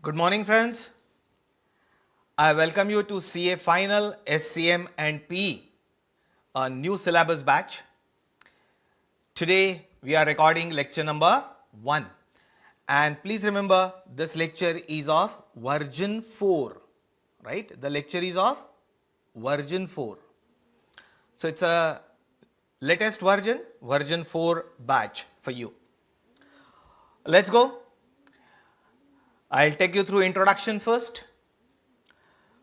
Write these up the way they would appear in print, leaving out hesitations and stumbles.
Good morning, friends. I welcome you to CA Final SCM&PE, a new syllabus batch. Today we are recording lecture number 1. And please remember, this lecture is of version 4, right? The lecture is of version 4. So it's a latest version 4 batch for you. Let's go. I'll take you through introduction first.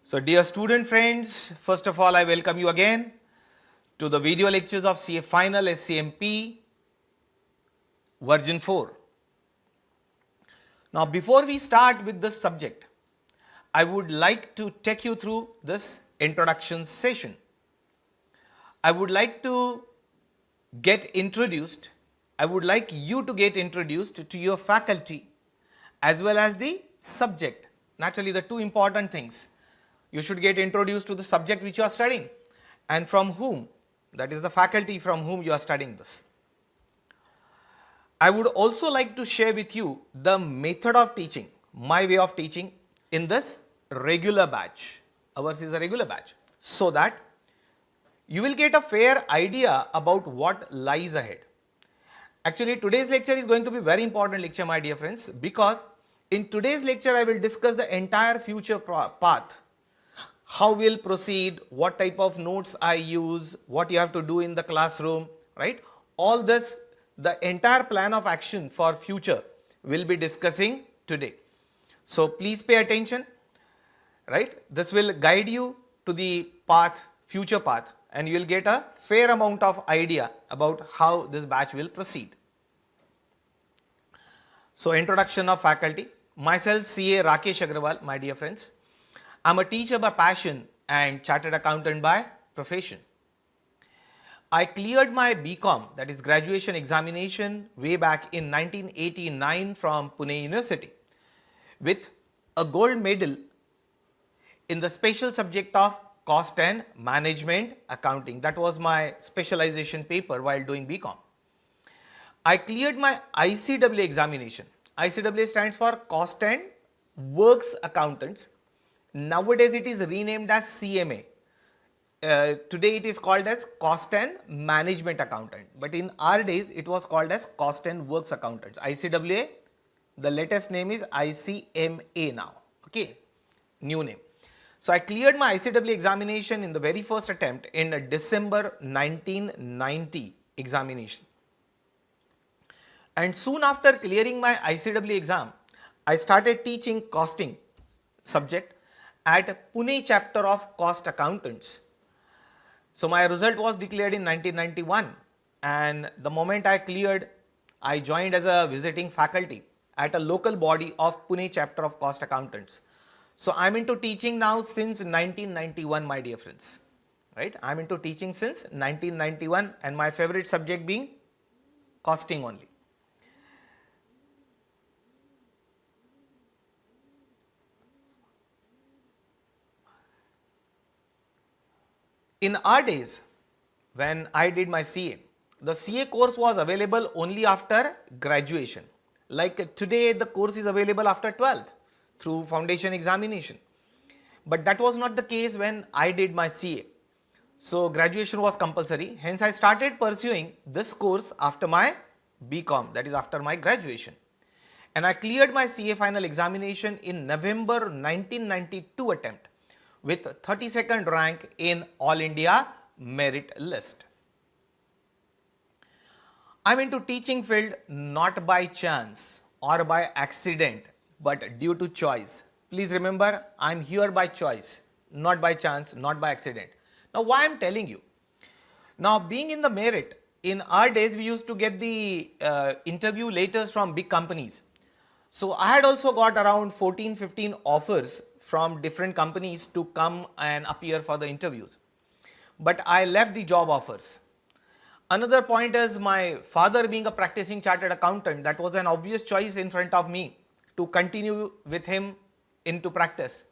So dear student friends, first of all I welcome you again to the video lectures of CA Final SCM&PE version 4. Now before we start with this subject, I would like to take you through this introduction session. I would like you to get introduced to your faculty as well as the subject. Naturally, the two important things. You should get introduced to the subject which you are studying and from whom, that is the faculty from whom you are studying this. I would also like to share with you the method of teaching, my way of teaching in this regular batch. Ours is a regular batch, so that you will get a fair idea about what lies ahead. Actually, today's lecture is going to be very important lecture, my dear friends, because in today's lecture I will discuss the entire future path. How we'll proceed, what type of notes I use, what you have to do in the classroom, right? All this, the entire plan of action for future we'll be discussing today. So please pay attention, right? This will guide you to the path, future path, and you will get a fair amount of idea about how this batch will proceed. So introduction of faculty. Myself CA Rakesh Agrawal, my dear friends. I am a teacher by passion and chartered accountant by profession. I cleared my BCom, that is graduation examination, way back in 1989 from Pune University with a gold medal in the special subject of cost and management accounting. That was my specialization paper while doing BCom. I cleared my ICAA examination. ICAA stands for Cost and Works Accountants. Nowadays it is renamed as CMA. Today it is called as Cost and Management Accountant. But in our days it was called as Cost and Works Accountants. ICAA, the latest name is ICMA now. Okay, new name. So I cleared my ICAA examination in the very first attempt in December 1990 examination. And soon after clearing my ICAA exam, I started teaching costing subject at Pune chapter of Cost Accountants. So my result was declared in 1991, and the moment I cleared, I joined as a visiting faculty at a local body of Pune chapter of Cost Accountants. So I am into teaching now since 1991, my dear friends, right? I am into teaching since 1991 and my favorite subject being costing only. In our days, when I did my CA, the CA course was available only after graduation. Like today, the course is available after 12th through foundation examination. But that was not the case when I did my CA. So graduation was compulsory. Hence, I started pursuing this course after my BCom, that is after my graduation. And I cleared my CA final examination in November 1992 attempt with 32nd rank in All India merit list. I am into teaching field not by chance or by accident, but due to choice. Please remember, I am here by choice, not by chance, not by accident. Now why I am telling you? Now being in the merit, in our days we used to get the interview letters from big companies. So I had also got around 14-15 offers from different companies to come and appear for the interviews. But I left the job offers. Another point is my father being a practicing chartered accountant, that was an obvious choice in front of me to continue with him into practice.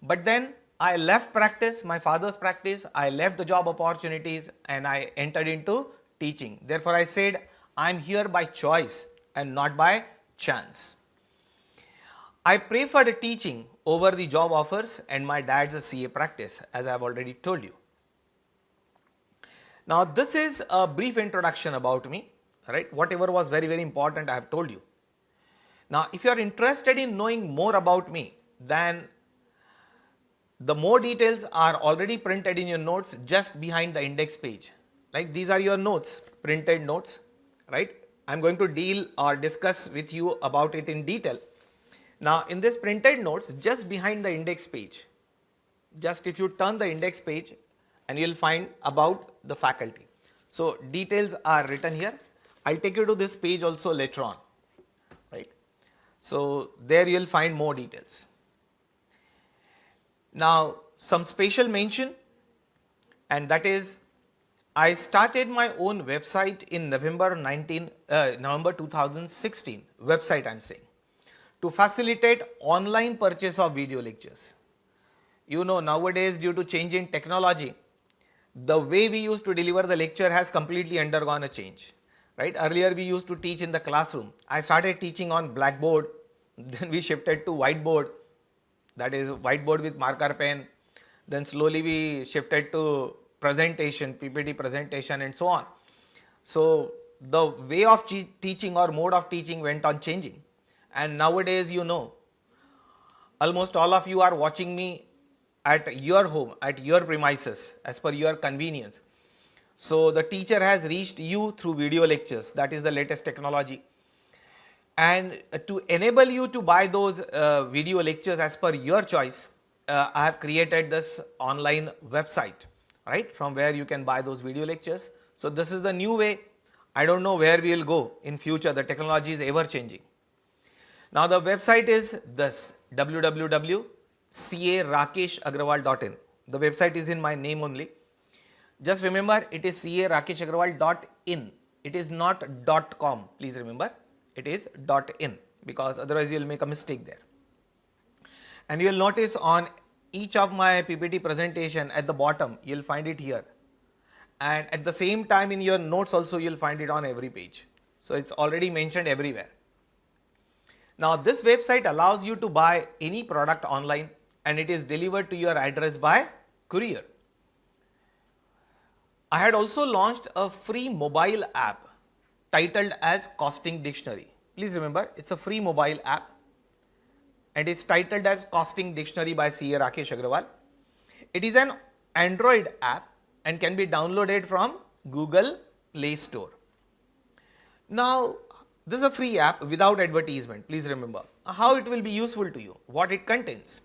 But then I left practice, my father's practice, I left the job opportunities and I entered into teaching. Therefore, I said I am here by choice and not by chance. I preferred teaching over the job offers and my dad's a CA practice, as I have already told you. Now, this is a brief introduction about me, right? Whatever was very, very important, I have told you. Now, if you are interested in knowing more about me, then the more details are already printed in your notes just behind the index page. Like these are your notes, printed notes, right? I'm going to deal or discuss with you about it in detail. Now, in this printed notes, just behind the index page, just if you turn the index page and you'll find about the faculty. So, details are written here. I'll take you to this page also later on, right? So, there you'll find more details. Now, some special mention, and that is I started my own website in November 2016, website I'm saying, to facilitate online purchase of video lectures. You know, nowadays due to change in technology, the way we used to deliver the lecture has completely undergone a change, right? Earlier we used to teach in the classroom. I started teaching on blackboard, then we shifted to whiteboard, that is whiteboard with marker pen. Then slowly we shifted to presentation, PPT presentation and so on. So, the way of teaching or mode of teaching went on changing. And nowadays, you know, almost all of you are watching me at your home, at your premises, as per your convenience. So, the teacher has reached you through video lectures, that is the latest technology. And to enable you to buy those video lectures as per your choice, I have created this online website, right, from where you can buy those video lectures. So, this is the new way. I don't know where we will go in future, the technology is ever changing. Now, the website is this www.carakeshagrawal.in. The website is in my name only. Just remember, it is carakeshagrawal.in. It is not .com. Please remember, it is .in, because otherwise you will make a mistake there. And you will notice on each of my PPT presentation at the bottom, you will find it here. And at the same time in your notes also you will find it on every page. So, it's already mentioned everywhere. Now, this website allows you to buy any product online and it is delivered to your address by courier. I had also launched a free mobile app titled as Costing Dictionary. Please remember, it's a free mobile app and is titled as Costing Dictionary by CA Rakesh Agrawal. It is an Android app and can be downloaded from Google Play Store. Now, this is a free app without advertisement. Please remember how it will be useful to you, what it contains.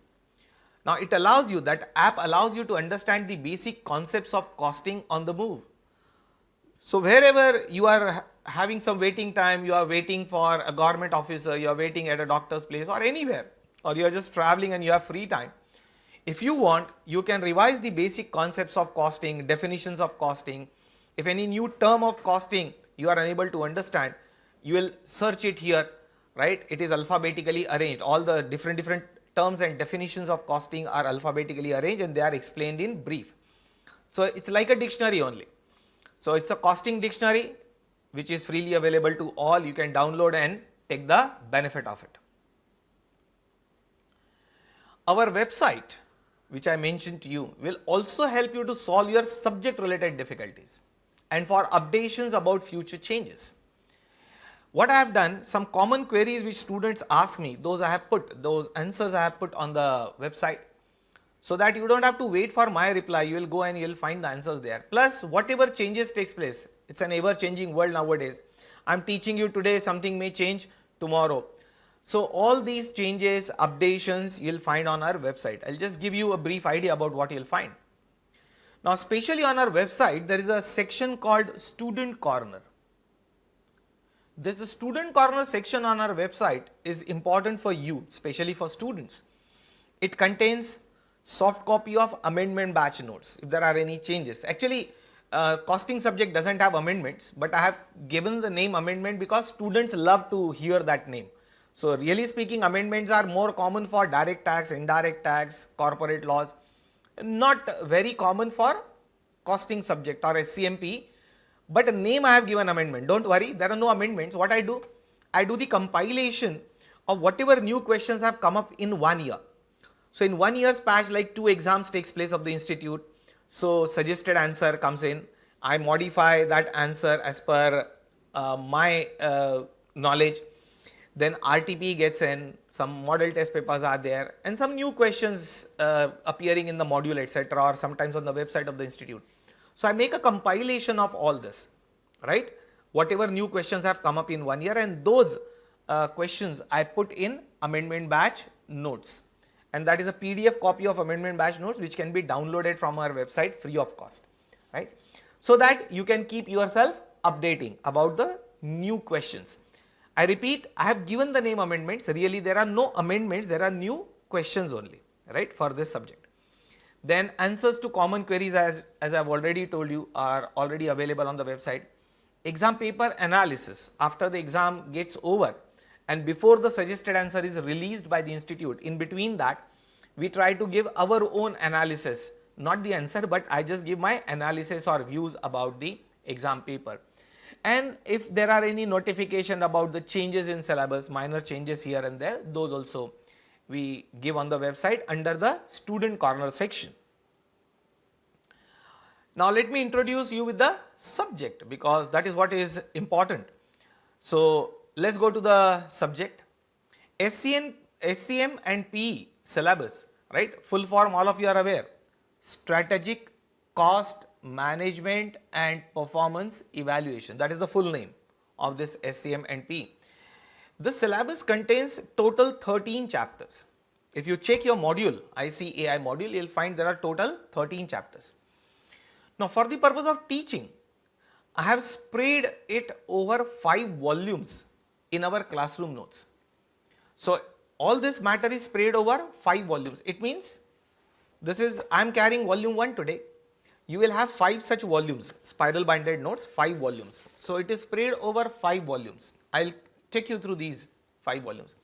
Now, it allows you, that app allows you to understand the basic concepts of costing on the move. So, wherever you are having some waiting time, you are waiting for a government officer, you are waiting at a doctor's place or anywhere, or you are just traveling and you have free time. If you want, you can revise the basic concepts of costing, definitions of costing. If any new term of costing you are unable to understand, you will search it here, right? It is alphabetically arranged. All the different terms and definitions of costing are alphabetically arranged and they are explained in brief. So, it's like a dictionary only. So, it's a costing dictionary which is freely available to all. You can download and take the benefit of it. Our website, which I mentioned to you, will also help you to solve your subject related difficulties and for updations about future changes. What I have done, some common queries which students ask me, those answers I have put on the website, so that you don't have to wait for my reply. You will go and you will find the answers there. Plus, whatever changes takes place, it's an ever changing world nowadays. I'm teaching you today, something may change tomorrow. So, all these changes, updations you will find on our website. I'll just give you a brief idea about what you will find. Now, especially on our website, there is a section called Student Corner. This Student Corner section on our website is important for you, especially for students. It contains soft copy of amendment batch notes if there are any changes. Actually, costing subject doesn't have amendments, but I have given the name amendment because students love to hear that name. So, really speaking, amendments are more common for direct tax, indirect tax, corporate laws, not very common for costing subject or SCM&PE. But a name I have given amendment. Don't worry, there are no amendments. What I do the compilation of whatever new questions have come up in 1 year. So in 1 year's patch, like 2 exams takes place of the institute. So suggested answer comes in. I modify that answer as per my knowledge. Then RTP gets in, some model test papers are there, and some new questions appearing in the module, etc., or sometimes on the website of the institute. So I make a compilation of all this, right? Whatever new questions have come up in 1 year, and those questions I put in amendment batch notes, and that is a PDF copy of amendment batch notes which can be downloaded from our website free of cost, right? So that you can keep yourself updating about the new questions. I repeat, I have given the name amendments. Really, there are no amendments, there are new questions only, right, for this subject. Then answers to common queries, as I have already told you, are already available on the website. Exam paper analysis after the exam gets over and before the suggested answer is released by the institute. In between that, we try to give our own analysis, not the answer, but I just give my analysis or views about the exam paper. And if there are any notification about the changes in syllabus, minor changes here and there, those also we give on the website under the student corner section. Now let me introduce you with the subject, because that is what is important. So let's go to the subject. SCM&PE syllabus, right? Full form, all of you are aware. Strategic Cost Management and Performance Evaluation. That is the full name of this SCM&PE. The syllabus contains total 13 chapters. If you check your module, ICAI module, you will find there are total 13 chapters. Now for the purpose of teaching, I have spread it over 5 volumes in our classroom notes. So all this matter is spread over 5 volumes. It means this is, I am carrying volume 1 today. You will have 5 such volumes, spiral binded notes, 5 volumes. So it is spread over 5 volumes. I will take you through these 5 volumes.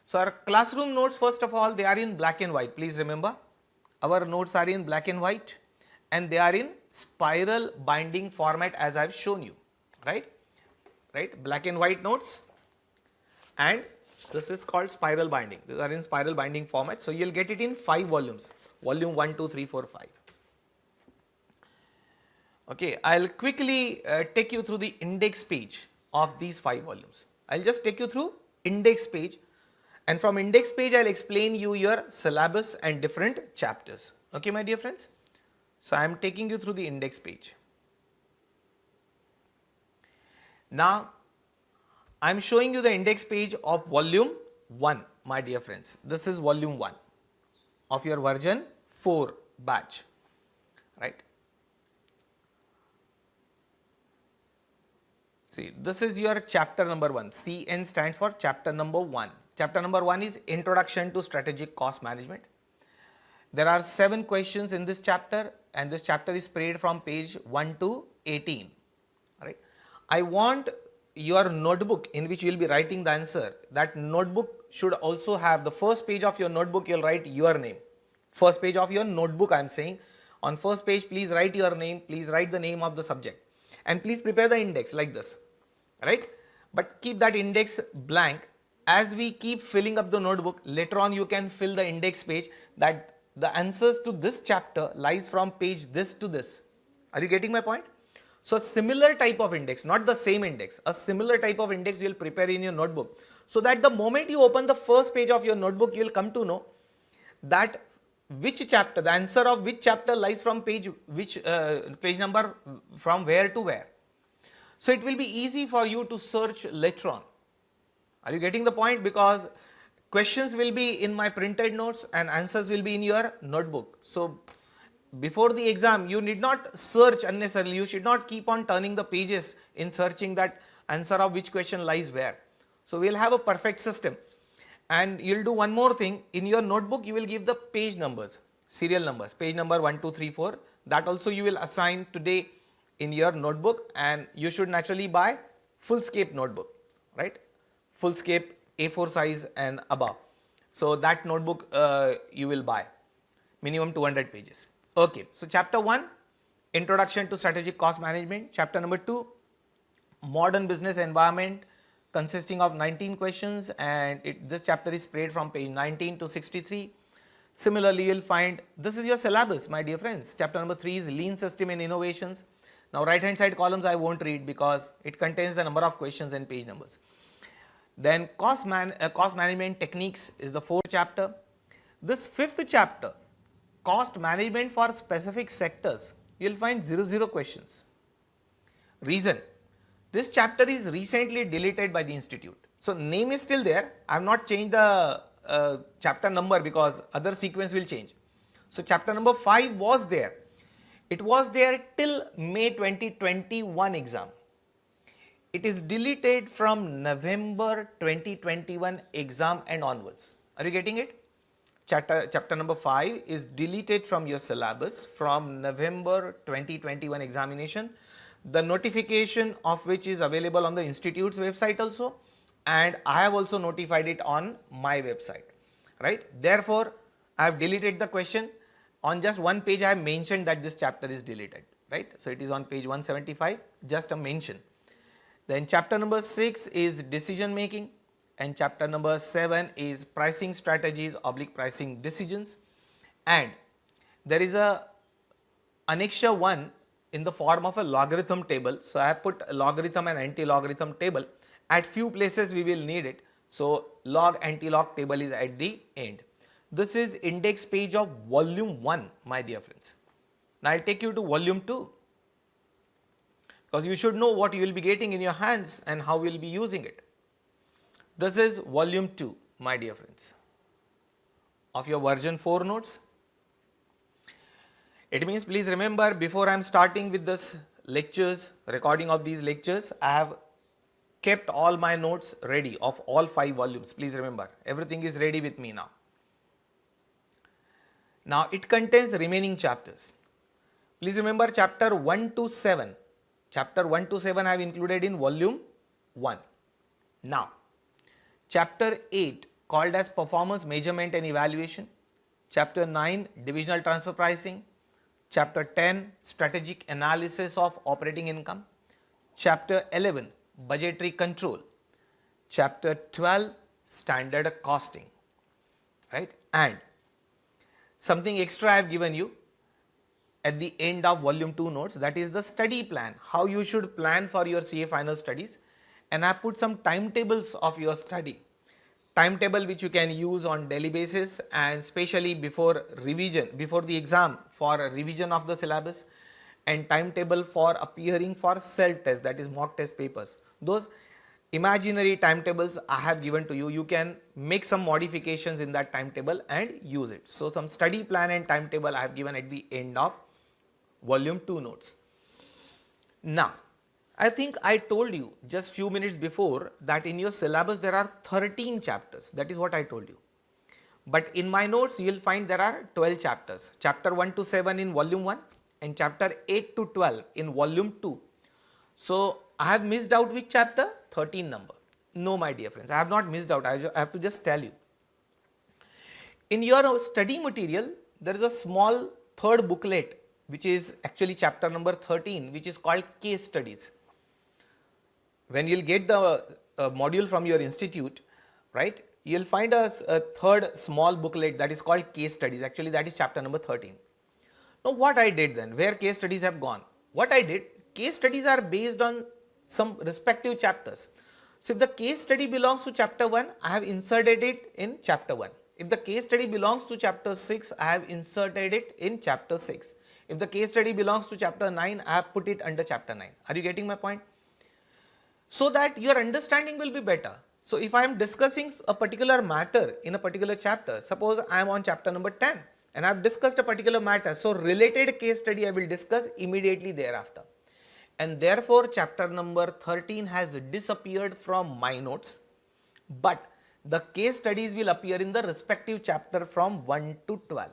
So our classroom notes, first of all, they are in black and white. Please remember, our notes are in black and white and they are in spiral binding format as I have shown you, right? Black and white notes, and this is called spiral binding. These are in spiral binding format. So you will get it in 5 volumes, volume 1, 2, 3, 4, 5. Okay, I will quickly take you through the index page of these 5 volumes. I will just take you through index page, and from index page I will explain you your syllabus and different chapters. Okay, my dear friends. So I am taking you through the index page. Now I am showing you the index page of volume 1, my dear friends. This is volume 1 of your version 4 batch, right? See, this is your chapter number 1. CN stands for chapter number 1. Chapter number 1 is Introduction to Strategic Cost Management. There are 7 questions in this chapter, and this chapter is spread from page 1 to 18. Right? I want your notebook in which you will be writing the answer. That notebook should also have the first page of your notebook. You will write your name. First page of your notebook, I am saying. On first page, please write your name. Please write the name of the subject. And please prepare the index like this, right? But keep that index blank. As we keep filling up the notebook, later on you can fill the index page, that the answers to this chapter lies from page this to this. Are you getting my point? So a similar type of index, not the same index, a similar type of index you will prepare in your notebook, so that the moment you open the first page of your notebook, you will come to know that which chapter, the answer of which chapter lies from page, which page number, from where to where. So it will be easy for you to search later on. Are you getting the point? Because questions will be in my printed notes and answers will be in your notebook. So before the exam, you need not search unnecessarily. You should not keep on turning the pages in searching that answer of which question lies where. So we will have a perfect system. And you will do one more thing. In your notebook, you will give the page numbers, serial numbers, page number 1, 2, 3, 4. That also you will assign today in your notebook, and you should naturally buy full-scape notebook, right? Full-scape A4 size and above. So that notebook you will buy, minimum 200 pages. Okay, so chapter 1, Introduction to Strategic Cost Management. Chapter number 2, Modern Business Environment, consisting of 19 questions, and this chapter is spread from page 19 to 63. Similarly, you will find this is your syllabus, my dear friends. Chapter number 3 is Lean System and Innovations. Now, right hand side columns I won't read because it contains the number of questions and page numbers. Then cost management techniques is the 4th chapter. This 5th chapter, cost management for specific sectors, you will find 00 questions. Reason, this chapter is recently deleted by the institute. So, name is still there. I have not changed the chapter number because other sequence will change. So, chapter number 5 was there. It was there till May 2021 exam. It is deleted from November 2021 exam and onwards. Are you getting it? Chapter number 5 is deleted from your syllabus from November 2021 examination. The notification of which is available on the institute's website also, and I have also notified it on my website, right? Therefore, I have deleted the question. On just one page I have mentioned that this chapter is deleted, right? So, it is on page 175, just a mention. Then chapter number 6 is decision making, and chapter number 7 is pricing strategies / pricing decisions, and there is a annexure 1 in the form of a logarithm table. So, I have put a logarithm and anti-logarithm table. At few places we will need it. So, log anti-log table is at the end. This is index page of volume 1, my dear friends. Now, I will take you to volume 2 because you should know what you will be getting in your hands and how we will be using it. This is volume 2, my dear friends, of your version 4 notes. It means, please remember, before I am starting with this lectures, recording of these lectures, I have kept all my notes ready of all 5 volumes. Please remember, everything is ready with me now. Now, it contains remaining chapters. Please remember, chapter 1 to 7. Chapter 1 to 7 I have included in volume 1. Now, chapter 8 called as performance measurement and evaluation. Chapter 9 divisional transfer pricing. Chapter 10 strategic analysis of operating income. Chapter 11 budgetary control. Chapter 12 standard costing, right? And something extra I have given you at the end of volume 2 notes, that is the study plan, how you should plan for your CA final studies, and I have put some timetables of your study. Timetable which you can use on daily basis and especially before revision, before the exam for revision of the syllabus, and timetable for appearing for self-test, that is mock test papers. Those imaginary timetables I have given to you. You can make some modifications in that timetable and use it. So, some study plan and timetable I have given at the end of volume 2 notes. Now, I think I told you just few minutes before that in your syllabus there are 13 chapters. That is what I told you. But in my notes you will find there are 12 chapters. Chapter 1 to 7 in volume 1 and chapter 8 to 12 in volume 2. So, I have missed out which chapter? 13 number. No, my dear friends, I have not missed out. I have to just tell you. In your study material, there is a small third booklet which is actually chapter number 13, which is called case studies. When you will get the module from your institute, right, you will find a third small booklet that is called case studies. Actually, that is chapter number 13. Now, what I did then, where case studies have gone? What I did, case studies are based on some respective chapters. So, if the case study belongs to chapter 1, I have inserted it in chapter 1. If the case study belongs to chapter 6, I have inserted it in chapter 6. If the case study belongs to chapter 9, I have put it under chapter 9. Are you getting my point? So that your understanding will be better. So, if I am discussing a particular matter in a particular chapter, suppose I am on chapter number 10 and I have discussed a particular matter, so related case study I will discuss immediately thereafter. And therefore, chapter number 13 has disappeared from my notes, but the case studies will appear in the respective chapter from 1 to 12.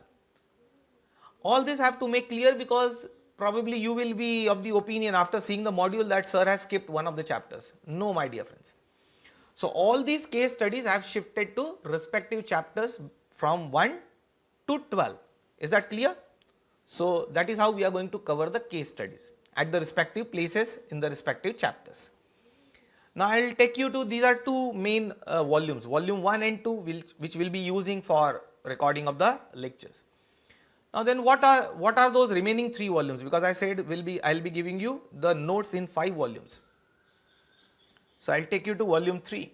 All this I have to make clear because probably you will be of the opinion after seeing the module that sir has skipped one of the chapters. No, my dear friends. So, all these case studies I have shifted to respective chapters from 1 to 12. Is that clear? So, that is how we are going to cover the case studies at the respective places in the respective chapters. Now I will take you to, these are two main volumes, volume 1 and 2, which will be using for recording of the lectures. Now then what are those remaining 3 volumes, because I said I will be giving you the notes in 5 volumes. So I will take you to volume 3.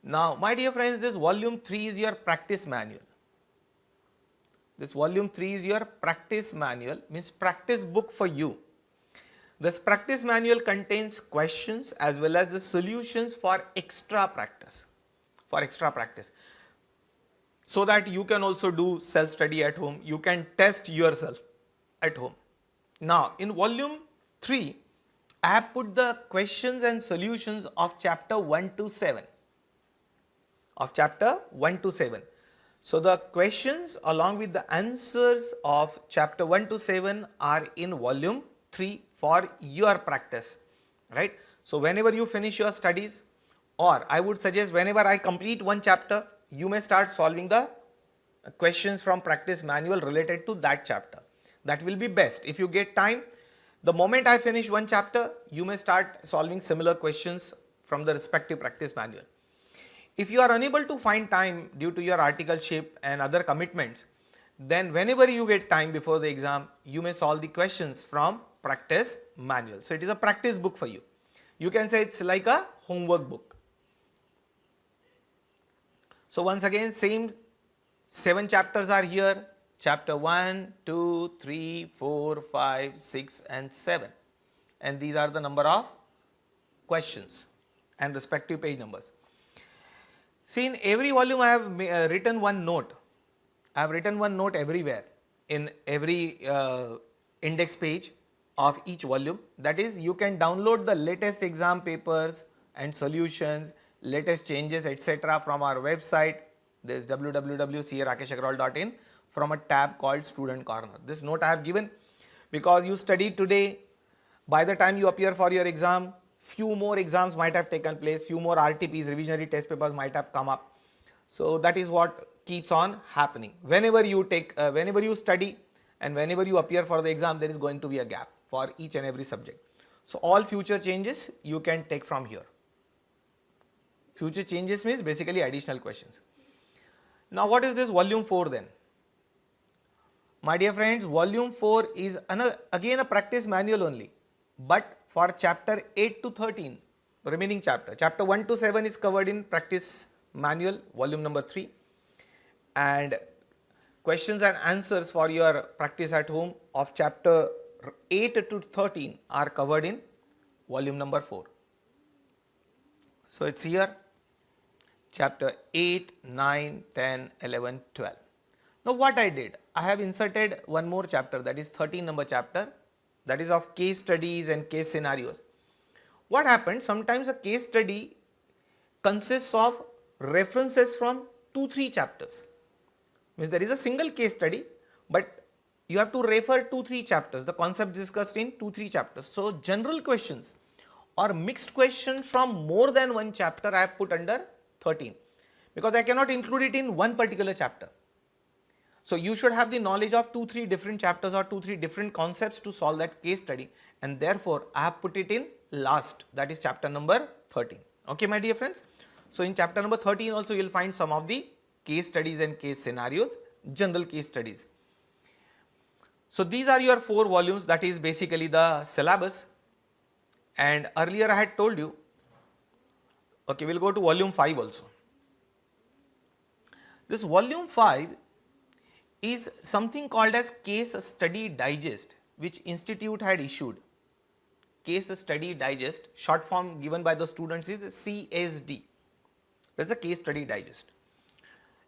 Now my dear friends, this volume 3 is your practice manual. This volume 3 is your practice manual, means practice book for you. This practice manual contains questions as well as the solutions for extra practice, so that you can also do self study at home, you can test yourself at home. Now in volume 3, I have put the questions and solutions of chapter 1 to 7. So the questions along with the answers of chapter 1 to 7 are in volume 3 for your practice, right? So whenever you finish your studies, or I would suggest whenever I complete one chapter, you may start solving the questions from practice manual related to that chapter. That will be best. If you get time, the moment I finish one chapter, you may start solving similar questions from the respective practice manual. If you are unable to find time due to your articleship and other commitments, then whenever you get time before the exam, you may solve the questions from practice manual. So it is a practice book for you. You can say it's like a homework book. So once again, same 7 chapters are here. Chapter 1, 2, 3, 4, 5, 6 and 7. And these are the number of questions and respective page numbers. See, in every volume I have written one note. I have written one note everywhere in every index page of each volume. That is, you can download the latest exam papers and solutions, latest changes, etc. from our website. There is www.carakeshagrawal.in from a tab called Student Corner. This note I have given because you studied today. By the time you appear for your exam, few more exams might have taken place, few more RTPs, revisionary test papers might have come up. So that is what keeps on happening. Whenever you study and whenever you appear for the exam, there is going to be a gap for each and every subject. So all future changes you can take from here. Future changes means basically additional questions. Now what is this volume 4 then? My dear friends, volume 4 is again a practice manual only, but for chapter 8 to 13, the remaining chapter 1 to 7 is covered in practice manual, volume number 3, and questions and answers for your practice at home of chapter 8 to 13 are covered in volume number 4. So it's here, chapter 8, 9, 10, 11, 12. Now what I did, I have inserted one more chapter, that is 13 number chapter, that is of case studies and case scenarios. What happens, sometimes a case study consists of references from 2-3 chapters. Means there is a single case study, but you have to refer 2-3 chapters, the concept discussed in 2-3 chapters. So general questions or mixed questions from more than one chapter I have put under 13, because I cannot include it in one particular chapter. So you should have the knowledge of 2-3 different chapters or 2-3 different concepts to solve that case study, and therefore I have put it in last, that is chapter number 13. Okay, my dear friends. So in chapter number 13 also you will find some of the case studies and case scenarios, general case studies. So these are your 4 volumes, that is basically the syllabus. And earlier I had told you, okay, we will go to volume 5 also. This volume 5 is something called as Case Study Digest, which Institute had issued. Case Study Digest, short form given by the students is CSD. That is a Case Study Digest.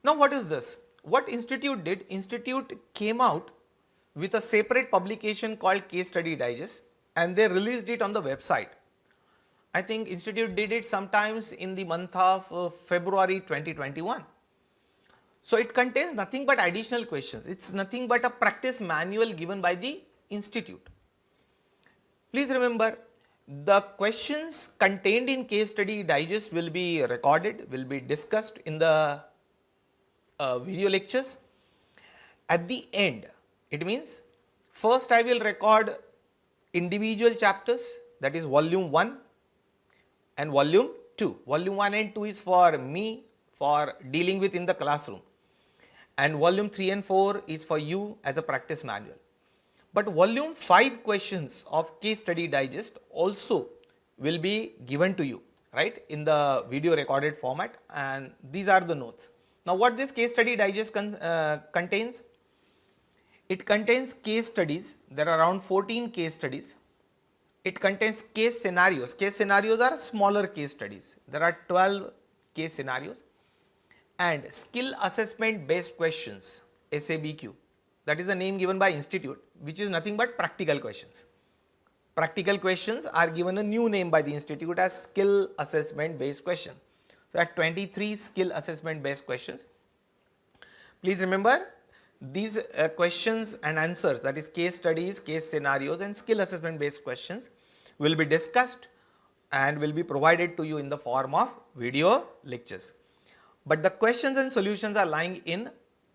Now what is this? What Institute did, Institute came out with a separate publication called Case Study Digest, and they released it on the website. I think Institute did it sometimes in the month of February 2021. So it contains nothing but additional questions. It's nothing but a practice manual given by the institute. Please remember, the questions contained in Case Study Digest will be recorded, will be discussed in the video lectures. At the end, it means first I will record individual chapters, that is volume 1, and volume 2. Volume 1 and 2 is for me, for dealing with in the classroom, and volume 3 and 4 is for you as a practice manual. But volume 5 questions of case study digest also will be given to you, right, in the video recorded format, and these are the notes. Now what this case study digest contains? It contains case studies. There are around 14 case studies. It contains case scenarios. Case scenarios are smaller case studies. There are 12 case scenarios, and skill assessment based questions, SABQ. That is the name given by institute, which is nothing but practical questions. Practical questions are given a new name by the institute as skill assessment based question. So at 23 skill assessment based questions. Please remember, these questions and answers, that is case studies, case scenarios and skill assessment based questions, will be discussed and will be provided to you in the form of video lectures. But the questions and solutions are lying in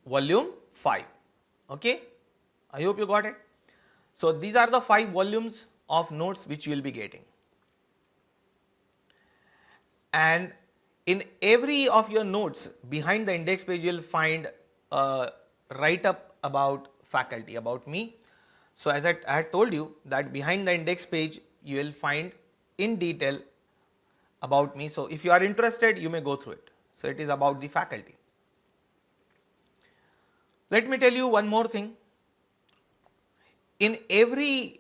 volume 5. Okay, I hope you got it. So these are the 5 volumes of notes which you will be getting, and in every of your notes behind the index page you will find a write up about faculty, about me. So as I had told you that behind the index page you will find in detail about me. So if you are interested, you may go through it. So it is about the faculty. Let me tell you one more thing. In every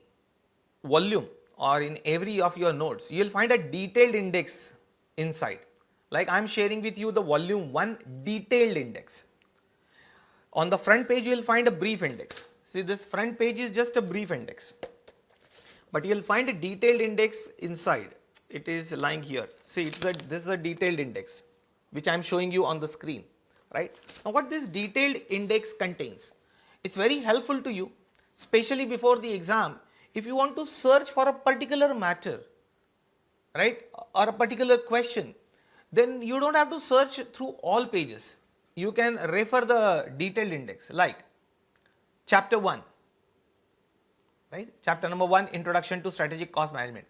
volume or in every of your notes, you will find a detailed index inside. Like I am sharing with you the volume 1 detailed index. On the front page you will find a brief index. See, this front page is just a brief index, but you will find a detailed index inside. It is lying here. See, this is a detailed index which I am showing you on the screen, right? Now what this detailed index contains, it's very helpful to you, especially before the exam. If you want to search for a particular matter, right, or a particular question, then you don't have to search through all pages. You can refer the detailed index, like chapter 1, right? Chapter number 1, Introduction to Strategic Cost Management.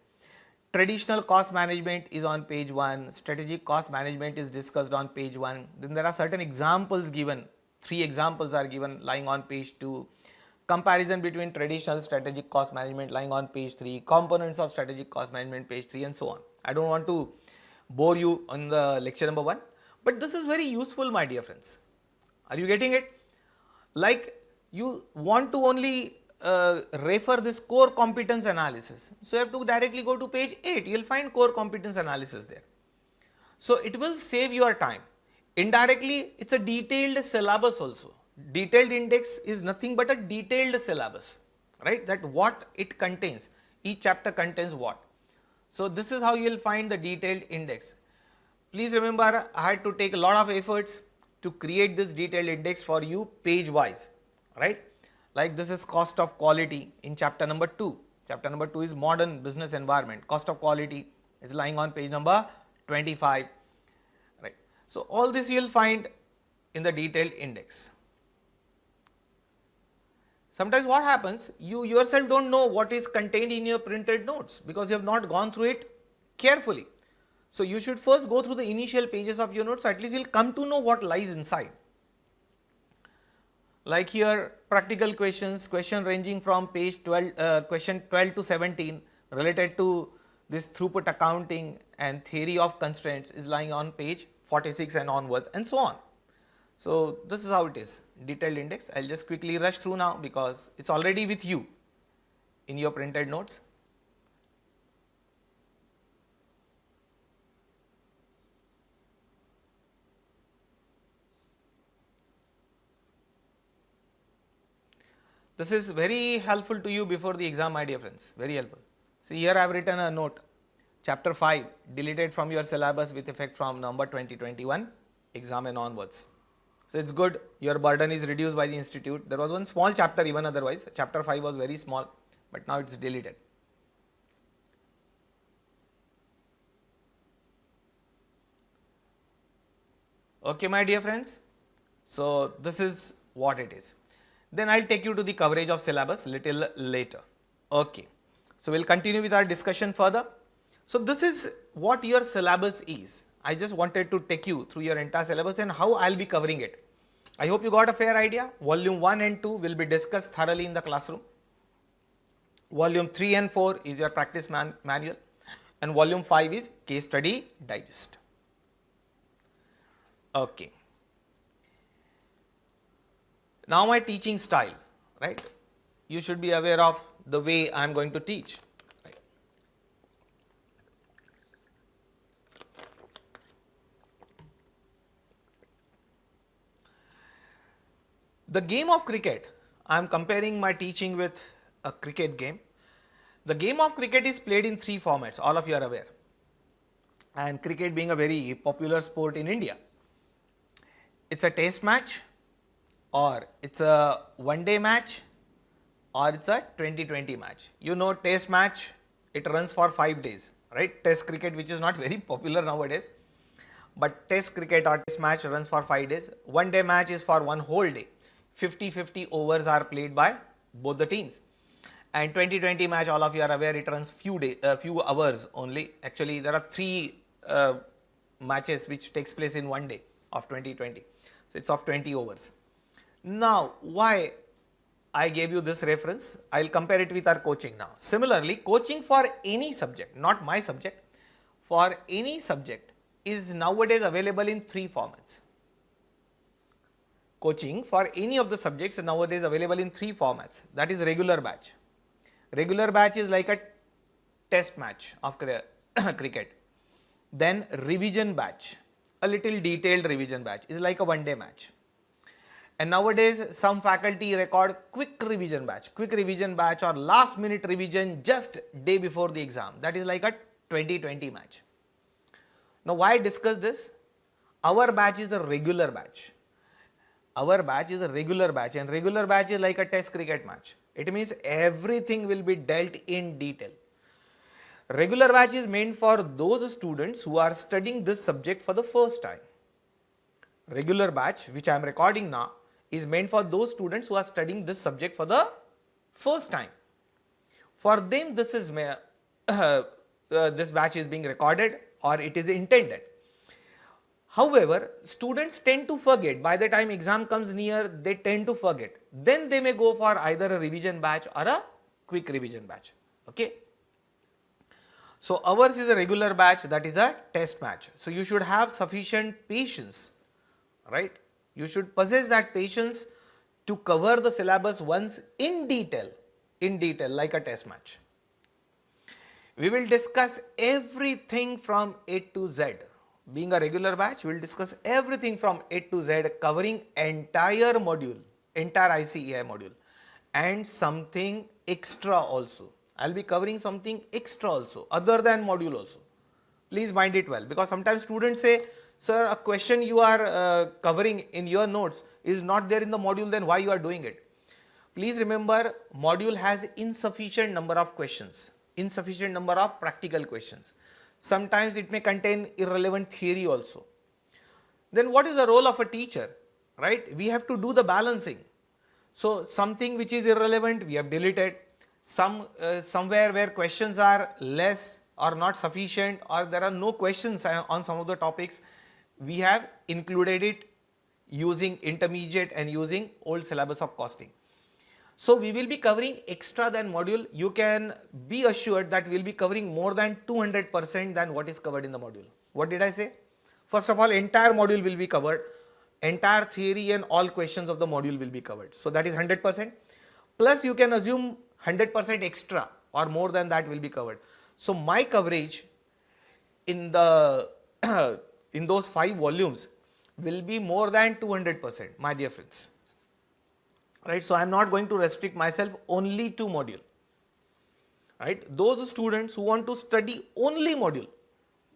Traditional cost management is on page 1, strategic cost management is discussed on page 1. Then there are certain examples given, 3 examples are given lying on page 2. Comparison between traditional strategic cost management lying on page 3, components of strategic cost management page 3, and so on. I don't want to bore you on the lecture number 1, but this is very useful, my dear friends. Are you getting it? Like you want to only refer this core competence analysis. So you have to directly go to page 8, you will find core competence analysis there. So it will save your time. Indirectly, it's a detailed syllabus also. Detailed index is nothing but a detailed syllabus, right? That what it contains, each chapter contains what. So this is how you will find the detailed index. Please remember, I had to take a lot of efforts to create this detailed index for you page wise, right? Like this is cost of quality in chapter number 2. Chapter number 2 is modern business environment. Cost of quality is lying on page number 25, right? So all this you will find in the detailed index. Sometimes what happens, you yourself don't know what is contained in your printed notes because you have not gone through it carefully. So you should first go through the initial pages of your notes, so at least you'll come to know what lies inside. Like here, practical questions, question ranging from page 12, question 12 to 17 related to this throughput accounting and theory of constraints is lying on page 46 and onwards, and so on. So this is how it is, detailed index. I'll just quickly rush through now because it's already with you in your printed notes. This is very helpful to you before the exam, my dear friends, very helpful. See, here I have written a note, chapter 5, deleted from your syllabus with effect from November 2021, exam and onwards. So it's good, your burden is reduced by the institute. There was one small chapter even otherwise, chapter 5 was very small, but now it's deleted. Okay, my dear friends, so this is what it is. Then I'll take you to the coverage of syllabus little later. Okay, so we'll continue with our discussion further. So this is what your syllabus is. I just wanted to take you through your entire syllabus and how I'll be covering it. I hope you got a fair idea. Volume 1 and 2 will be discussed thoroughly in the classroom. Volume 3 and 4 is your practice manual, and volume 5 is case study digest. Okay. Now my teaching style, right? You should be aware of the way I am going to teach. Right? The game of cricket, I am comparing my teaching with a cricket game. The game of cricket is played in 3 formats, all of you are aware. And cricket being a very popular sport in India. It's a test match, or it's a one-day match, or it's a 2020 match. You know, test match, it runs for 5 days, right? Test cricket, which is not very popular nowadays, but test cricket or test match runs for 5 days. One-day match is for one whole day. 50-50 overs are played by both the teams. And 2020 match, all of you are aware, it runs few hours only. Actually, there are 3 matches which takes place in one day of 2020. So it's of 20 overs. Now, why I gave you this reference? I'll compare it with our coaching now. Similarly, coaching for any subject, not my subject, for any subject is nowadays available in 3 formats. Coaching for any of the subjects is nowadays available in 3 formats. That is regular batch. Regular batch is like a test match of cricket. Then revision batch, a little detailed revision batch, is like a one-day match. And nowadays some faculty record quick revision batch or last minute revision just day before the exam. That is like a 2020 match. Now why discuss this? Our batch is a regular batch. Our batch is a regular batch, and regular batch is like a test cricket match. It means everything will be dealt in detail. Regular batch is meant for those students who are studying this subject for the first time. Regular batch, which I am recording now, is meant for those students who are studying this subject for the first time. For them, this batch is being recorded, or it is intended. However, students tend to forget. By the time exam comes near, they tend to forget. Then they may go for either a revision batch or a quick revision batch. Okay. So ours is a regular batch, that is a test match. So you should have sufficient patience, right? You should possess that patience to cover the syllabus once in detail like a test match. We will discuss everything from A to Z. Being a regular batch, we will discuss everything from A to Z, covering entire module, entire ICEI module, and something extra also. I will be covering something extra also, other than module also. Please mind it well, because sometimes students say, sir, a question you are covering in your notes is not there in the module, then why you are doing it? Please remember, module has insufficient number of questions, insufficient number of practical questions. Sometimes it may contain irrelevant theory also. Then what is the role of a teacher, right? We have to do the balancing. So something which is irrelevant, we have deleted. Somewhere where questions are less or not sufficient, or there are no questions on some of the topics, we have included it using intermediate and using old syllabus of costing. So we will be covering extra than module. You can be assured that we will be covering more than 200% than what is covered in the module. What did I say? First of all, entire module will be covered. Entire theory and all questions of the module will be covered. So that is 100%. Plus you can assume 100% extra or more than that will be covered. So my coverage in the in those 5 volumes will be more than 200%, my dear friends. Right, so I am not going to restrict myself only to module. Right, those students who want to study only module,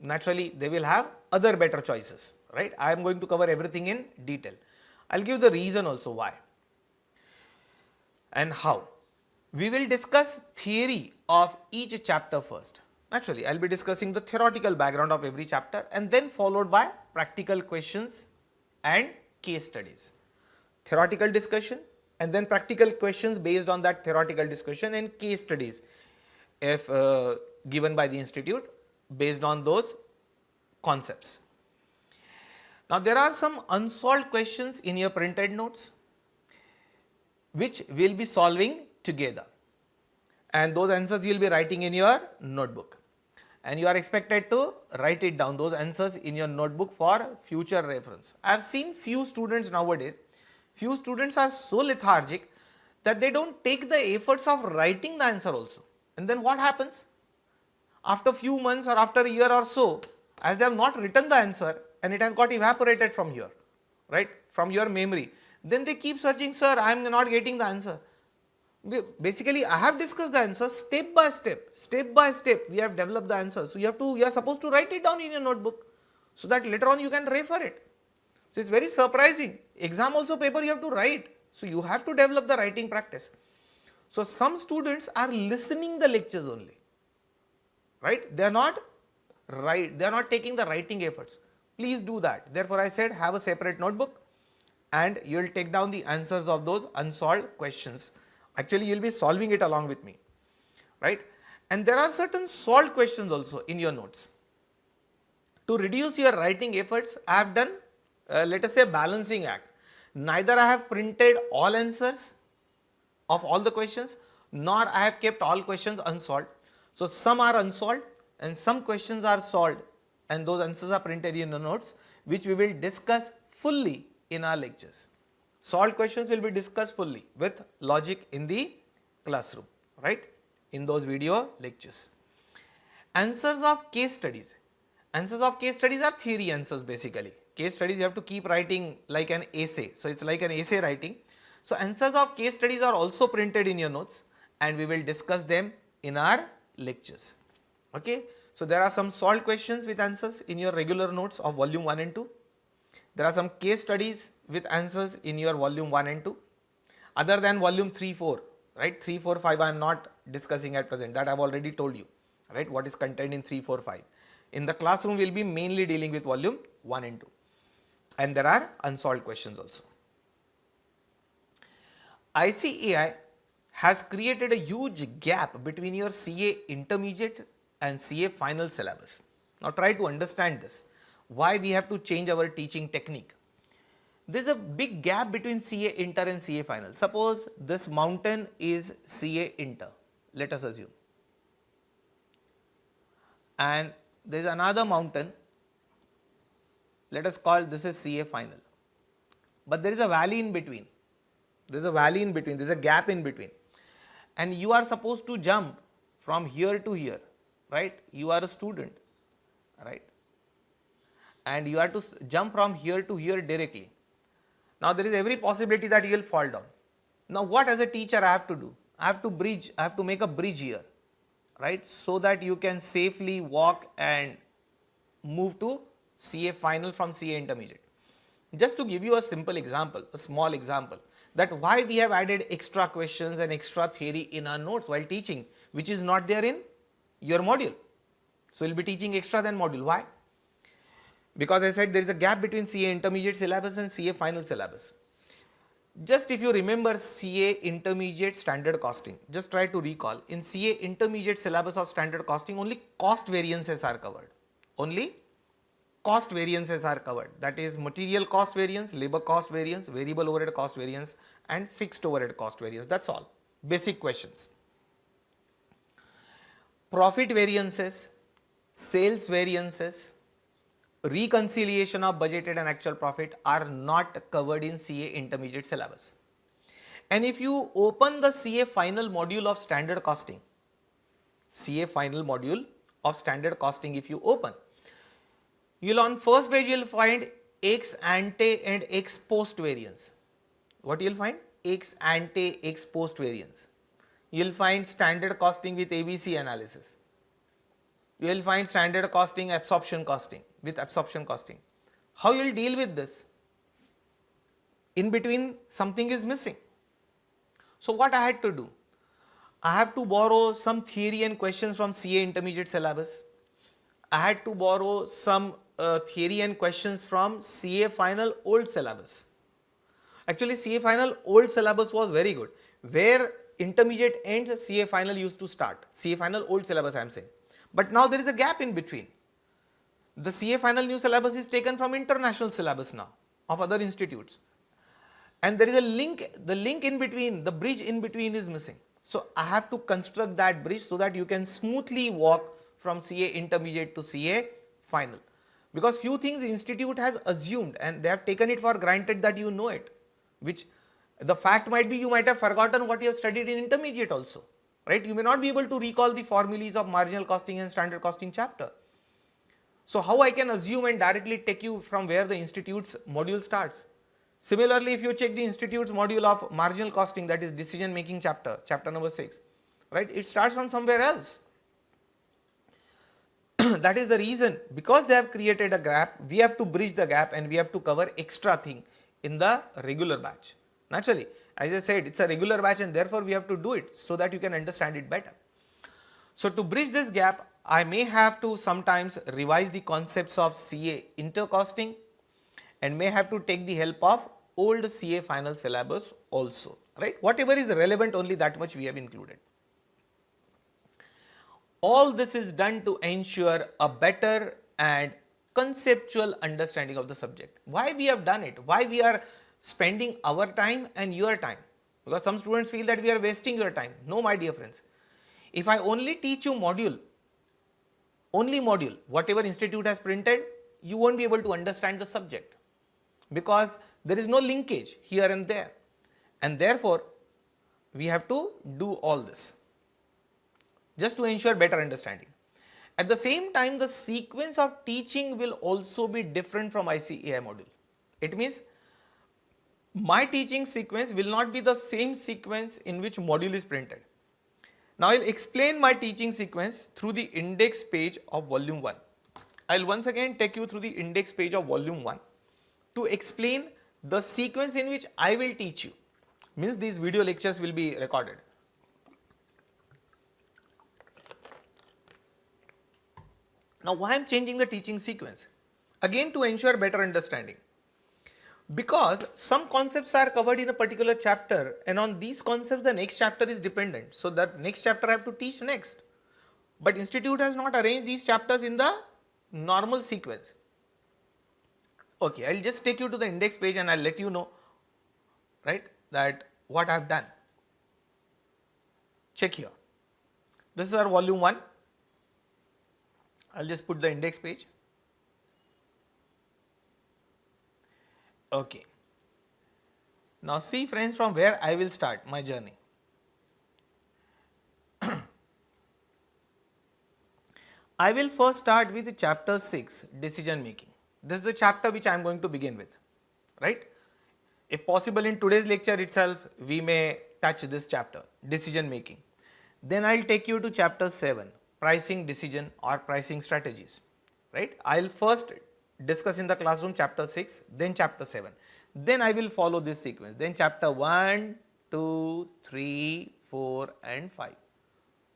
naturally they will have other better choices. Right, I am going to cover everything in detail. I will give the reason also why and how. We will discuss theory of each chapter first. Naturally, I will be discussing the theoretical background of every chapter, and then followed by practical questions and case studies. Theoretical discussion, and then practical questions based on that theoretical discussion, and case studies if given by the institute, based on those concepts. Now there are some unsolved questions in your printed notes which we will be solving together, and those answers you will be writing in your notebook, and you are expected to write it down, those answers in your notebook for future reference. I have seen few students nowadays, few students are so lethargic that they don't take the efforts of writing the answer also, and then what happens? After few months or after a year or so, as they have not written the answer and it has got evaporated from here, right, from your memory, then they keep searching, sir, I am not getting the answer. Basically, I have discussed the answer step by step, we have developed the answer. So you are supposed to write it down in your notebook so that later on you can refer it. So it's very surprising. Exam also paper you have to write. So you have to develop the writing practice. So some students are listening the lectures only, right? They are not taking the writing efforts. Please do that. Therefore, I said have a separate notebook and you will take down the answers of those unsolved questions. Actually, you will be solving it along with me, right? And there are certain solved questions also in your notes. To reduce your writing efforts, I have done, let us say, balancing act. Neither I have printed all answers of all the questions, nor I have kept all questions unsolved. So some are unsolved and some questions are solved, and those answers are printed in the notes, which we will discuss fully in our lectures. Solved questions will be discussed fully with logic in the classroom, right, in those video lectures. Answers of case studies. Answers of case studies are theory answers basically. Case studies you have to keep writing like an essay. So it's like an essay writing. So answers of case studies are also printed in your notes and we will discuss them in our lectures. Okay. So there are some solved questions with answers in your regular notes of volume 1 and 2. There are some case studies with answers in your volume 1 and 2, other than volume 3, 4, right? 3, 4, 5 I am not discussing at present, that I have already told you, right, what is contained in 3, 4, 5. In the classroom we will be mainly dealing with volume 1 and 2, and there are unsolved questions also. ICAI has created a huge gap between your CA intermediate and CA final syllabus. Now try to understand this, why we have to change our teaching technique. There is a big gap between CA inter and CA final. Suppose this mountain is CA inter, let us assume, and there is another mountain, let us call this is CA final, but there is a valley in between, there is a gap in between, and you are supposed to jump from here to here, right? You are a student, right, and you have to jump from here to here directly. Now there is every possibility that you will fall down. Now what as a teacher I have to do? I have to make a bridge here, right, so that you can safely walk and move to CA final from CA intermediate. Just to give you a simple example, a small example, that why we have added extra questions and extra theory in our notes while teaching, which is not there in your module. So we will be teaching extra than module. Why? Because I said there is a gap between CA intermediate syllabus and CA final syllabus. Just if you remember CA intermediate standard costing, just try to recall, in CA intermediate syllabus of standard costing only cost variances are covered. Only cost variances are covered, that is material cost variance, labor cost variance, variable overhead cost variance and fixed overhead cost variance, that is all, basic questions. Profit variances, sales variances, reconciliation of budgeted and actual profit are not covered in CA intermediate syllabus. And if you open the CA final module of standard costing, CA final module of standard costing if you open, you will on first page you will find ex ante and ex post variance. What you will find? Ex ante, ex post variance. You will find standard costing with ABC analysis. You will find standard costing, absorption costing with absorption costing. How you will deal with this? In between something is missing. So what I had to do? I have to borrow some theory and questions from CA intermediate syllabus. I had to borrow some theory and questions from CA final old syllabus. Actually CA final old syllabus was very good. Where intermediate ends, CA final used to start. CA final old syllabus I am saying. But now there is a gap in between. The CA final new syllabus is taken from international syllabus now of other institutes. And there is a link, the link in between, the bridge in between is missing. So I have to construct that bridge so that you can smoothly walk from CA intermediate to CA final. Because few things the institute has assumed and they have taken it for granted that you know it, which the fact might be you might have forgotten what you have studied in intermediate also, right? You may not be able to recall the formulas of marginal costing and standard costing chapter. So how I can assume and directly take you from where the institute's module starts? Similarly, if you check the institute's module of marginal costing, that is decision making chapter, chapter number 6, right? It starts from somewhere else. That is the reason, because they have created a gap, we have to bridge the gap and we have to cover extra thing in the regular batch. Naturally, as I said, it's a regular batch and therefore we have to do it so that you can understand it better. So to bridge this gap, I may have to sometimes revise the concepts of CA intercosting and may have to take the help of old CA final syllabus also, right? Whatever is relevant, only that much we have included. All this is done to ensure a better and conceptual understanding of the subject. Why we have done it? Why we are spending our time and your time? Because some students feel that we are wasting your time. No, my dear friends. If I only teach you module, whatever institute has printed, you won't be able to understand the subject because there is no linkage here and there, and therefore we have to do all this just to ensure better understanding. At the same time, the sequence of teaching will also be different from ICAI module. It means my teaching sequence will not be the same sequence in which module is printed. Now I will explain my teaching sequence through the index page of volume 1. I will once again take you through the index page of volume 1 to explain the sequence in which I will teach you. Means these video lectures will be recorded. Now why I am changing the teaching sequence? Again, to ensure better understanding. Because some concepts are covered in a particular chapter and on these concepts the next chapter is dependent. So that next chapter I have to teach next. But institute has not arranged these chapters in the normal sequence. Okay, I will just take you to the index page and I will let you know, right, that what I have done. Check here. This is our volume 1. I will just put the index page. Okay. Now see friends, from where I will start my journey. I will first start with chapter 6, decision making. This is the chapter which I am going to begin with, right? If possible in today's lecture itself, we may touch this chapter, decision making. Then I will take you to chapter 7, pricing decision or pricing strategies, right? I will first discuss in the classroom chapter 6, then chapter 7. Then I will follow this sequence. Then chapter 1, 2, 3, 4 and 5.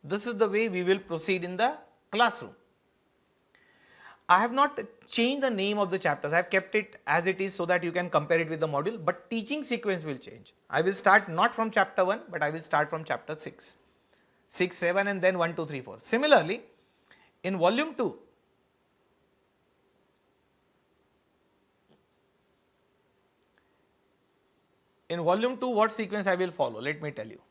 This is the way we will proceed in the classroom. I have not changed the name of the chapters. I have kept it as it is so that you can compare it with the module, but teaching sequence will change. I will start not from chapter 1, but I will start from chapter 6, 7 and then 1, 2, 3, 4. Similarly, in volume 2, what sequence I will follow? Let me tell you.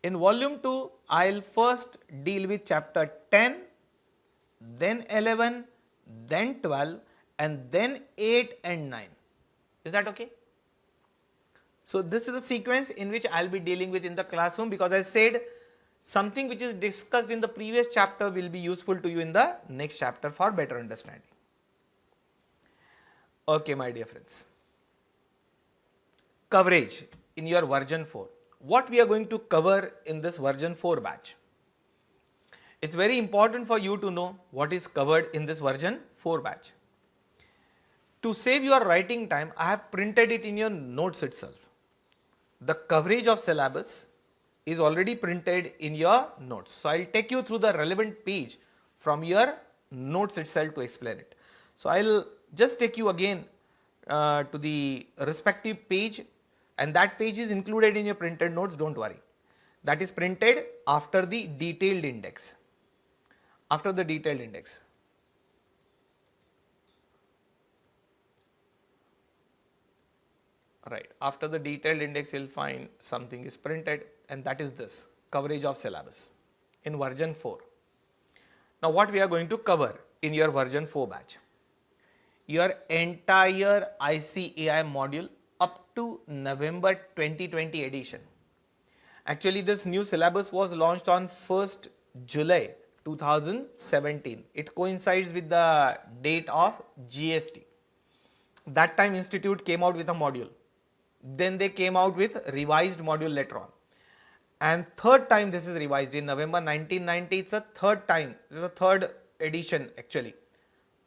In volume 2, I will first deal with chapter 10, then 11, then 12 and then 8 and 9. Is that okay? So this is the sequence in which I will be dealing with in the classroom, because I said something which is discussed in the previous chapter will be useful to you in the next chapter for better understanding. Okay, my dear friends. Coverage in your version 4. What we are going to cover in this version 4 batch? It's very important for you to know what is covered in this version 4 batch. To save your writing time, I have printed it in your notes itself. The coverage of syllabus is already printed in your notes. So I will take you through the relevant page from your notes itself to explain it. So I will just take you again to the respective page, and that page is included in your printed notes, don't worry. That is printed after the detailed index. after the detailed index. Right, after the detailed index you will find something is printed, and that is this coverage of syllabus in version 4. Now what we are going to cover in your version 4 batch? Your entire ICAI module up to November 2020 edition. Actually this new syllabus was launched on 1st July 2017. It coincides with the date of GST. That time institute came out with a module. Then they came out with revised module later on. And third time this is revised in November 1990. It's a third time. This is a third edition actually,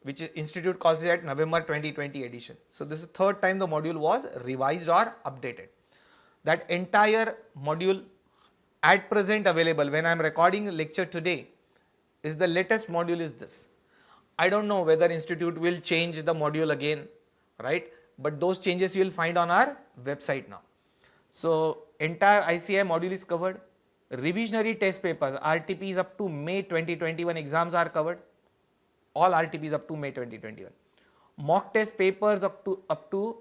which institute calls it November 2020 edition. So this is third time the module was revised or updated. That entire module at present available when I am recording a lecture today is the latest module is this. I don't know whether institute will change the module again, right? But those changes you will find on our website now. So entire ICAI module is covered. Revisionary test papers, RTPs up to May 2021 exams are covered. All RTPs up to May 2021. Mock test papers up to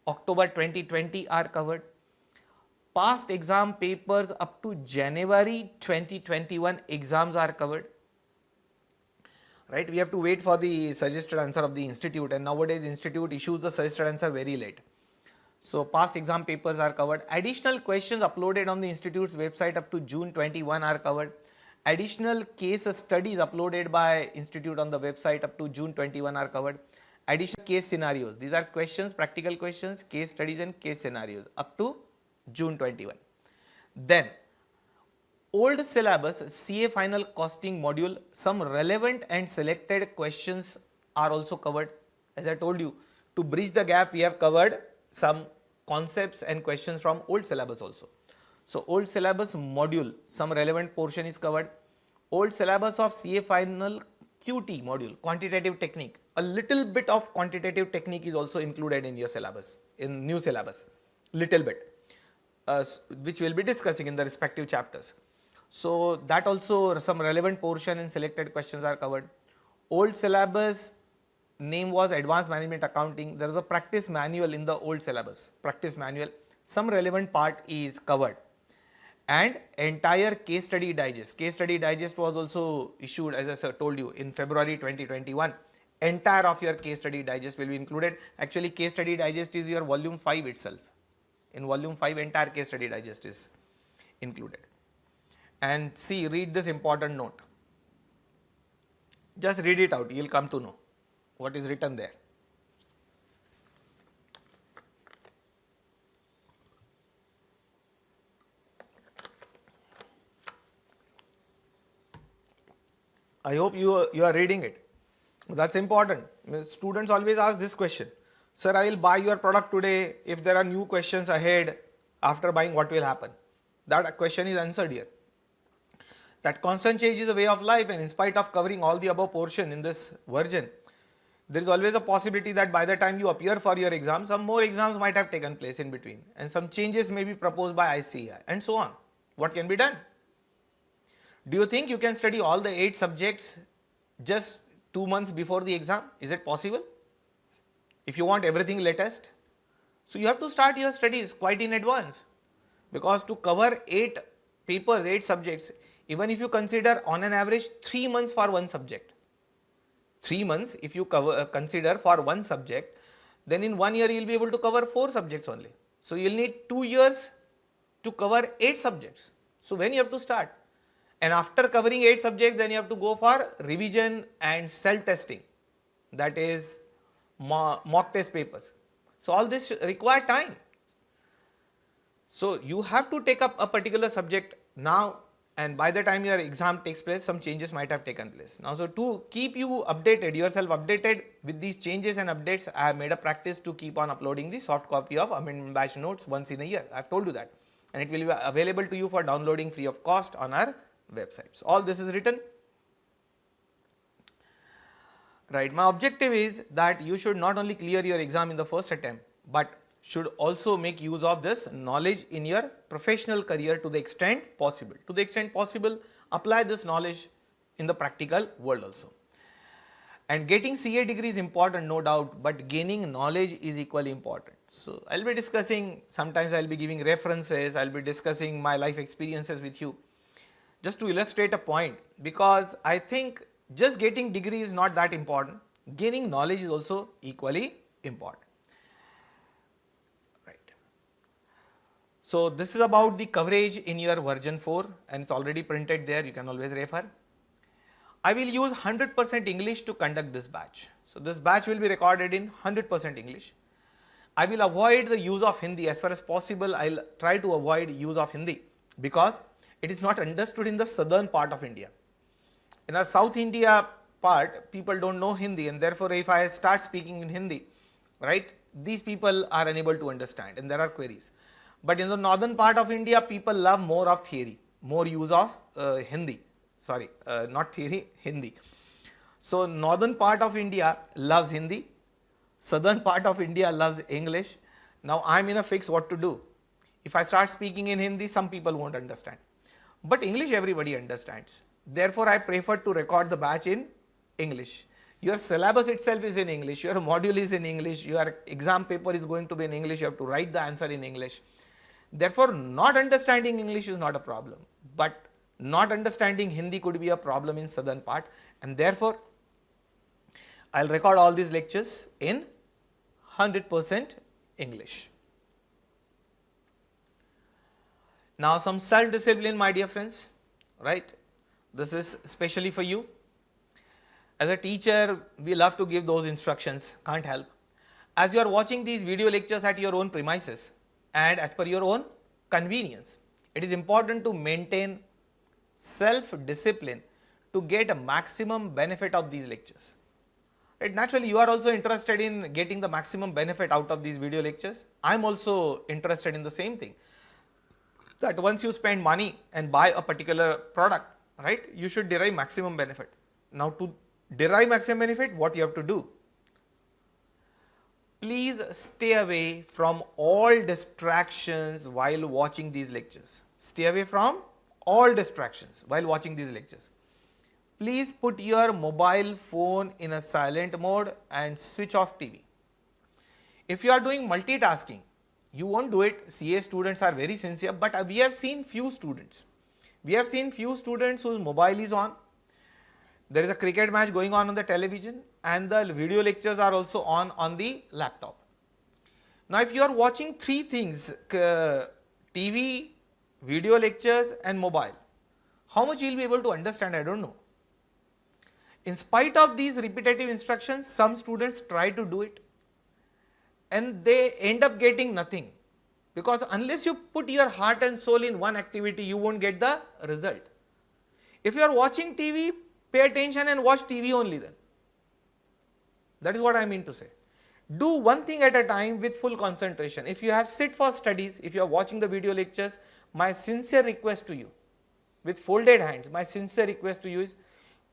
October 2020 are covered. Past exam papers up to January 2021 exams are covered. Right, we have to wait for the suggested answer of the institute, and nowadays institute issues the suggested answer very late. So past exam papers are covered. Additional questions uploaded on the institute's website up to June 21 are covered. Additional case studies uploaded by institute on the website up to June 21 are covered. Additional case scenarios, these are questions, practical questions, case studies and case scenarios up to June 21. Then old syllabus CA final costing module, some relevant and selected questions are also covered. As I told you, to bridge the gap we have covered some concepts and questions from old syllabus also. So old syllabus module, some relevant portion is covered. Old syllabus of CA final QT module, quantitative technique, a little bit of quantitative technique is also included in your syllabus, in new syllabus, little bit, which we will be discussing in the respective chapters. So that also some relevant portion and selected questions are covered. Old syllabus name was Advanced Management Accounting. There is a practice manual in the old syllabus, practice manual, some relevant part is covered. And entire case study digest. Case study digest was also issued, as I told you, in February 2021. Entire of your case study digest will be included. Actually, case study digest is your volume 5 itself. In volume 5, entire case study digest is included. And see, read this important note. Just read it out, you will come to know what is written there. I hope you are reading it. That's important. Students always ask this question. Sir, I will buy your product today. If there are new questions ahead, after buying, what will happen? That question is answered here. That constant change is a way of life, and in spite of covering all the above portion in this version, there is always a possibility that by the time you appear for your exam, some more exams might have taken place in between and some changes may be proposed by ICAI and so on. What can be done? Do you think you can study all the 8 subjects just 2 months before the exam? Is it possible? If you want everything latest, so you have to start your studies quite in advance, because to cover 8 papers, 8 subjects, even if you consider on an average 3 months for one subject, 3 months if you consider for one subject, then in 1 year you will be able to cover 4 subjects only. So you will need 2 years to cover 8 subjects. So when you have to start? And after covering 8 subjects, then you have to go for revision and self-testing, that is mock test papers. So all this require time. So you have to take up a particular subject now, and by the time your exam takes place, some changes might have taken place. Now, so to keep you updated, yourself updated with these changes and updates, I have made a practice to keep on uploading the soft copy of amendment batch notes once in a year. I have told you that, and it will be available to you for downloading free of cost on our website. So all this is written. Right, my objective is that you should not only clear your exam in the first attempt, but should also make use of this knowledge in your professional career to the extent possible. To the extent possible, apply this knowledge in the practical world also. And getting CA degree is important, no doubt, but gaining knowledge is equally important. So I'll be discussing, sometimes I'll be giving references, I'll be discussing my life experiences with you just to illustrate a point, because I think just getting degree is not that important. Gaining knowledge is also equally important. Right. So this is about the coverage in your version 4 and it's already printed there, you can always refer. I will use 100% English to conduct this batch. So this batch will be recorded in 100% English. I will avoid the use of Hindi as far as possible. I'll try to avoid use of Hindi because it is not understood in the southern part of India. In our South India part, people don't know Hindi, and therefore if I start speaking in Hindi, right, these people are unable to understand and there are queries. But in the northern part of India, people love more of theory, more use of Hindi. Sorry, not theory, Hindi. So northern part of India loves Hindi, southern part of India loves English. Now I am in a fix what to do. If I start speaking in Hindi, some people won't understand. But English everybody understands. Therefore I prefer to record the batch in English. Your syllabus itself is in English, your module is in English, your exam paper is going to be in English, you have to write the answer in English. Therefore not understanding English is not a problem, but not understanding Hindi could be a problem in southern part, and therefore I'll record all these lectures in 100% English. Now some self-discipline, my dear friends, right? This is especially for you. As a teacher, we love to give those instructions, can't help. As you are watching these video lectures at your own premises and as per your own convenience, it is important to maintain self-discipline to get a maximum benefit of these lectures. Right? Naturally, you are also interested in getting the maximum benefit out of these video lectures. I am also interested in the same thing, that once you spend money and buy a particular product, right, you should derive maximum benefit. Now to derive maximum benefit, what you have to do? Please stay away from all distractions while watching these lectures. Stay away from all distractions while watching these lectures. Please put your mobile phone in a silent mode and switch off TV. If you are doing multitasking, you won't do it. CA students are very sincere, but we have seen few students. We have seen few students whose mobile is on. There is a cricket match going on the television and the video lectures are also on the laptop. Now if you are watching three things, TV, video lectures and mobile, how much you will be able to understand, I don't know. In spite of these repetitive instructions, some students try to do it and they end up getting nothing, because unless you put your heart and soul in one activity, you won't get the result. If you are watching TV, pay attention and watch TV only then. That is what I mean to say. Do one thing at a time with full concentration. If you have sit for studies, if you are watching the video lectures, my sincere request to you, with folded hands, my sincere request to you is,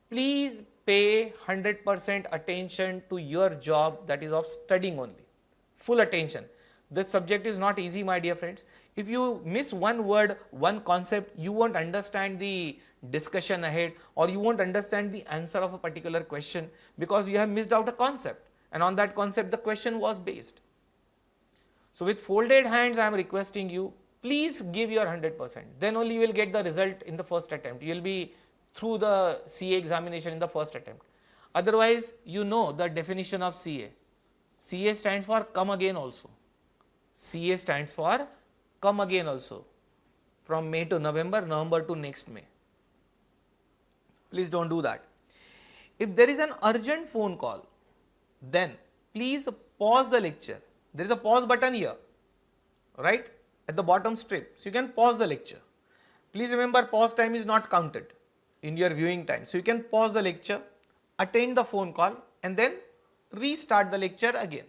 please pay 100% attention to your job, that is of studying only. Full attention. This subject is not easy, my dear friends. If you miss one word, one concept, you won't understand the discussion ahead, or you won't understand the answer of a particular question, because you have missed out a concept and on that concept the question was based. So with folded hands I am requesting you, please give your 100%, then only you will get the result in the first attempt. You will be through the CA examination in the first attempt. Otherwise, you know the definition of CA. CA stands for come again also. CA stands for come again also, from May to November, November to next May. Please don't do that. If there is an urgent phone call, then please pause the lecture. There is a pause button here, right, at the bottom strip. So you can pause the lecture. Please remember, pause time is not counted in your viewing time. So you can pause the lecture, attend the phone call and then restart the lecture again.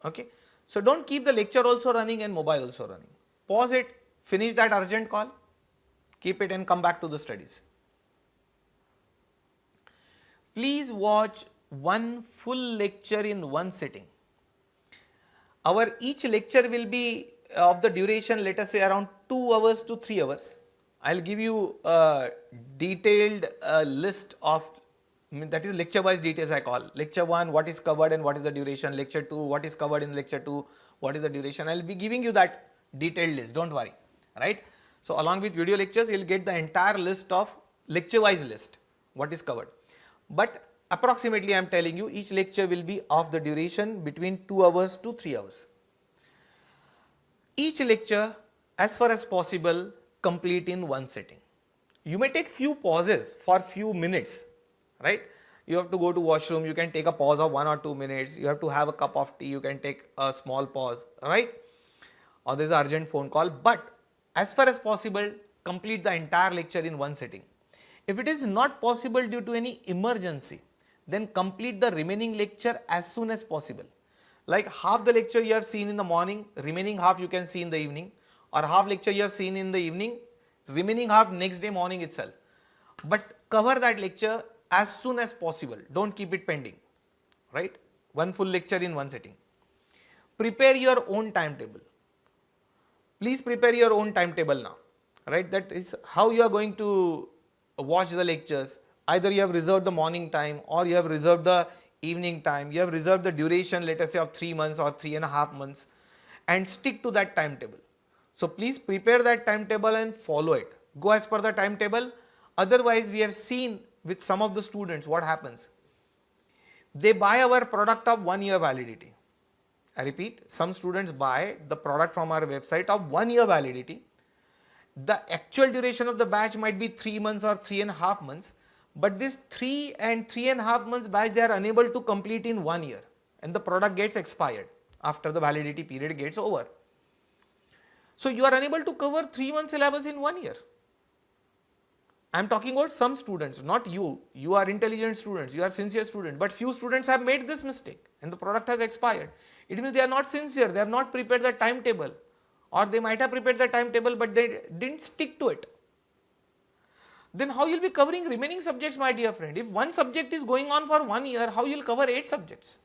Okay. So don't keep the lecture also running and mobile also running. Pause it, finish that urgent call, keep it and come back to the studies. Please watch one full lecture in one sitting. Our each lecture will be of the duration, let us say around 2 hours to 3 hours. I'll give you a detailed list of, that is lecture wise details I call. Lecture 1, what is covered and what is the duration. Lecture 2, what is covered in lecture 2, what is the duration. I'll be giving you that detailed list, don't worry, right. So along with video lectures, you'll get the entire list of lecture wise list, what is covered. But approximately I am telling you, each lecture will be of the duration between 2 hours to 3 hours. Each lecture, as far as possible, complete in one sitting. You may take few pauses for few minutes, right. You have to go to washroom, you can take a pause of 1 or 2 minutes. You have to have a cup of tea, you can take a small pause, right, or there is an urgent phone call. But as far as possible, complete the entire lecture in one sitting. If it is not possible due to any emergency, then complete the remaining lecture as soon as possible. Like half the lecture you have seen in the morning, remaining half you can see in the evening, or half lecture you have seen in the evening, remaining half next day morning itself. But cover that lecture as soon as possible, don't keep it pending, right. One full lecture in one sitting. Prepare your own timetable. Please prepare your own timetable now, right. That is how you are going to watch the lectures. Either you have reserved the morning time or you have reserved the evening time. You have reserved the duration, let us say, of 3 months or 3.5 months, and stick to that timetable. So please prepare that timetable and follow it. Go as per the timetable. Otherwise, we have seen with some of the students what happens. They buy our product of 1 year validity. I repeat, some students buy the product from our website of 1 year validity. The actual duration of the batch might be 3 months or 3.5 months, but this 3 and 3.5 months batch they are unable to complete in 1 year, and the product gets expired after the validity period gets over. So you are unable to cover 3 months syllabus in 1 year. I am talking about some students, not you. You are intelligent students, you are sincere students, but few students have made this mistake and the product has expired. It means they are not sincere, they have not prepared the timetable, or they might have prepared the timetable but they didn't stick to it. Then how you will be covering remaining subjects, my dear friend? If one subject is going on for 1 year, how you will cover 8 subjects?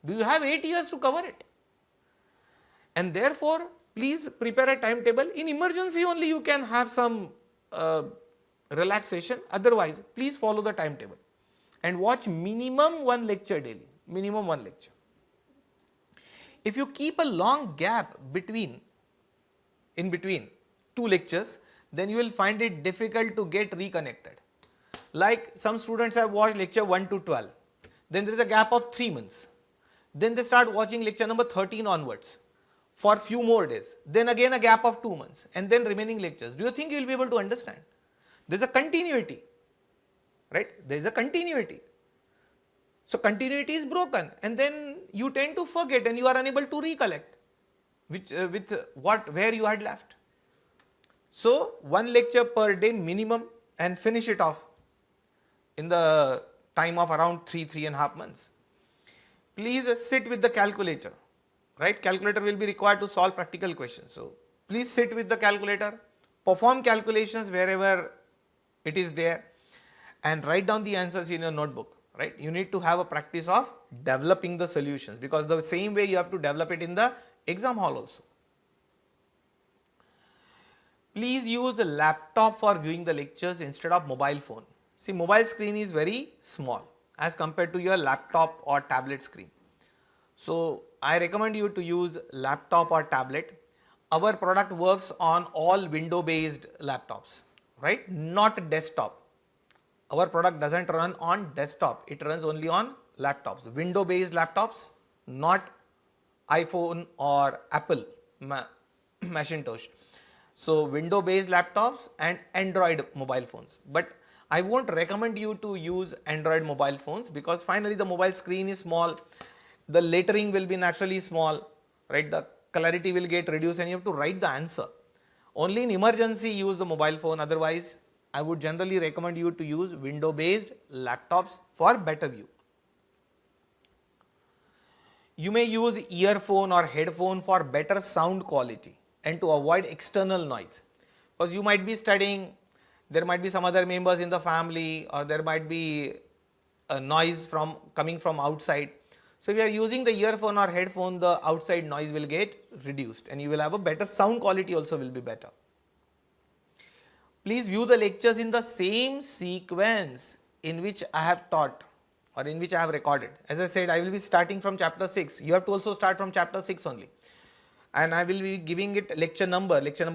Do you have 8 years to cover it? And therefore, please prepare a timetable. In emergency only you can have some relaxation. Otherwise, please follow the timetable and watch minimum 1 lecture daily. Minimum 1 lecture. If you keep a long gap in between 2 lectures, then you will find it difficult to get reconnected. Like some students have watched lecture 1 to 12, then there is a gap of 3 months. Then they start watching lecture number 13 onwards for few more days. Then again a gap of 2 months, and then remaining lectures. Do you think you will be able to understand? There is a continuity, right? There is a continuity. So continuity is broken, and then you tend to forget and you are unable to recollect where you had left. So 1 lecture per day minimum, and finish it off in the time of around 3.5 months. Please sit with the calculator, right? Calculator will be required to solve practical questions. So please sit with the calculator, perform calculations wherever it is there, and write down the answers in your notebook, right? You need to have a practice of developing the solutions, because the same way you have to develop it in the exam hall also. Please use a laptop for viewing the lectures instead of mobile phone. See, mobile screen is very small as compared to your laptop or tablet screen. So I recommend you to use laptop or tablet. Our product works on all window based laptops, right? Not desktop. Our product doesn't run on desktop, it runs only on laptops, window based laptops, not iPhone or Apple Macintosh. So window based laptops and Android mobile phones. But I won't recommend you to use Android mobile phones, because finally the mobile screen is small, the lettering will be naturally small, right? The clarity will get reduced and you have to write the answer. Only in emergency use the mobile phone. Otherwise, I would generally recommend you to use window based laptops for better view. You may use earphone or headphone for better sound quality and to avoid external noise, because you might be studying, there might be some other members in the family, or there might be a noise coming from outside. So if you are using the earphone or headphone, the outside noise will get reduced and you will have a better sound quality, also will be better. Please view the lectures in the same sequence in which I have taught or in which I have recorded. As I said, I will be starting from chapter 6. You have to also start from chapter 6 only. And I will be giving it lecture number 1, lecture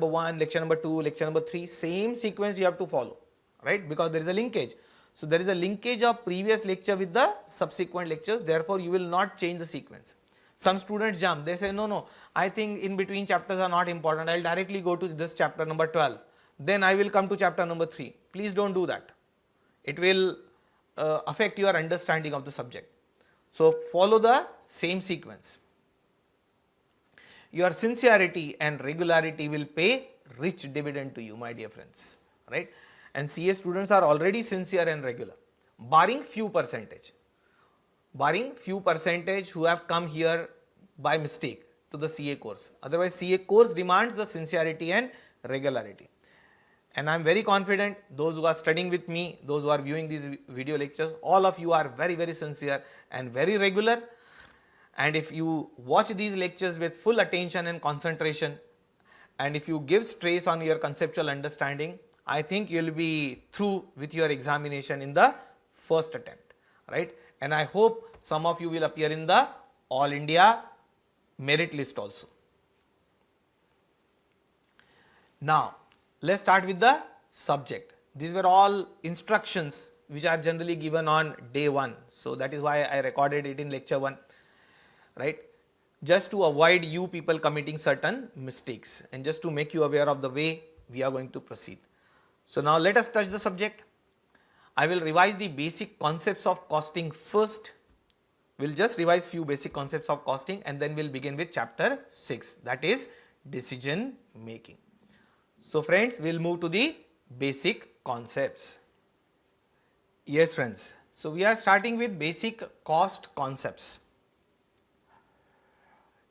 number 2, lecture number 3, same sequence you have to follow, right? Because there is a linkage. So there is a linkage of previous lecture with the subsequent lectures, therefore you will not change the sequence. Some students jump, they say no, I think in between chapters are not important, I will directly go to this chapter number 12, then I will come to chapter number 3. Please don't do that. It will affect your understanding of the subject. So follow the same sequence. Your sincerity and regularity will pay rich dividend to you, my dear friends, right? And CA students are already sincere and regular, barring few percentage who have come here by mistake to the CA course. Otherwise, CA course demands the sincerity and regularity. And I am very confident those who are studying with me, those who are viewing these video lectures, all of you are very, very sincere and very regular. And if you watch these lectures with full attention and concentration, and if you give stress on your conceptual understanding, I think you will be through with your examination in the first attempt, right? And I hope some of you will appear in the All India merit list also. Now, let's start with the subject. These were all instructions which are generally given on day 1. So that is why I recorded it in lecture 1. Right, just to avoid you people committing certain mistakes and just to make you aware of the way we are going to proceed. So now let us touch the subject. I will revise the basic concepts of costing first. We'll just revise few basic concepts of costing and then we'll begin with chapter 6, that is decision making. So friends, we'll move to the basic concepts. Yes friends, so we are starting with basic cost concepts.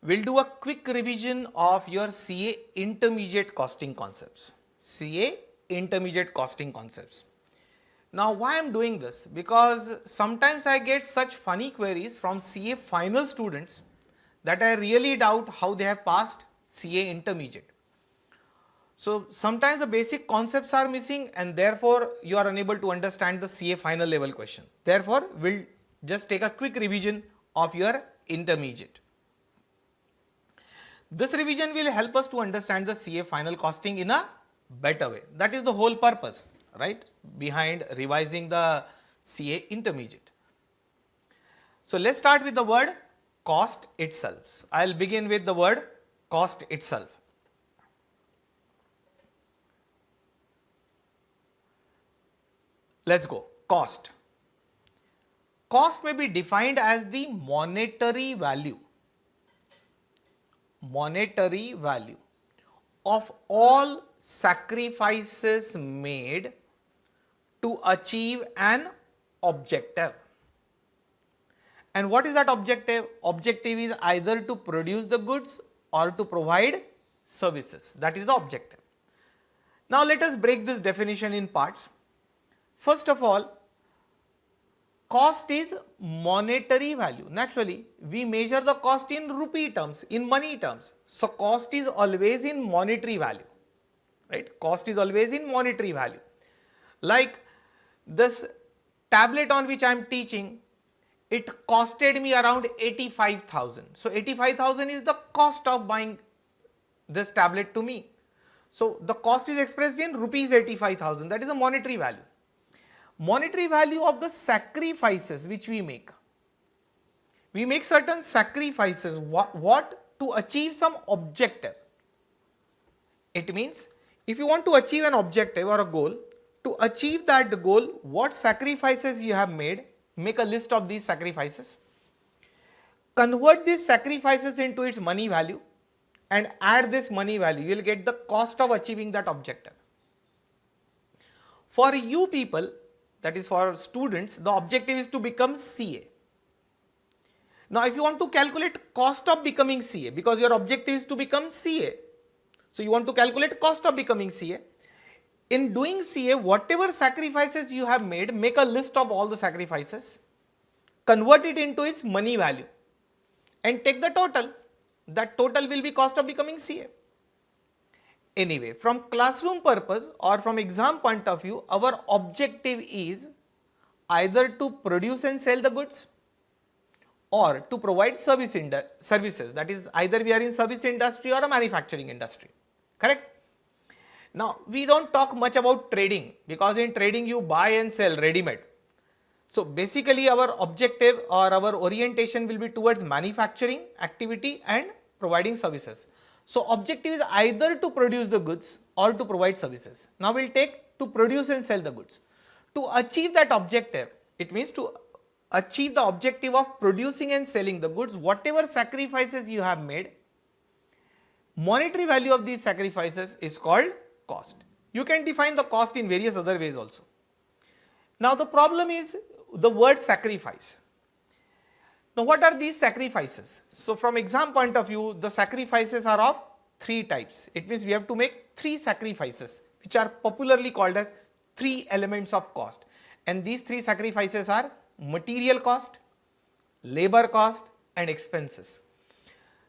We'll do a quick revision of your CA intermediate costing concepts. CA intermediate costing concepts. Now why I am doing this? Because sometimes I get such funny queries from CA final students that I really doubt how they have passed CA intermediate. So sometimes the basic concepts are missing and therefore you are unable to understand the CA final level question. Therefore, we'll just take a quick revision of your intermediate. This revision will help us to understand the CA final costing in a better way. That is the whole purpose, right, behind revising the CA intermediate. So let's start with the word cost itself. I'll begin with the word cost itself. Let's go. Cost. Cost may be defined as the monetary value of all sacrifices made to achieve an objective. And what is that objective? Objective is either to produce the goods or to provide services. That is the objective. Now let us break this definition in parts. First of all, cost is monetary value. Naturally, we measure the cost in rupee terms, in money terms. So cost is always in monetary value, right? Cost is always in monetary value. Like this tablet on which I am teaching, it costed me around 85,000. So 85,000 is the cost of buying this tablet to me. So the cost is expressed in rupees 85,000. That is a monetary value. Monetary value of the sacrifices which we make. We make certain sacrifices. What? To achieve some objective. It means if you want to achieve an objective or a goal, to achieve that goal, what sacrifices you have made, make a list of these sacrifices. Convert these sacrifices into its money value and add this money value. You will get the cost of achieving that objective. For you people, that is for students, the objective is to become CA. Now if you want to calculate cost of becoming CA, because your objective is to become CA, so you want to calculate cost of becoming CA. In doing CA, whatever sacrifices you have made, make a list of all the sacrifices, convert it into its money value and take the total. That total will be cost of becoming CA. Anyway, from classroom purpose or from exam point of view, our objective is either to produce and sell the goods or to provide services, that is either we are in service industry or a manufacturing industry, correct? Now, we don't talk much about trading because in trading you buy and sell ready-made. So, basically our objective or our orientation will be towards manufacturing activity and providing services. So, objective is either to produce the goods or to provide services. Now, we will take to produce and sell the goods. To achieve that objective, it means to achieve the objective of producing and selling the goods, whatever sacrifices you have made, monetary value of these sacrifices is called cost. You can define the cost in various other ways also. Now, the problem is the word sacrifice. Now, what are these sacrifices? So, from exam point of view, the sacrifices are of three types. It means we have to make three sacrifices which are popularly called as three elements of cost, and these three sacrifices are material cost, labor cost and expenses.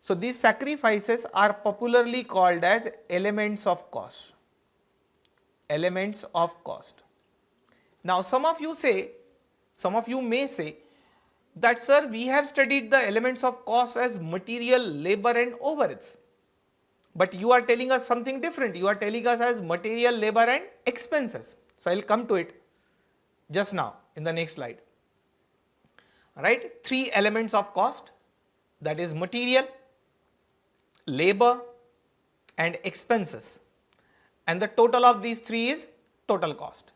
So, these sacrifices are popularly called as elements of cost. Elements of cost. Now, some of you may say that, sir, we have studied the elements of cost as material, labor and overheads, but you are telling us something different. You are telling us as material, labor and expenses. So, I will come to it just now in the next slide. Right, three elements of cost, that is material, labor and expenses, and the total of these three is total cost.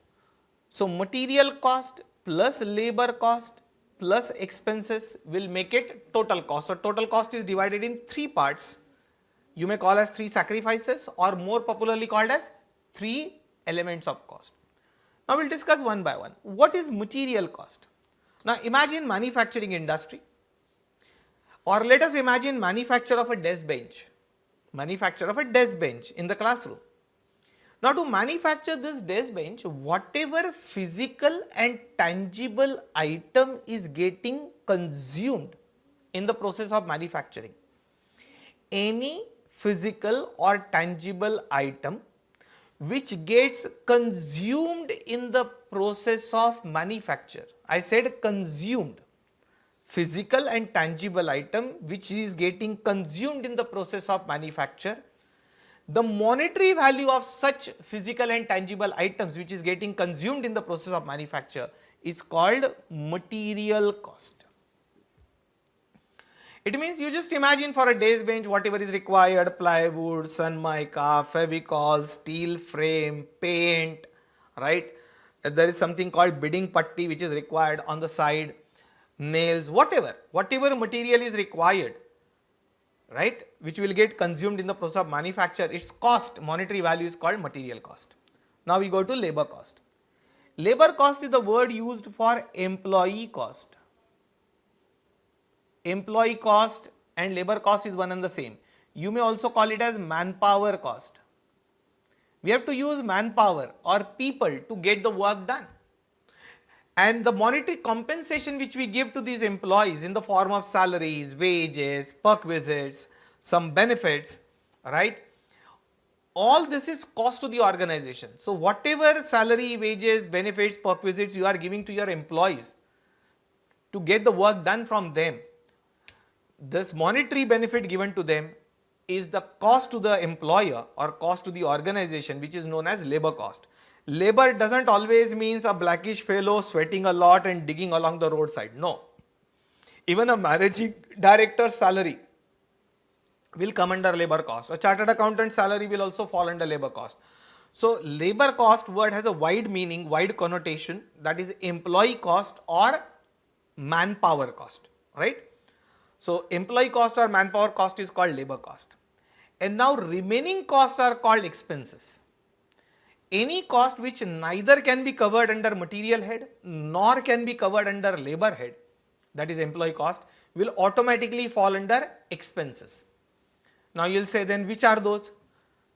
So, material cost plus labor cost plus expenses will make it total cost. So, total cost is divided in three parts. You may call as three sacrifices or more popularly called as three elements of cost. Now, we will discuss one by one. What is material cost? Now, imagine manufacturing industry, or let us imagine manufacture of a desk bench, in the classroom. Now, to manufacture this desk bench, whatever physical and tangible item is getting consumed in the process of manufacturing, any physical or tangible item which gets consumed in the process of manufacture. I said consumed, physical and tangible item which is getting consumed in the process of manufacture. The monetary value of such physical and tangible items which is getting consumed in the process of manufacture is called material cost. It means you just imagine for a desk bench whatever is required: plywood, sun mica, fevicol, steel frame, paint, right? There is something called bidding putty which is required on the side, nails, whatever material is required, right, which will get consumed in the process of manufacture, its cost, monetary value is called material cost. Now, we go to labor cost. Labor cost is the word used for employee cost. Employee cost and labor cost is one and the same. You may also call it as manpower cost. We have to use manpower or people to get the work done, and the monetary compensation which we give to these employees in the form of salaries, wages, perquisites, some benefits, right, all this is cost to the organization. So, whatever salary, wages, benefits, perquisites you are giving to your employees to get the work done from them, this monetary benefit given to them is the cost to the employer or cost to the organization, which is known as labor cost. Labor doesn't always means a blackish fellow sweating a lot and digging along the roadside. No. Even a managing director's salary will come under labor cost. A chartered accountant's salary will also fall under labor cost. So, labor cost word has a wide meaning, wide connotation, that is employee cost or manpower cost, right. So, employee cost or manpower cost is called labor cost. And now, remaining costs are called expenses. Any cost which neither can be covered under material head nor can be covered under labor head, that is employee cost, will automatically fall under expenses. Now, you will say, then which are those?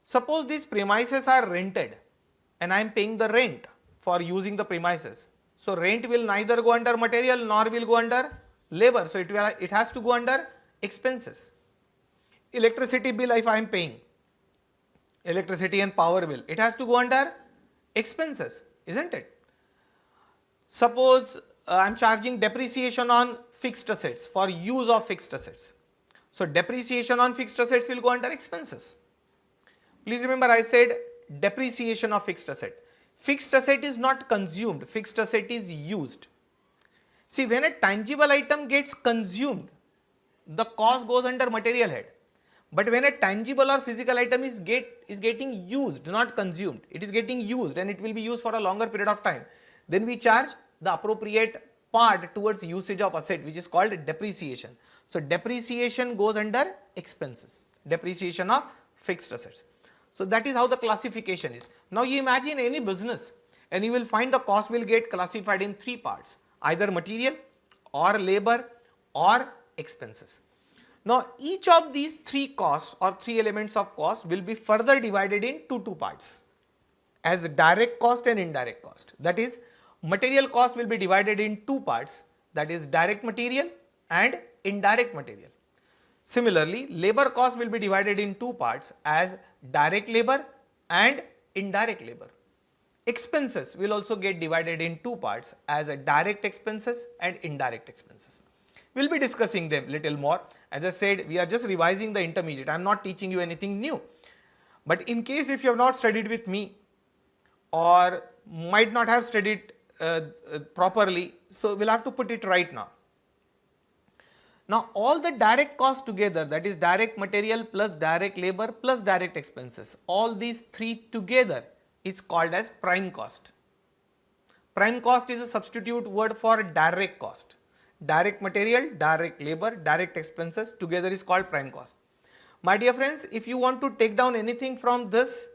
Suppose these premises are rented and I am paying the rent for using the premises. So, rent will neither go under material nor will go under labor. So, it has to go under expenses. Electricity bill if I am paying, electricity and power bill, it has to go under expenses, isn't it? Suppose I am charging depreciation on fixed assets for use of fixed assets. So depreciation on fixed assets will go under expenses. Please remember I said depreciation of fixed asset. Fixed asset is not consumed, fixed asset is used. See, when a tangible item gets consumed, the cost goes under material head. But when a tangible or physical item is getting used, not consumed, it is getting used and it will be used for a longer period of time, then we charge the appropriate part towards usage of asset, which is called depreciation. So depreciation goes under expenses, depreciation of fixed assets. So that is how the classification is. Now you imagine any business and you will find the cost will get classified in three parts, either material or labor or expenses. Now each of these three costs or three elements of cost will be further divided into two parts as direct cost and indirect cost. That is, material cost will be divided in two parts, that is direct material and indirect material. Similarly, labor cost will be divided in two parts as direct labor and indirect labor. Expenses will also get divided in two parts as a direct expenses and indirect expenses. We will be discussing them little more. As I said, we are just revising the intermediate. I am not teaching you anything new. But in case if you have not studied with me or might not have studied properly, so we will have to put it right now. Now all the direct costs together, that is direct material plus direct labor plus direct expenses, all these three together is called as prime cost. Prime cost is a substitute word for direct cost. Direct material, direct labor, direct expenses together is called prime cost. My dear friends, if you want to take down anything from this,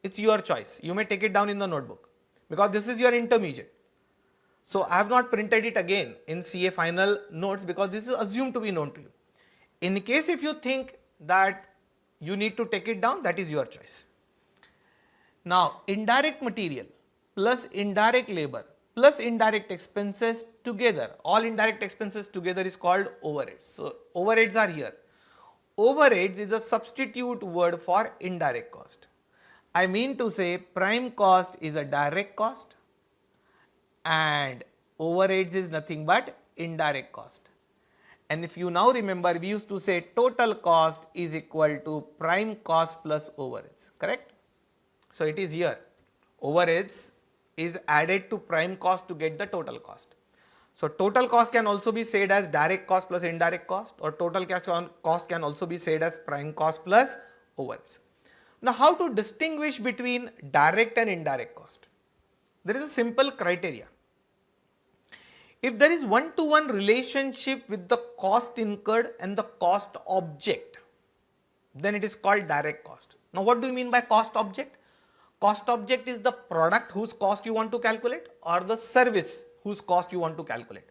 it's your choice. You may take it down in the notebook because this is your intermediate. So I have not printed it again in CA final notes because this is assumed to be known to you. In case if you think that you need to take it down, that is your choice. Now indirect material plus indirect labor plus indirect expenses together, all indirect expenses together is called overheads. So overheads are here. Overheads is a substitute word for indirect cost. I mean to say prime cost is a direct cost and overheads is nothing but indirect cost. And if you now remember, we used to say total cost is equal to prime cost plus overheads, correct? So it is here, overheads is added to prime cost to get the total cost. So total cost can also be said as direct cost plus indirect cost, or total cost can also be said as prime cost plus overheads. Now how to distinguish between direct and indirect cost? There is a simple criteria. If there is one-to-one relationship with the cost incurred and the cost object, then it is called direct cost. Now what do you mean by cost object? Cost object is the product whose cost you want to calculate or the service whose cost you want to calculate.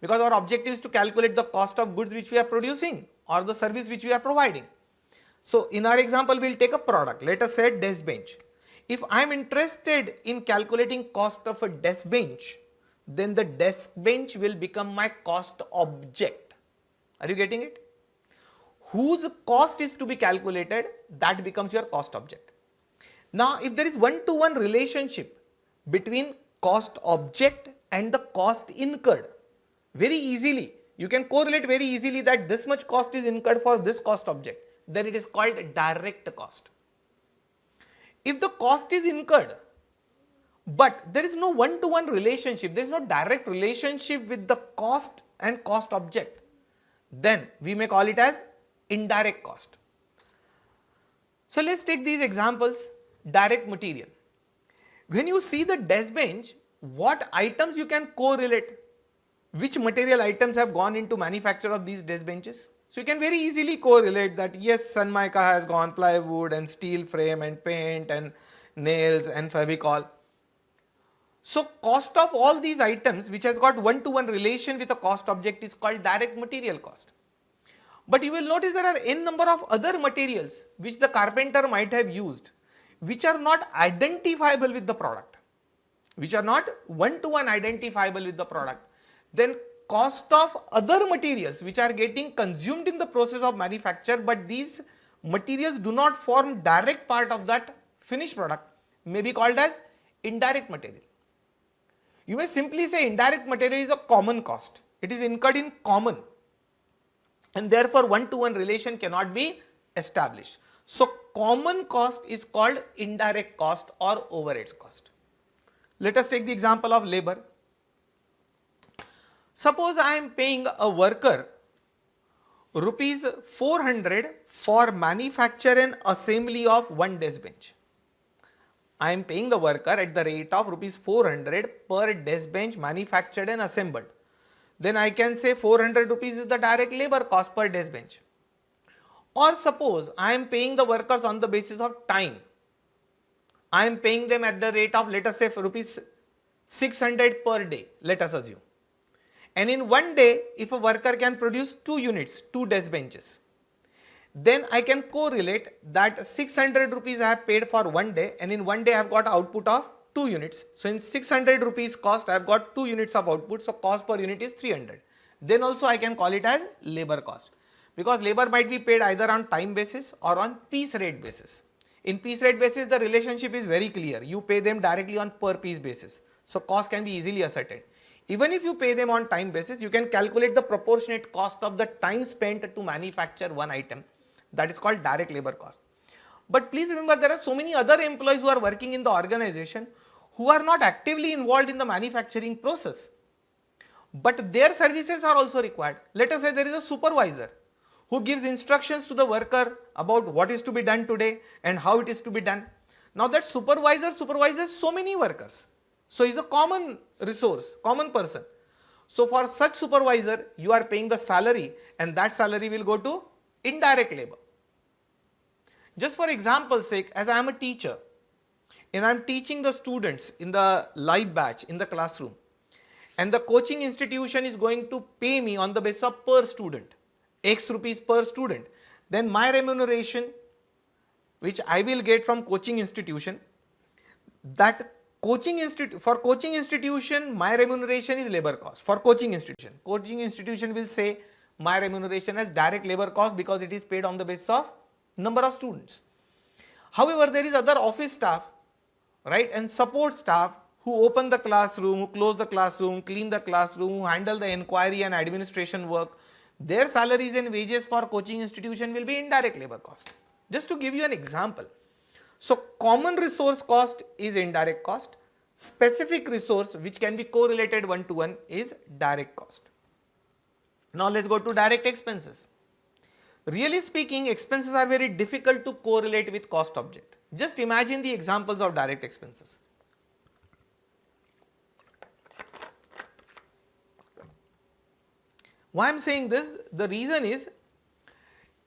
Because our objective is to calculate the cost of goods which we are producing or the service which we are providing. So in our example, we will take a product, let us say desk bench. If I am interested in calculating cost of a desk bench, then the desk bench will become my cost object. Are you getting it? Whose cost is to be calculated, that becomes your cost object. Now if there is one-to-one relationship between cost object and the cost incurred, very easily, you can correlate very easily that this much cost is incurred for this cost object, then it is called direct cost. If the cost is incurred, but there is no one-to-one relationship, there is no direct relationship with the cost and cost object, then we may call it as indirect cost. So let's take these examples. Direct material. When you see the desk bench, what items you can correlate? Which material items have gone into manufacture of these desk benches? So you can very easily correlate that yes, Sunmica has gone, plywood and steel frame and paint and nails and Fevicol. So cost of all these items which has got one-to-one relation with a cost object is called direct material cost. But you will notice there are n number of other materials which the carpenter might have used, which are not identifiable with the product, which are not one-to-one identifiable with the product. Then cost of other materials which are getting consumed in the process of manufacture, but these materials do not form direct part of that finished product may be called as indirect material. You may simply say indirect material is a common cost. It is incurred in common, and therefore one-to-one relation cannot be established. So common cost is called indirect cost or overheads cost. Let us take the example of labor. Suppose I am paying a worker rupees 400 for manufacture and assembly of one desk bench. I am paying the worker at the rate of rupees 400 per desk bench manufactured and assembled. Then I can say 400 rupees is the direct labor cost per desk bench. Or suppose I am paying the workers on the basis of time. I am paying them at the rate of, let us say, rupees 600 per day, let us assume. And in one day, if a worker can produce 2 units, 2 desk benches, then I can correlate that 600 rupees I have paid for one day, and in one day I have got output of 2 units. So in 600 rupees cost I have got 2 units of output, so cost per unit is 300. Then also I can call it as labor cost, because labor might be paid either on time basis or on piece rate basis. In piece rate basis the relationship is very clear, you pay them directly on per piece basis, so cost can be easily ascertained. Even if you pay them on time basis, you can calculate the proportionate cost of the time spent to manufacture one item. That is called direct labor cost. But please remember, there are so many other employees who are working in the organization who are not actively involved in the manufacturing process, but their services are also required. Let us say there is a supervisor who gives instructions to the worker about what is to be done today and how it is to be done. Now that supervisor supervises so many workers. So he is a common resource, common person. So for such supervisor, you are paying the salary, and that salary will go to indirect labor. Just for example's sake, as I am a teacher and I am teaching the students in the live batch in the classroom, and the coaching institution is going to pay me on the basis of per student, X rupees per student, then my remuneration which I will get from coaching institution, that for coaching institution my remuneration is labor cost. For coaching institution will say my remuneration as direct labor cost because it is paid on the basis of number of students. However, there is other office staff, right, and support staff who open the classroom, who close the classroom, clean the classroom, who handle the inquiry and administration work. Their salaries and wages for coaching institution will be indirect labor cost. Just to give you an example. So common resource cost is indirect cost. Specific resource which can be correlated one to one is direct cost. Now let's go to direct expenses. Really speaking, expenses are very difficult to correlate with cost object. Just imagine the examples of direct expenses. Why I am saying this? The reason is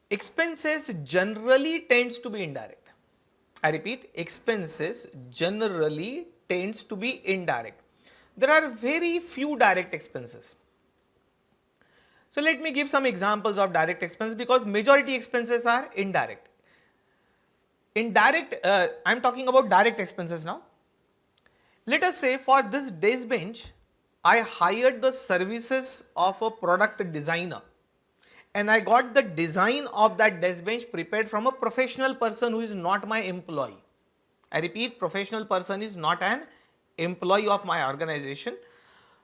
expenses generally tends to be indirect. I repeat, expenses generally tends to be indirect. There are very few direct expenses. So let me give some examples of direct expenses because majority expenses are indirect. I am talking about direct expenses now. Let us say for this desk bench, I hired the services of a product designer, and I got the design of that desk bench prepared from a professional person who is not my employee. I repeat, professional person is not an employee of my organization.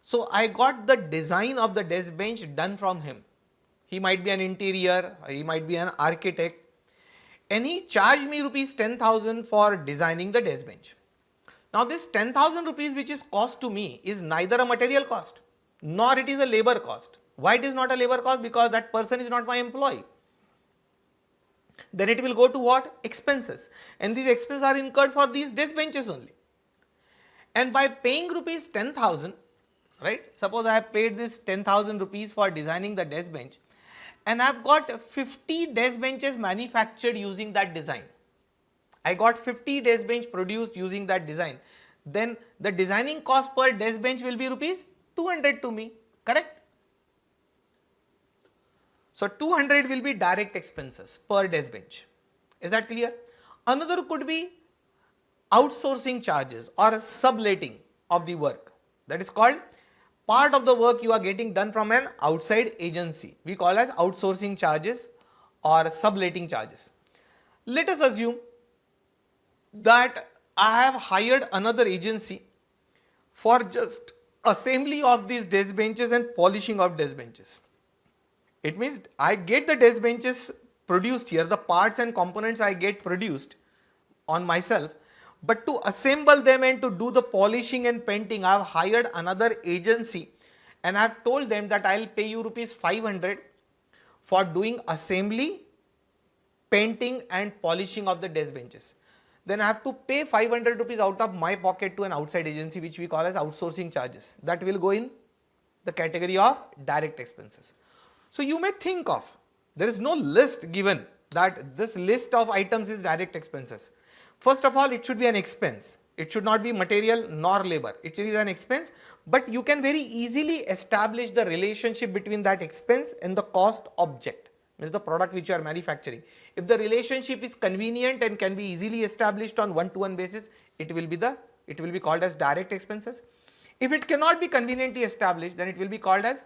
So I got the design of the desk bench done from him. He might be an interior, he might be an architect, and he charged me rupees 10,000 for designing the desk bench. Now this 10,000 rupees which is cost to me is neither a material cost nor it is a labor cost. Why it is not a labor cost? Because that person is not my employee. Then it will go to what? Expenses, and these expenses are incurred for these desk benches only. And by paying rupees 10,000, right, suppose I have paid this 10,000 rupees for designing the desk bench, and I have got 50 desk benches manufactured using that design. I got 50 desk bench produced using that design. Then the designing cost per desk bench will be rupees 200 to me, correct? So 200 will be direct expenses per desk bench. Is that clear? Another could be outsourcing charges or subletting of the work. That is called part of the work you are getting done from an outside agency. We call as outsourcing charges or subletting charges. Let us assume that I have hired another agency for just assembly of these desk benches and polishing of desk benches. It means I get the desk benches produced here, the parts and components I get produced on myself, but to assemble them and to do the polishing and painting, I have hired another agency and I have told them that I will pay you rupees 500 for doing assembly, painting and polishing of the desk benches. Then I have to pay 500 rupees out of my pocket to an outside agency, which we call as outsourcing charges. That will go in the category of direct expenses. So you may think of, there is no list given that this list of items is direct expenses. First of all, it should be an expense. It should not be material nor labor. It is an expense, but you can very easily establish the relationship between that expense and the cost object, means the product which you are manufacturing. If the relationship is convenient and can be easily established on one-to-one basis, it will be called as direct expenses. If it cannot be conveniently established, then it will be called as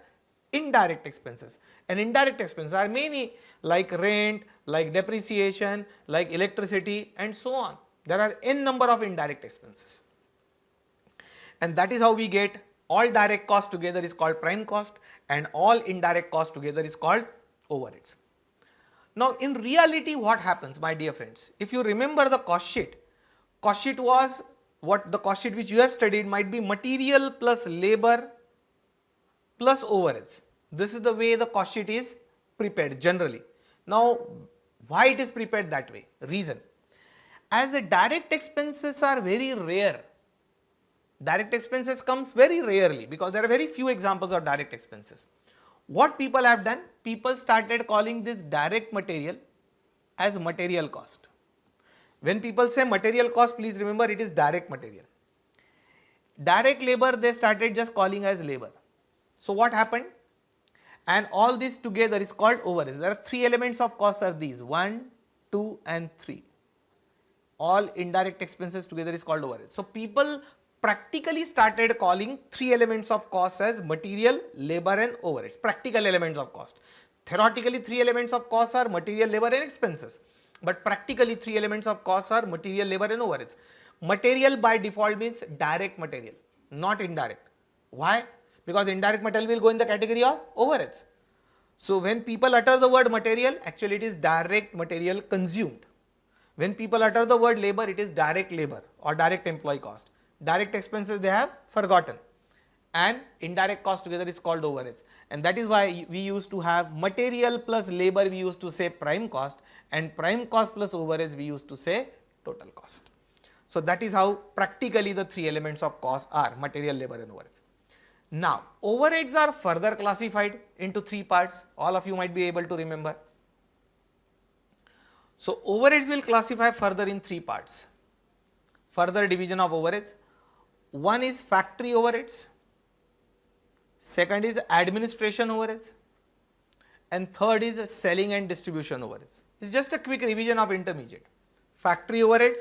indirect expenses. And indirect expenses are many, like rent, like depreciation, like electricity and so on. There are n number of indirect expenses. And that is how we get all direct cost together is called prime cost and all indirect cost together is called overheads. Now in reality what happens, my dear friends, if you remember the cost sheet was what the cost sheet which you have studied might be material plus labor plus overheads. This is the way the cost sheet is prepared generally. Now why it is prepared that way? Reason, as the direct expenses are very rare, direct expenses comes very rarely because there are very few examples of direct expenses. What people have done, people started calling this direct material as material cost. When people say material cost, please remember it is direct material. Direct labor they started just calling as labor. So what happened? And all this together is called overheads. There are three elements of cost are these 1, 2 and 3. All indirect expenses together is called overheads. So people practically started calling three elements of cost as material, labor and overheads, practical elements of cost. Theoretically three elements of cost are material, labor and expenses, but practically three elements of cost are material, labor and overheads. Material by default means direct material, not indirect. Why? Because indirect material will go in the category of overheads. So when people utter the word material, actually it is direct material consumed. When people utter the word labor, it is direct labor or direct employee cost. Direct expenses they have forgotten, and indirect cost together is called overheads, and that is why we used to have material plus labor we used to say prime cost, and prime cost plus overheads we used to say total cost. So that is how practically the three elements of cost are material, labor and overheads. Now overheads are further classified into three parts, all of you might be able to remember. So overheads will classify further in three parts, further division of overheads. One is factory overheads, second is administration overheads, and third is selling and distribution overheads. It's just a quick revision of intermediate. Factory overheads,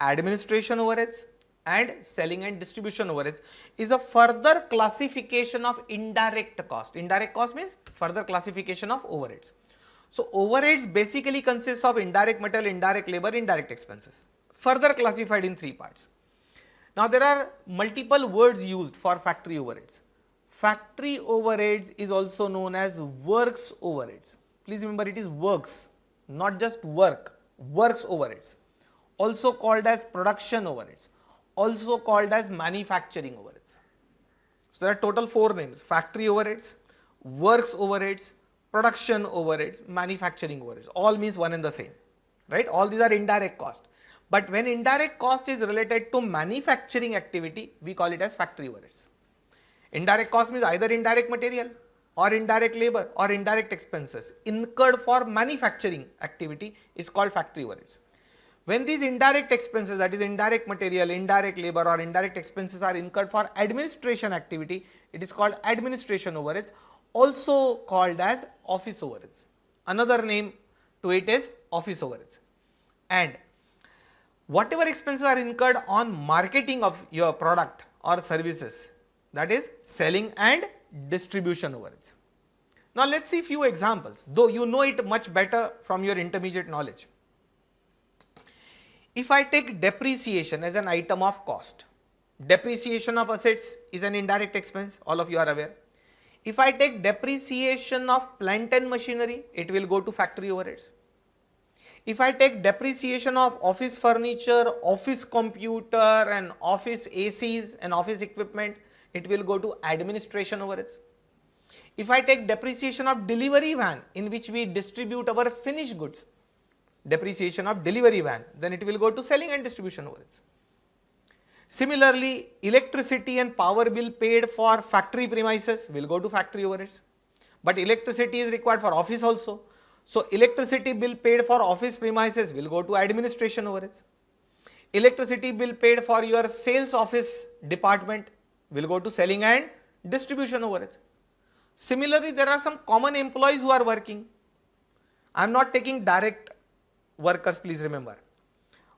administration overheads and selling and distribution overheads is a further classification of indirect cost. Indirect cost means further classification of overheads. So overheads basically consists of indirect material, indirect labor, indirect expenses, further classified in three parts. Now there are multiple words used for factory overheads. Factory overheads is also known as works overheads. Please remember it is works, not just work, works overheads. Also called as production overheads, also called as manufacturing overheads. So there are total four names: factory overheads, works overheads, production overheads, manufacturing overheads. All means one and the same, right? All these are indirect cost. But when indirect cost is related to manufacturing activity, we call it as factory overheads. Indirect cost means either indirect material or indirect labor or indirect expenses incurred for manufacturing activity is called factory overheads. When these indirect expenses, that is indirect material, indirect labor or indirect expenses are incurred for administration activity, it is called administration overheads, also called as office overheads. Another name to it is office overheads. And whatever expenses are incurred on marketing of your product or services, that is selling and distribution overheads. Now let's see few examples, though you know it much better from your intermediate knowledge. If I take depreciation as an item of cost, depreciation of assets is an indirect expense, all of you are aware. If I take depreciation of plant and machinery, it will go to factory overheads. If I take depreciation of office furniture, office computer and office ACs and office equipment, it will go to administration overheads. If I take depreciation of delivery van in which we distribute our finished goods, depreciation of delivery van, then it will go to selling and distribution overheads. Similarly, electricity and power bill paid for factory premises will go to factory overheads, but electricity is required for office also. So, electricity bill paid for office premises will go to administration overheads. Electricity bill paid for your sales office department will go to selling and distribution overheads. Similarly, there are some common employees who are working. I am not taking direct workers, please remember.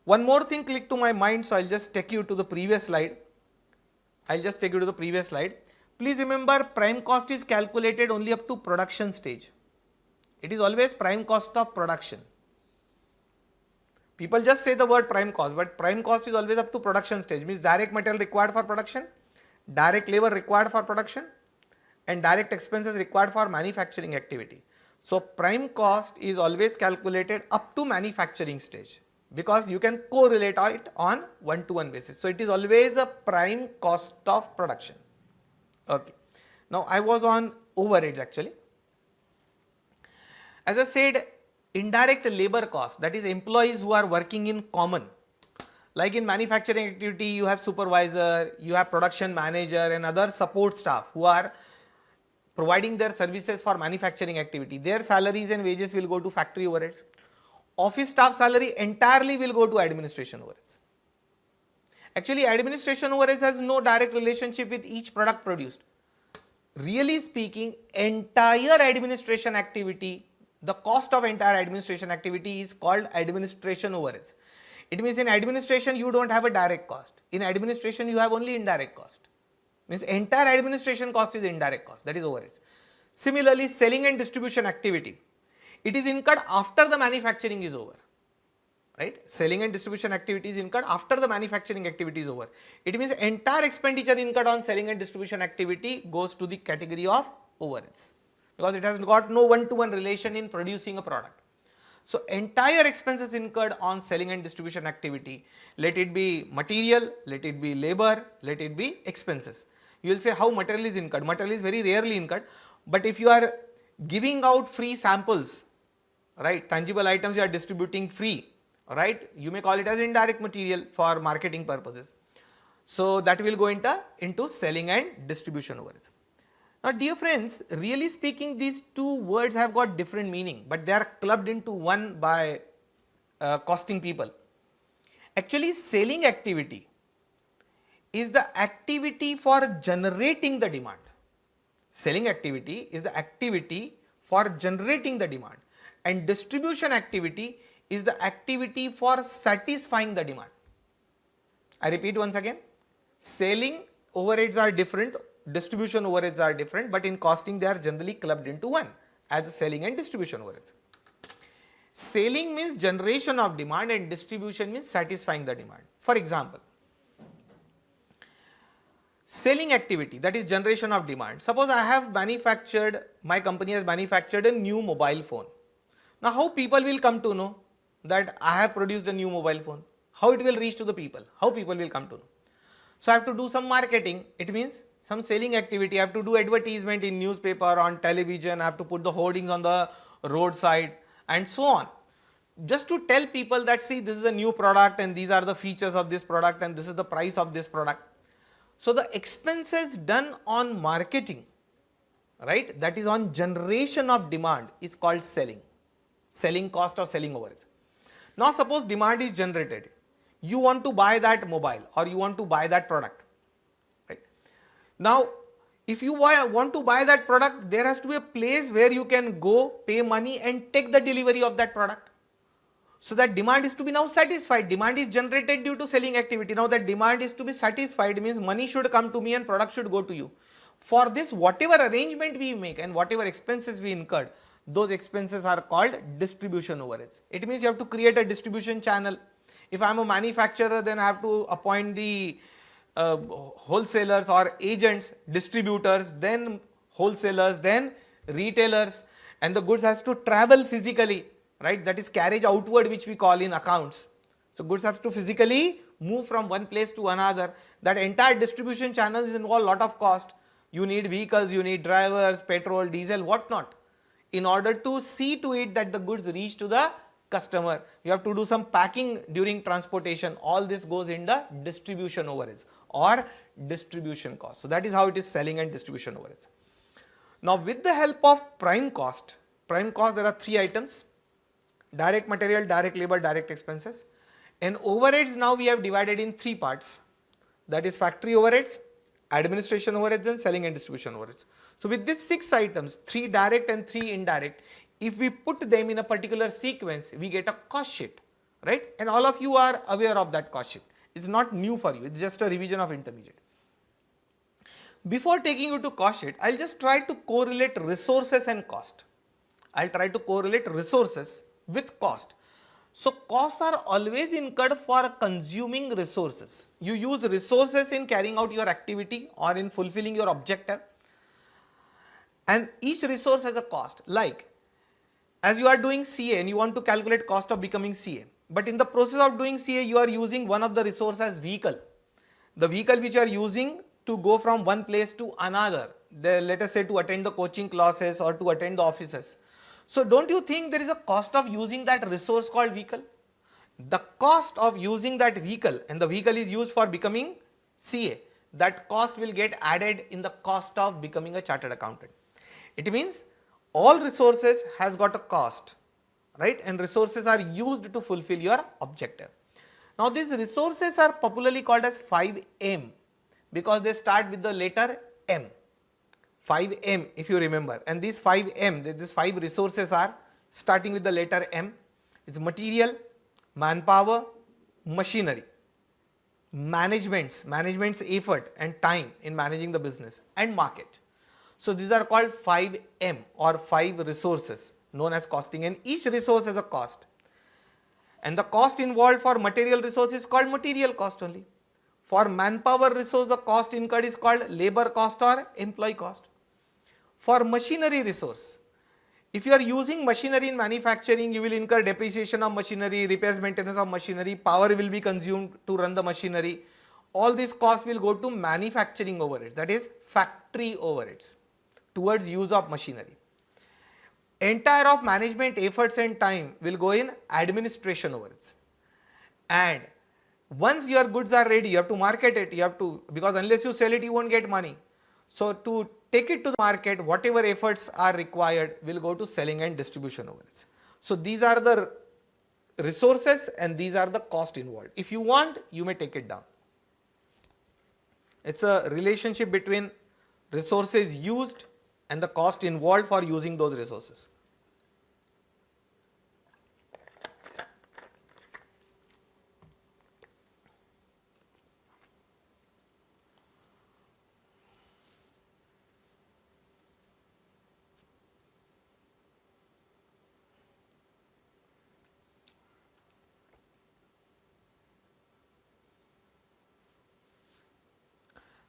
One more thing clicked to my mind, so I will just take you to the previous slide. Please remember, prime cost is calculated only up to production stage. It is always prime cost of production. People just say the word prime cost, but prime cost is always up to production stage, means direct material required for production, direct labor required for production and direct expenses required for manufacturing activity. So, prime cost is always calculated up to manufacturing stage, because you can correlate it on one-to-one basis. So, it is always a prime cost of production. Okay. Now, I was on overheads actually. As I said, indirect labor cost, that is employees who are working in common. Like in manufacturing activity, you have supervisor, you have production manager and other support staff who are providing their services for manufacturing activity. Their salaries and wages will go to factory overheads. Office staff salary entirely will go to administration overheads. Actually, administration overheads has no direct relationship with each product produced. Really speaking, entire administration activity, the cost of entire administration activity is called administration overheads. It means in administration you don't have a direct cost. In administration you have only indirect cost. Means entire administration cost is indirect cost, that is overheads. Similarly, selling and distribution activity, it is incurred after the manufacturing is over. Right? Selling and distribution activity is incurred after the manufacturing activity is over. It means entire expenditure incurred on selling and distribution activity goes to the category of overheads, because it has got no one-to-one relation in producing a product. So, entire expenses incurred on selling and distribution activity, let it be material, let it be labor, let it be expenses. You will say how material is incurred. Material is very rarely incurred, but if you are giving out free samples, right, tangible items you are distributing free, right, you may call it as indirect material for marketing purposes. So, that will go into selling and distribution overheads. Now, dear friends, really speaking, these two words have got different meaning, but they are clubbed into one by costing people. Actually, selling activity is the activity for generating the demand. Selling activity is the activity for generating the demand, and distribution activity is the activity for satisfying the demand. I repeat once again, selling overheads are different, distribution overheads are different, but in costing they are generally clubbed into one as selling and distribution overheads. Selling means generation of demand and distribution means satisfying the demand. For example, selling activity, that is generation of demand. Suppose I have manufactured, my company has manufactured a new mobile phone. Now, how people will come to know that I have produced a new mobile phone? How it will reach to the people? How people will come to know? So, I have to do some marketing. It means some selling activity. I have to do advertisement in newspaper, on television. I have to put the hoardings on the roadside and so on, just to tell people that see, this is a new product and these are the features of this product and this is the price of this product. So, the expenses done on marketing, right, that is on generation of demand, is called selling, selling cost or selling overheads. Now, suppose demand is generated, you want to buy that mobile or you want to buy that product, right. Now, if you want to buy that product, there has to be a place where you can go, pay money and take the delivery of that product. So, that demand is to be now satisfied. Demand is generated due to selling activity. Now, that demand is to be satisfied means money should come to me and product should go to you. For this, whatever arrangement we make and whatever expenses we incurred, those expenses are called distribution overheads. It means you have to create a distribution channel. If I am a manufacturer, then I have to appoint the wholesalers or agents, distributors, then wholesalers, then retailers, and the goods has to travel physically, right? That is carriage outward, which we call in accounts. So goods have to physically move from one place to another. That entire distribution channel is involve a lot of cost. You need vehicles, you need drivers, petrol, diesel, what not, in order to see to it that the goods reach to the customer. You have to do some packing during transportation. All this goes in the distribution overheads or distribution cost. So that is how it is, selling and distribution overheads. Now with the help of prime cost there are three items: direct material, direct labor, direct expenses. And overheads now we have divided in three parts, that is factory overheads, administration overheads, and selling and distribution overheads. So with these 6 items, 3 direct and 3 indirect, if we put them in a particular sequence, we get a cost sheet, right? And all of you are aware of that cost sheet. It's not new for you, it's just a revision of intermediate. Before taking you to cost sheet, I'll just try to correlate resources and cost. I'll try to correlate resources with cost. So costs are always incurred for consuming resources. You use resources in carrying out your activity or in fulfilling your objective, and each resource has a cost. Like as you are doing CA and you want to calculate cost of becoming CA, but in the process of doing CA you are using one of the resources as vehicle. The vehicle which you are using to go from one place to another, let us say to attend the coaching classes or to attend the offices. So don't you think there is a cost of using that resource called vehicle? The cost of using that vehicle, and the vehicle is used for becoming CA, that cost will get added in the cost of becoming a chartered accountant. It means all resources has got a cost, right? And resources are used to fulfill your objective. Now these resources are popularly called as 5M because they start with the letter M. 5M if you remember, and these 5M, these 5 resources are starting with the letter M. It's material, manpower, machinery, management's effort and time in managing the business, and market. So these are called 5M or 5 resources known as costing, and each resource has a cost. And the cost involved for material resource is called material cost only. For manpower resource, the cost incurred is called labor cost or employee cost. For machinery resource, if you are using machinery in manufacturing, you will incur depreciation of machinery, repairs, maintenance of machinery, power will be consumed to run the machinery. All these costs will go to manufacturing overheads, that is factory overheads, towards use of machinery. Entire of management efforts and time will go in administration overheads. And once your goods are ready, you have to market it, because unless you sell it, you won't get money. So to take it to the market, whatever efforts are required will go to selling and distribution overheads. So these are the resources and these are the cost involved. If you want, you may take it down. It's a relationship between resources used and the cost involved for using those resources.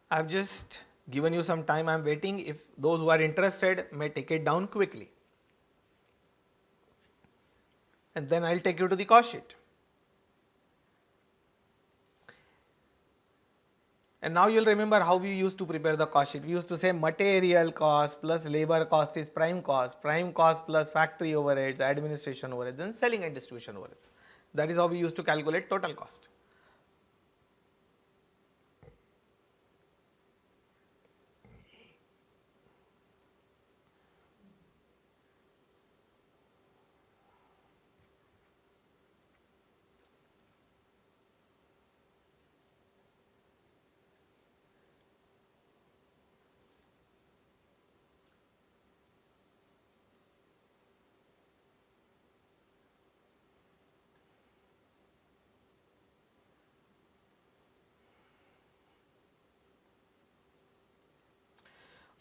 I have just given you some time, I am waiting. If those who are interested may take it down quickly. And then I will take you to the cost sheet. And now you will remember how we used to prepare the cost sheet. We used to say material cost plus labor cost is prime cost plus factory overheads, administration overheads, and selling and distribution overheads. That is how we used to calculate total cost.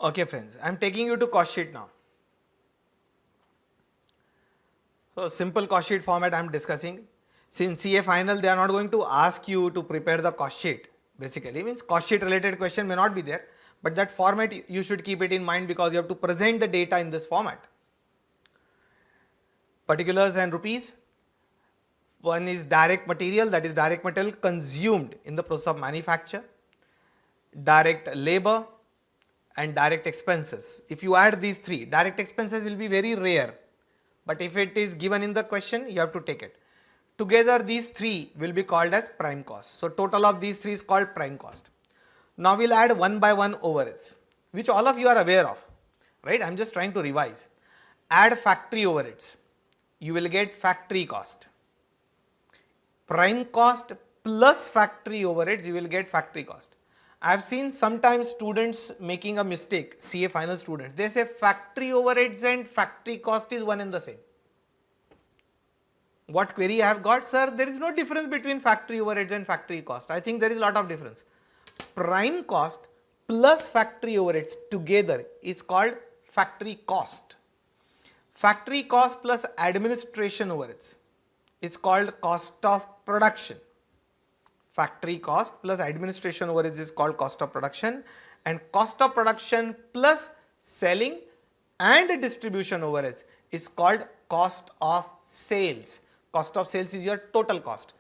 Okay friends, I am taking you to cost sheet now. So simple cost sheet format I am discussing. Since CA final, they are not going to ask you to prepare the cost sheet. Basically means cost sheet related question may not be there, but that format you should keep it in mind because you have to present the data in this format. Particulars and rupees. One is direct material, that is direct material consumed in the process of manufacture, direct labor and direct expenses. If you add these three, direct expenses will be very rare, but if it is given in the question, you have to take it. Together these three will be called as prime cost. So total of these three is called prime cost. Now we'll add one by one overheads, which all of you are aware of, right? I'm just trying to revise. Add factory overheads, you will get factory cost. Prime cost plus factory overheads, you will get factory cost. I have seen sometimes students making a mistake, CA final students. They say factory overheads and factory cost is one and the same. What query I have got? Sir, there is no difference between factory overheads and factory cost. I think there is a lot of difference. Prime cost plus factory overheads together is called factory cost. Factory cost plus administration overheads is called cost of production. Factory cost plus administration overheads is called cost of production, and cost of production plus selling and distribution overheads is called cost of sales. Cost of sales is your total cost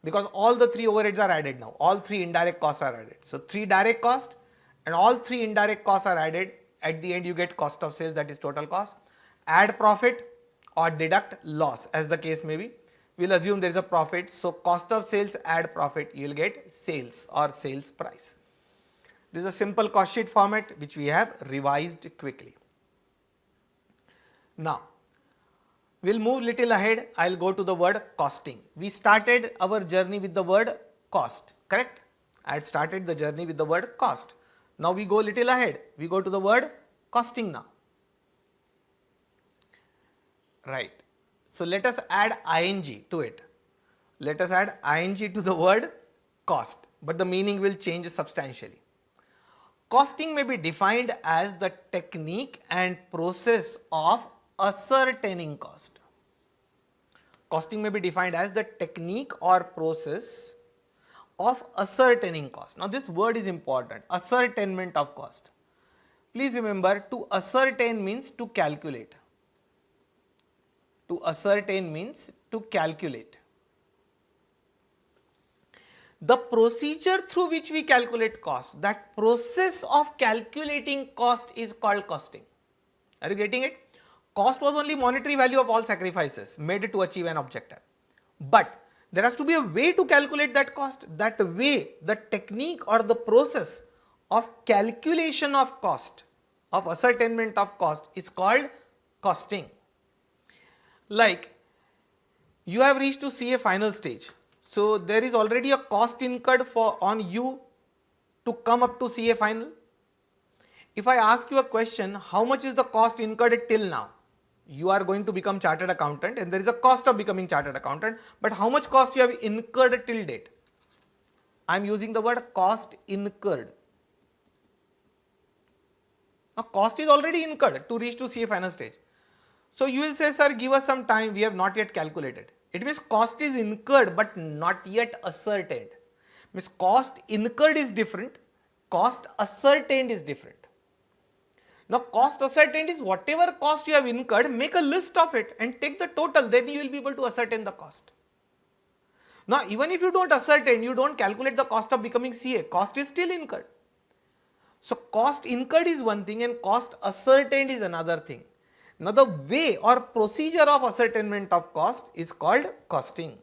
because all the three overheads are added now, all three indirect costs are added. So three direct costs and all three indirect costs are added. At the end you get cost of sales, that is total cost. Add profit or deduct loss as the case may be. We'll assume there is a profit, so cost of sales add profit, you will get sales or sales price. This is a simple cost sheet format which we have revised quickly. Now we'll move little ahead. I'll go to the word costing. We started our journey with the word cost, correct? I had started the journey with the word cost. Now we go little ahead. We go to the word costing now. Right. So let us add ing to it. Let us add ing to the word cost, but the meaning will change substantially. Costing may be defined as the technique and process of ascertaining cost. Costing may be defined as the technique or process of ascertaining cost. Now this word is important, ascertainment of cost. Please remember, to ascertain means to calculate. To ascertain means to calculate. The procedure through which we calculate cost, that process of calculating cost is called costing. Are you getting it? Cost was only monetary value of all sacrifices made to achieve an objective. But there has to be a way to calculate that cost. That way, the technique or the process of calculation of cost, of ascertainment of cost is called costing. Like you have reached to CA final stage. So there is already a cost incurred on you to come up to CA final. If I ask you a question, how much is the cost incurred till now? You are going to become chartered accountant and there is a cost of becoming chartered accountant, but how much cost you have incurred till date? I am using the word cost incurred. Now cost is already incurred to reach to CA final stage. So you will say, sir, give us some time, we have not yet calculated. It means cost is incurred but not yet ascertained. Means cost incurred is different, cost ascertained is different. Now cost ascertained is whatever cost you have incurred, make a list of it and take the total, then you will be able to ascertain the cost. Now even if you don't ascertain, you don't calculate the cost of becoming CA, cost is still incurred. So cost incurred is one thing and cost ascertained is another thing. Now the way or procedure of ascertainment of cost is called costing.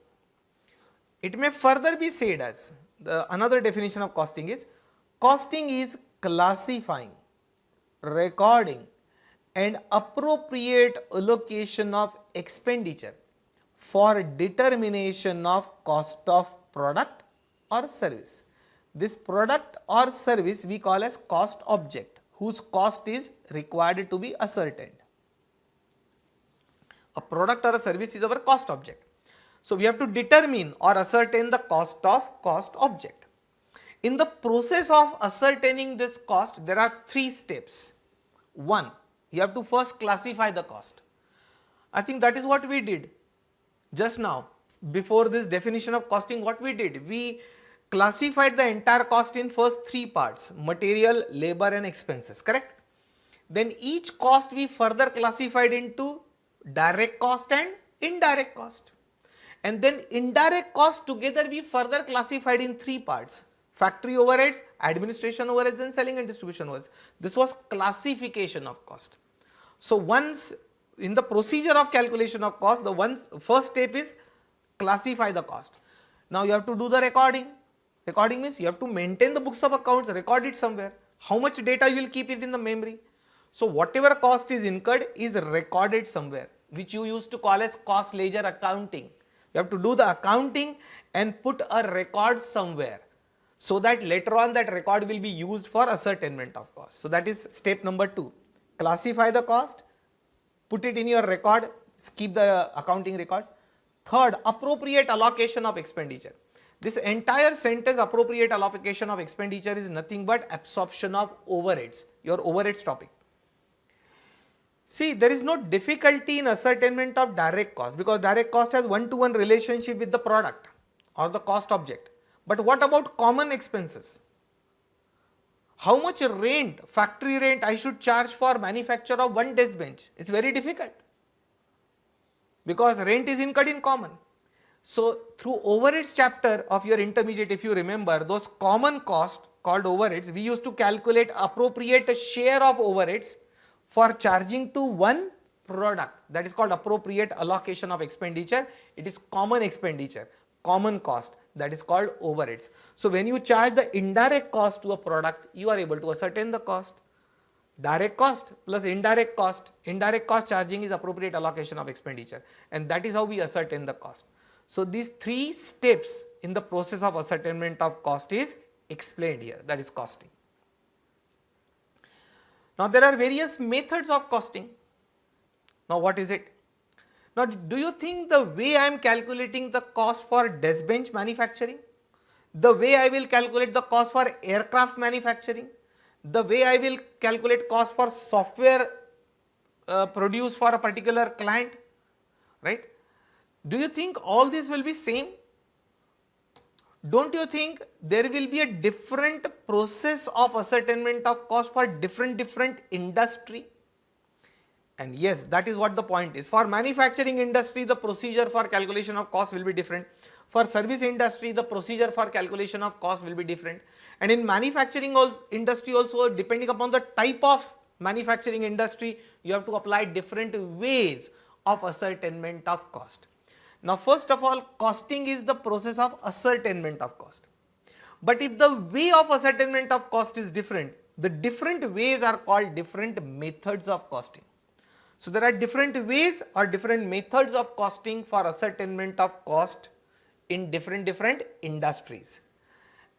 It may further be said as, another definition of costing is classifying, recording and appropriate allocation of expenditure for determination of cost of product or service. This product or service we call as cost object, whose cost is required to be ascertained. A product or a service is our cost object. So we have to determine or ascertain the cost of cost object. In the process of ascertaining this cost, there are three steps. One, you have to first classify the cost. I think that is what we did just now. before this definition of costing, what we did, we classified the entire cost in first three parts: material, labor and expenses, correct? Then each cost we further classified into direct cost and indirect cost. And then indirect cost together we further classified in three parts: factory overheads, administration overheads and selling and distribution overheads. This was classification of cost. So once in the procedure of calculation of cost, the first step is classify the cost. Now you have to do the recording. Recording means you have to maintain the books of accounts, record it somewhere. How much data you will keep it in the memory? So whatever cost is incurred is recorded somewhere, which you used to call as cost ledger accounting. You have to do the accounting and put a record somewhere, so that later on that record will be used for ascertainment of cost. So that is step number 2. Classify the cost, put it in your record, keep the accounting records. Third, appropriate allocation of expenditure. This entire sentence, appropriate allocation of expenditure, is nothing but absorption of overheads, your overheads topic. See, there is no difficulty in ascertainment of direct cost, because direct cost has one-to-one relationship with the product or the cost object. But what about common expenses? How much rent, factory rent I should charge for manufacture of one desk bench? It's very difficult, because rent is incurred in common. So through overheads chapter of your intermediate, if you remember, those common costs called overheads, we used to calculate appropriate share of overheads for charging to one product. That is called appropriate allocation of expenditure. It is common expenditure, common cost, that is called overheads. So when you charge the indirect cost to a product, you are able to ascertain the cost. Direct cost plus indirect cost charging is appropriate allocation of expenditure, and that is how we ascertain the cost. So these three steps in the process of ascertainment of cost is explained here, that is costing. Now there are various methods of costing. Now what is it? Now do you think the way I am calculating the cost for desk bench manufacturing, the way I will calculate the cost for aircraft manufacturing, the way I will calculate cost for software produced for a particular client, right? Do you think all this will be same? Don't you think there will be a different process of ascertainment of cost for different industry? And yes, that is what the point is. For manufacturing industry, the procedure for calculation of cost will be different. For service industry, the procedure for calculation of cost will be different. And in manufacturing industry also, depending upon the type of manufacturing industry, you have to apply different ways of ascertainment of cost. Now first of all, costing is the process of ascertainment of cost. But if the way of ascertainment of cost is different, the different ways are called different methods of costing. So there are different ways or different methods of costing for ascertainment of cost in different industries.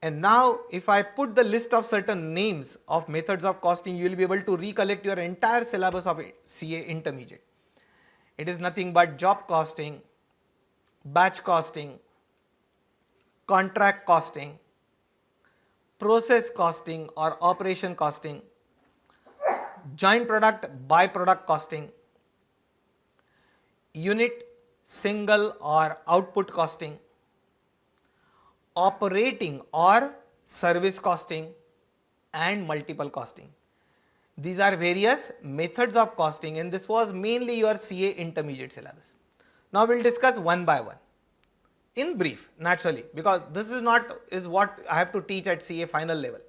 And now if I put the list of certain names of methods of costing, you will be able to recollect your entire syllabus of CA intermediate. It is nothing but job costing, batch costing, contract costing, process costing or operation costing, joint product byproduct costing, unit, single or output costing, operating or service costing, and multiple costing. These are various methods of costing, and this was mainly your CA intermediate syllabus. Now we will discuss one by one in brief, naturally, because this is what I have to teach at CA final level,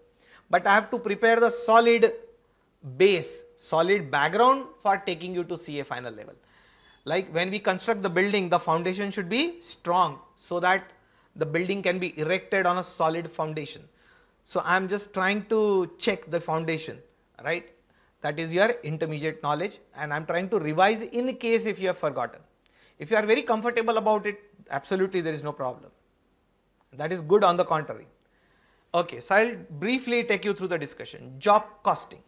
but I have to prepare the solid base, solid background for taking you to CA final level. Like when we construct the building, the foundation should be strong so that the building can be erected on a solid foundation. So I am just trying to check the foundation, right? That is your intermediate knowledge, and I am trying to revise in case if you have forgotten. If you are very comfortable about it, absolutely there is no problem. That is good on the contrary. Okay, so I will briefly take you through the discussion. Job costing.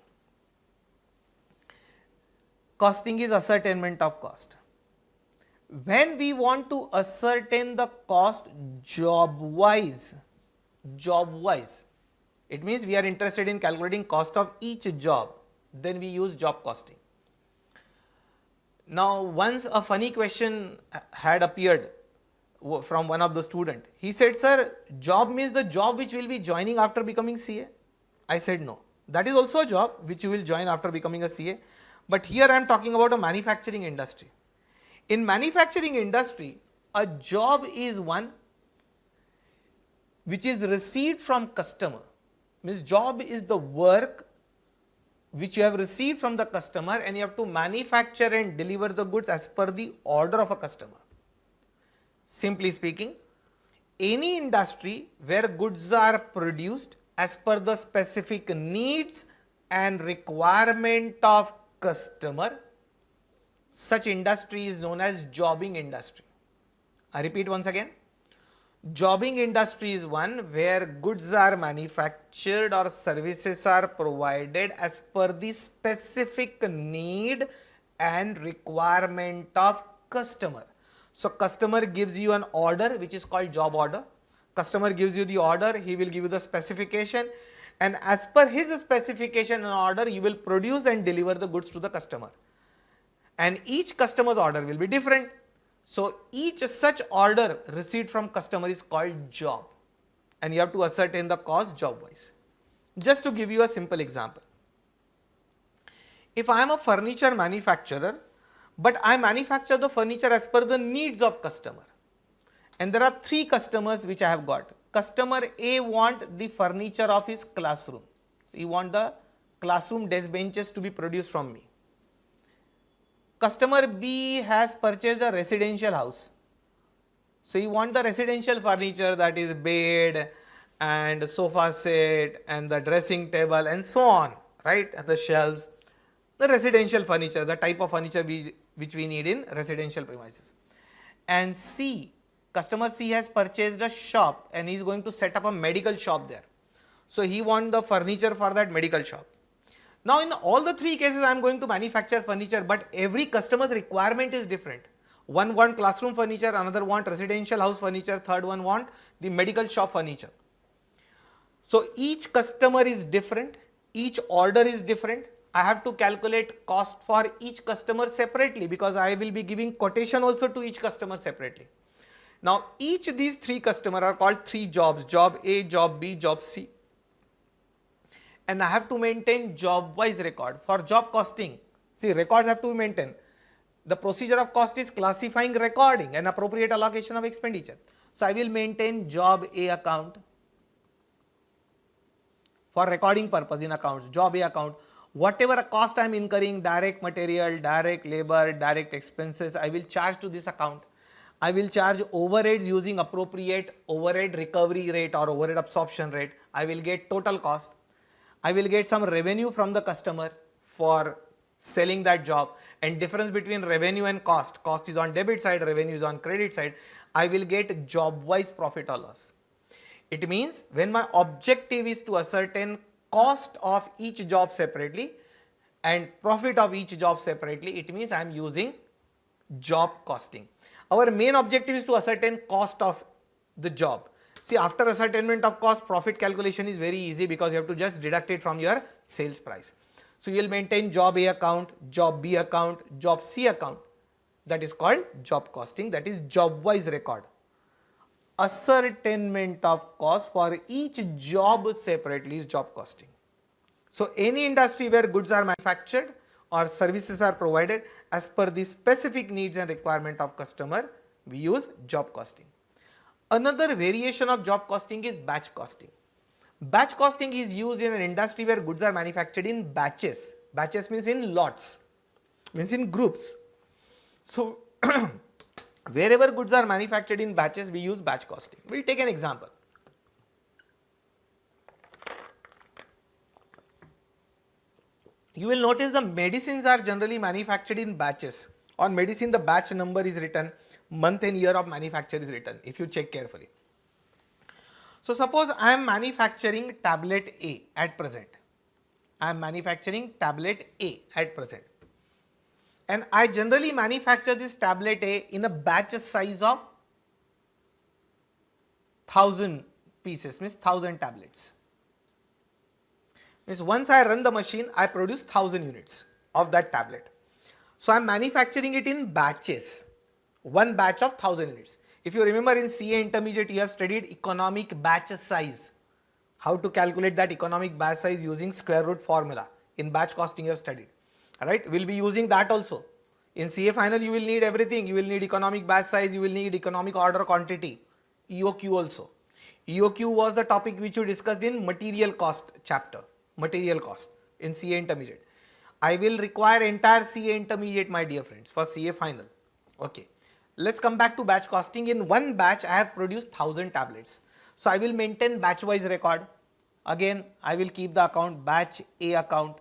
Costing is ascertainment of cost. When we want to ascertain the cost job wise, it means we are interested in calculating cost of each job, then we use job costing. Now once a funny question had appeared from one of the student. He said, sir, job means the job which will be joining after becoming CA. I said no. That is also a job which you will join after becoming a CA. But here I am talking about a manufacturing industry. In manufacturing industry, a job is one which is received from customer. Means job is the work which you have received from the customer and you have to manufacture and deliver the goods as per the order of a customer. Simply speaking, any industry where goods are produced as per the specific needs and requirement of customer, such industry is known as jobbing industry. I repeat once again. Jobbing industry is one where goods are manufactured or services are provided as per the specific need and requirement of customer. So customer gives you an order which is called job order. Customer gives you the order, he will give you the specification, and as per his specification and order you will produce and deliver the goods to the customer. And each customer's order will be different. So each such order received from customer is called job, and you have to ascertain the cost job wise. Just to give you a simple example, if I am a furniture manufacturer, but I manufacture the furniture as per the needs of customer, and there are three customers which I have got. Customer A want the furniture of his classroom. He want the classroom desk benches to be produced from me. Customer B has purchased a residential house. So you want the residential furniture, that is bed and sofa set and the dressing table and so on, right? And the shelves, the residential furniture, the type of furniture which we need in residential premises. And C, customer C has purchased a shop and he is going to set up a medical shop there. So he wants the furniture for that medical shop. Now in all the three cases I am going to manufacture furniture, but every customer's requirement is different. One want classroom furniture, another want residential house furniture, third one want the medical shop furniture. So each customer is different, each order is different. I have to calculate cost for each customer separately because I will be giving quotation also to each customer separately. Now each of these three customers are called three jobs, job A, job B, job C. And I have to maintain job wise record for job costing. See, records have to be maintained. The procedure of cost is classifying, recording and appropriate allocation of expenditure. So I will maintain job A account for recording purpose in accounts, job A account. Whatever cost I am incurring, direct material, direct labor, direct expenses, I will charge to this account. I will charge overheads using appropriate overhead recovery rate or overhead absorption rate. I will get total cost. I will get some revenue from the customer for selling that job, and difference between revenue and cost is on debit side, revenue is on credit side. I will get job wise profit or loss. It means when my objective is to ascertain cost of each job separately and profit of each job separately, it means I am using job costing. Our main objective is to ascertain cost of the job. See, after ascertainment of cost, profit calculation is very easy because you have to just deduct it from your sales price. So you will maintain job A account, job B account, job C account. That is called job costing, that is job wise record. Ascertainment of cost for each job separately is job costing. So any industry where goods are manufactured or services are provided as per the specific needs and requirement of customer, we use job costing. Another variation of job costing is batch costing. Batch costing is used in an industry where goods are manufactured in batches. Batches means in lots, means in groups. So wherever goods are manufactured in batches, we use batch costing. We will take an example. You will notice the medicines are generally manufactured in batches. On medicine, the batch number is written, month and year of manufacture is written, if you check carefully. So suppose I am manufacturing tablet A at present. I am manufacturing tablet A at present. And I generally manufacture this tablet A in a batch size of 1000 pieces, means 1000 tablets. Means once I run the machine, I produce 1000 units of that tablet. So I am manufacturing it in batches. One batch of 1000 units. If you remember in CA intermediate, you have studied economic batch size. How to calculate that economic batch size using square root formula. In batch costing you have studied. Alright, we will be using that also. In CA final you will need everything. You will need economic batch size, you will need economic order quantity, EOQ also. EOQ was the topic which you discussed in material cost chapter, material cost in CA intermediate. I will require entire CA intermediate, my dear friends, for CA final. Okay. Let's come back to batch costing. In one batch I have produced 1000 tablets. So I will maintain batch wise record. Again I will keep the account batch A account.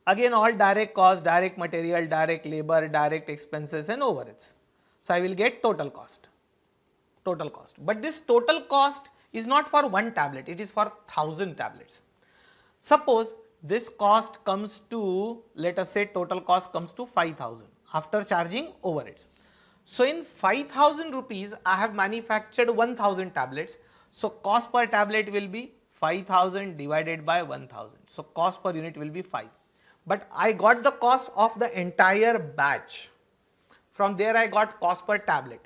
Again all direct cost, direct material, direct labor, direct expenses and overheads. So I will get total cost. Total cost. But this total cost is not for one tablet, it is for 1000 tablets. Suppose this cost comes to, let us say total cost comes to 5000 after charging overheads. So in 5000 rupees I have manufactured 1000 tablets. So cost per tablet will be 5000 divided by 1000. So cost per unit will be 5. But I got the cost of the entire batch. From there I got cost per tablet.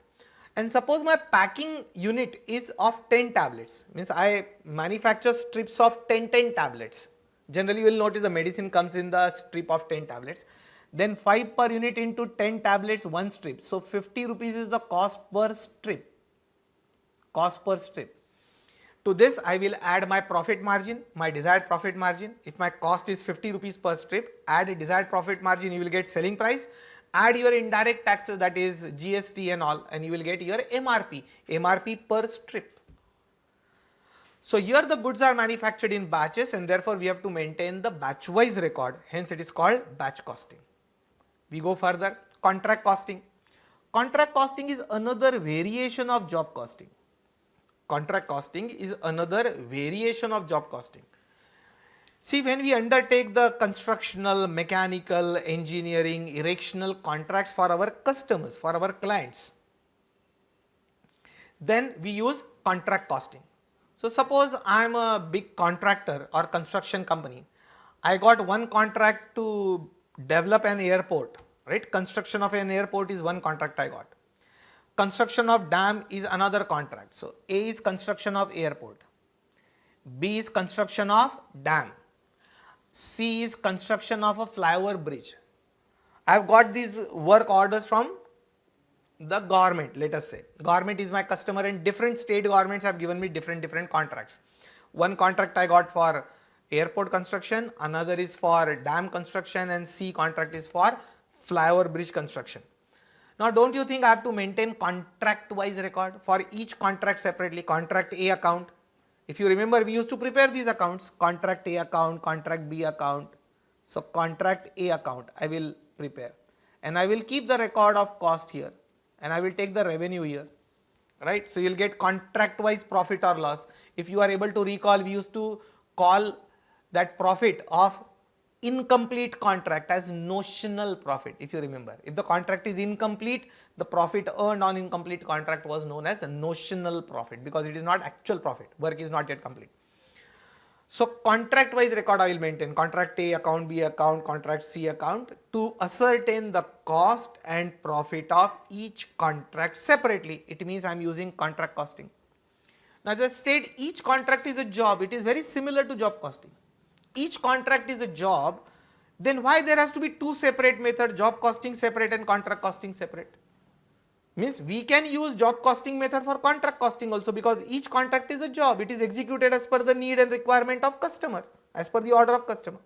And suppose my packing unit is of 10 tablets, means I manufacture strips of 10 tablets. Generally you will notice the medicine comes in the strip of 10 tablets. Then 5 per unit into 10 tablets, 1 strip. So 50 rupees is the cost per strip. Cost per strip. To this I will add my profit margin, my desired profit margin. If my cost is 50 rupees per strip, add a desired profit margin, you will get selling price. Add your indirect taxes, that is GST and all, and you will get your MRP, MRP per strip. So here the goods are manufactured in batches and therefore we have to maintain the batch wise record, hence it is called batch costing. We go further, contract costing. Contract costing is another variation of job costing. Contract costing is another variation of job costing. See, when we undertake the constructional, mechanical, engineering, erectional contracts for our customers, for our clients, then we use contract costing. So suppose I am a big contractor or construction company. I got one contract to develop an airport, right? Construction of an airport is one contract I got. Construction of dam is another contract. So A is construction of airport, B is construction of dam, C is construction of a flyover bridge. I have got these work orders from the government, let us say. Government is my customer and different state governments have given me different contracts. One contract I got for airport construction, another is for dam construction and C contract is for flyover bridge construction. Now don't you think I have to maintain contract wise record for each contract separately? Contract A account. If you remember, we used to prepare these accounts, contract A account, contract B account. So contract A account I will prepare and I will keep the record of cost here and I will take the revenue here, right? So you will get contract wise profit or loss. If you are able to recall, we used to call that profit of incomplete contract as notional profit. If you remember, if the contract is incomplete, the profit earned on incomplete contract was known as a notional profit because it is not actual profit, work is not yet complete. So contract wise record I will maintain, contract A account, B account, contract C account, to ascertain the cost and profit of each contract separately. It means I am using contract costing. Now as I said, each contract is a job. It is very similar to job costing. Each contract is a job, then why there has to be two separate methods, job costing separate and contract costing separate? Means we can use job costing method for contract costing also because each contract is a job. It is executed as per the need and requirement of customer, as per the order of customer.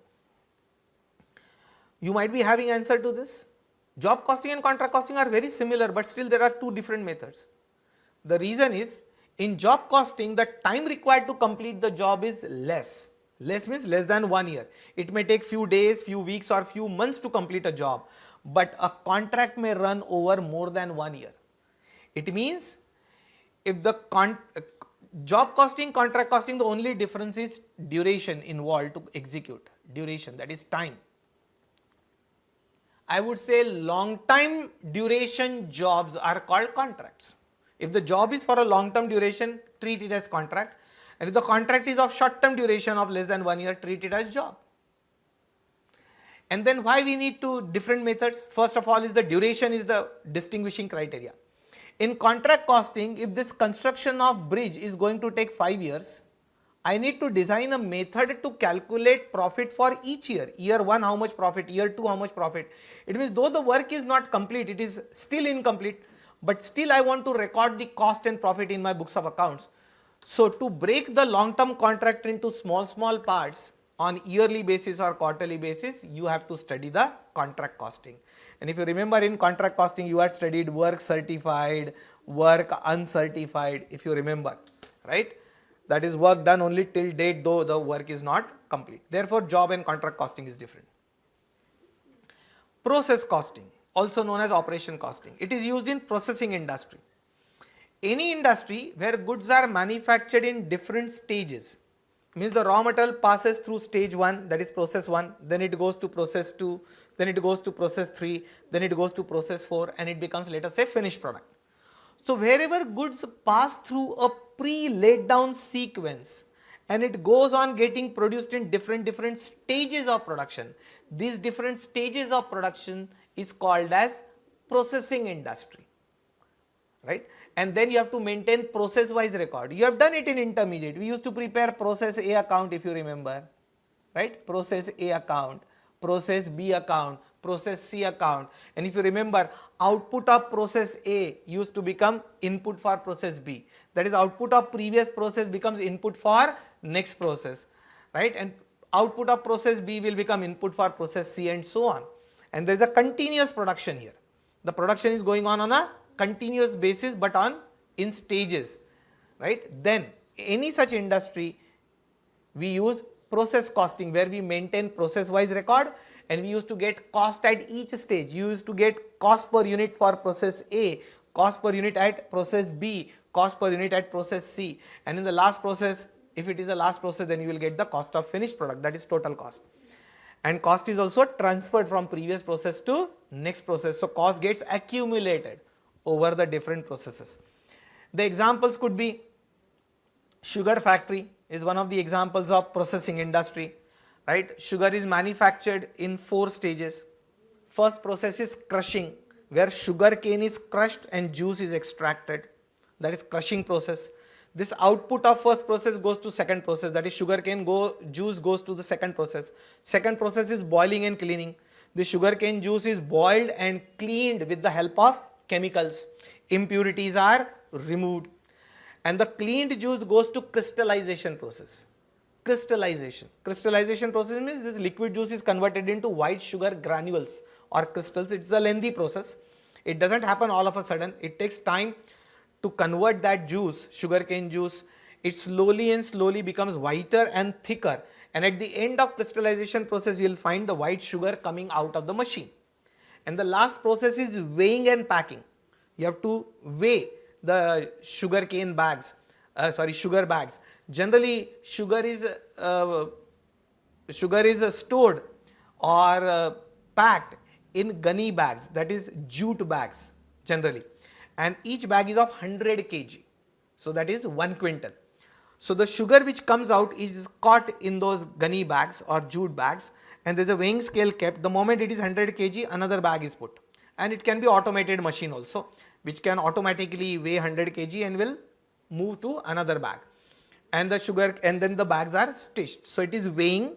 You might be having answer to this. Job costing and contract costing are very similar, but still there are two different methods. The reason is, in job costing, the time required to complete the job is less. Less means less than 1 year. It may take few days, few weeks or few months to complete a job, but a contract may run over more than 1 year. It means if the job costing, contract costing, the only difference is duration involved to execute, duration, that is time. I would say long time duration jobs are called contracts. If the job is for a long term duration, treat it as contract. And if the contract is of short term duration of less than 1 year, treat it as job. And then why we need two different methods? First of all is the duration is the distinguishing criteria. In contract costing, if this construction of bridge is going to take 5 years, I need to design a method to calculate profit for each year. Year 1 how much profit, year 2 how much profit. It means though the work is not complete, it is still incomplete, but still I want to record the cost and profit in my books of accounts. So to break the long term contract into small parts on yearly basis or quarterly basis, you have to study the contract costing. And if you remember, in contract costing you had studied work certified, work uncertified, if you remember, right? That is work done only till date though the work is not complete. Therefore, job and contract costing is different. Process costing, also known as operation costing. It is used in processing industry. Any industry where goods are manufactured in different stages, means the raw material passes through stage 1, that is process 1, then it goes to process 2, then it goes to process 3, then it goes to process 4, and it becomes, let us say, finished product. So wherever goods pass through a pre-laid down sequence and it goes on getting produced in different stages of production, these different stages of production is called as processing industry, right? And then you have to maintain process wise record. You have done it in intermediate. We used to prepare process A account, if you remember, right? Process A account, process B account, process C account, and if you remember, output of process A used to become input for process B. That is, output of previous process becomes input for next process, right? And output of process B will become input for process C, and so on. And there is a continuous production here. The production is going on a continuous basis, but in stages, right? Then any such industry, we use process costing, where we maintain process wise record, and we used to get cost at each stage. You used to get cost per unit for process A, cost per unit at process B, cost per unit at process C, and in the last process, if it is the last process, then you will get the cost of finished product, that is total cost. And cost is also transferred from previous process to next process. So cost gets accumulated over the different processes. The examples could be sugar factory is one of the examples of processing industry, right? Sugar is manufactured in 4 stages. First process is crushing, where sugar cane is crushed and juice is extracted, that is crushing process. This output of first process goes to second process, that is sugar cane juice goes to the second process. Second process is boiling and cleaning. The sugar cane juice is boiled and cleaned with the help of chemicals. Impurities are removed, and the cleaned juice goes to crystallization process. Crystallization process means this liquid juice is converted into white sugar granules or crystals. It's a lengthy process. It doesn't happen all of a sudden. It takes time to convert that juice, sugarcane juice. It slowly becomes whiter and thicker, and at the end of crystallization process, you will find the white sugar coming out of the machine. And the last process is weighing and packing. You have to weigh the sugar bags. Generally, sugar is stored or packed in gunny bags, that is jute bags generally, and each bag is of 100 kg, so that is 1 quintal. So the sugar which comes out is caught in those gunny bags or jute bags, and there is a weighing scale kept. The moment it is 100 kg, another bag is put, and it can be automated machine also, which can automatically weigh 100 kg and will move to another bag, and the sugar, and then the bags are stitched. So it is weighing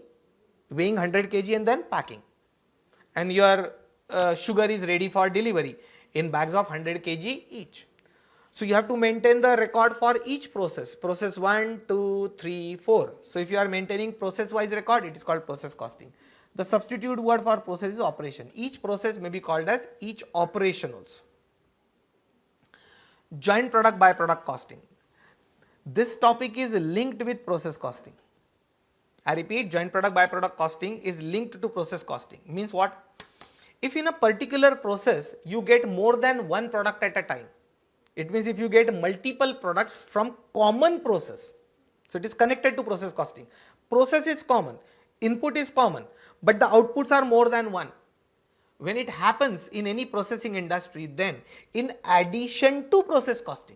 100 kg and then packing, and your sugar is ready for delivery in bags of 100 kg each. So you have to maintain the record for each process, process 1, 2, 3, 4. So if you are maintaining process wise record, it is called process costing. The substitute word for process is operation. Each process may be called as each operation also. Joint product byproduct costing. This topic is linked with process costing. I repeat, joint product byproduct costing is linked to process costing. Means what? If in a particular process you get more than one product at a time, it means if you get multiple products from common process, so it is connected to process costing. Process is common, input is common, but the outputs are more than one. When it happens in any processing industry, then in addition to process costing,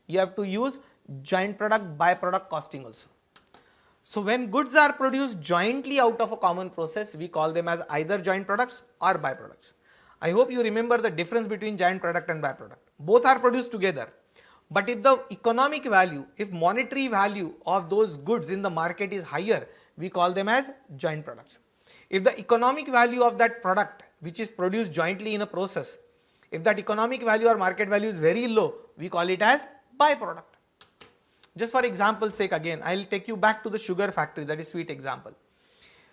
you have to use joint product byproduct costing also. So when goods are produced jointly out of a common process, we call them as either joint products or byproducts. I hope you remember the difference between joint product and byproduct. Both are produced together. But if the economic value, if monetary value of those goods in the market is higher, we call them as joint products. If the economic value of that product which is produced jointly in a process, if that economic value or market value is very low, we call it as byproduct. Just for example's sake again, I will take you back to the sugar factory, that is sweet example.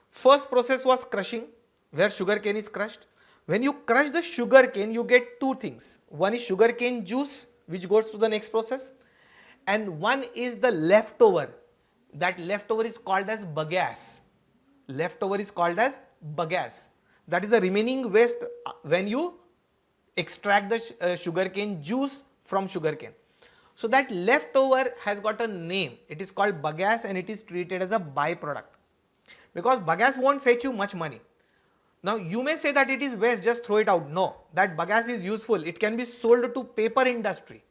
First process was crushing, where sugarcane is crushed. When you crush the sugarcane, you get two things. One is sugarcane juice, which goes to the next process, and one is the leftover. That leftover is called as bagasse. Leftover is called as bagasse. That is the remaining waste when you extract the sugarcane juice from sugarcane. So that leftover has got a name. It is called bagasse and it is treated as a byproduct, because bagasse won't fetch you much money. Now you may say that it is waste, just throw it out. No, that bagasse is useful. It can be sold to paper industry.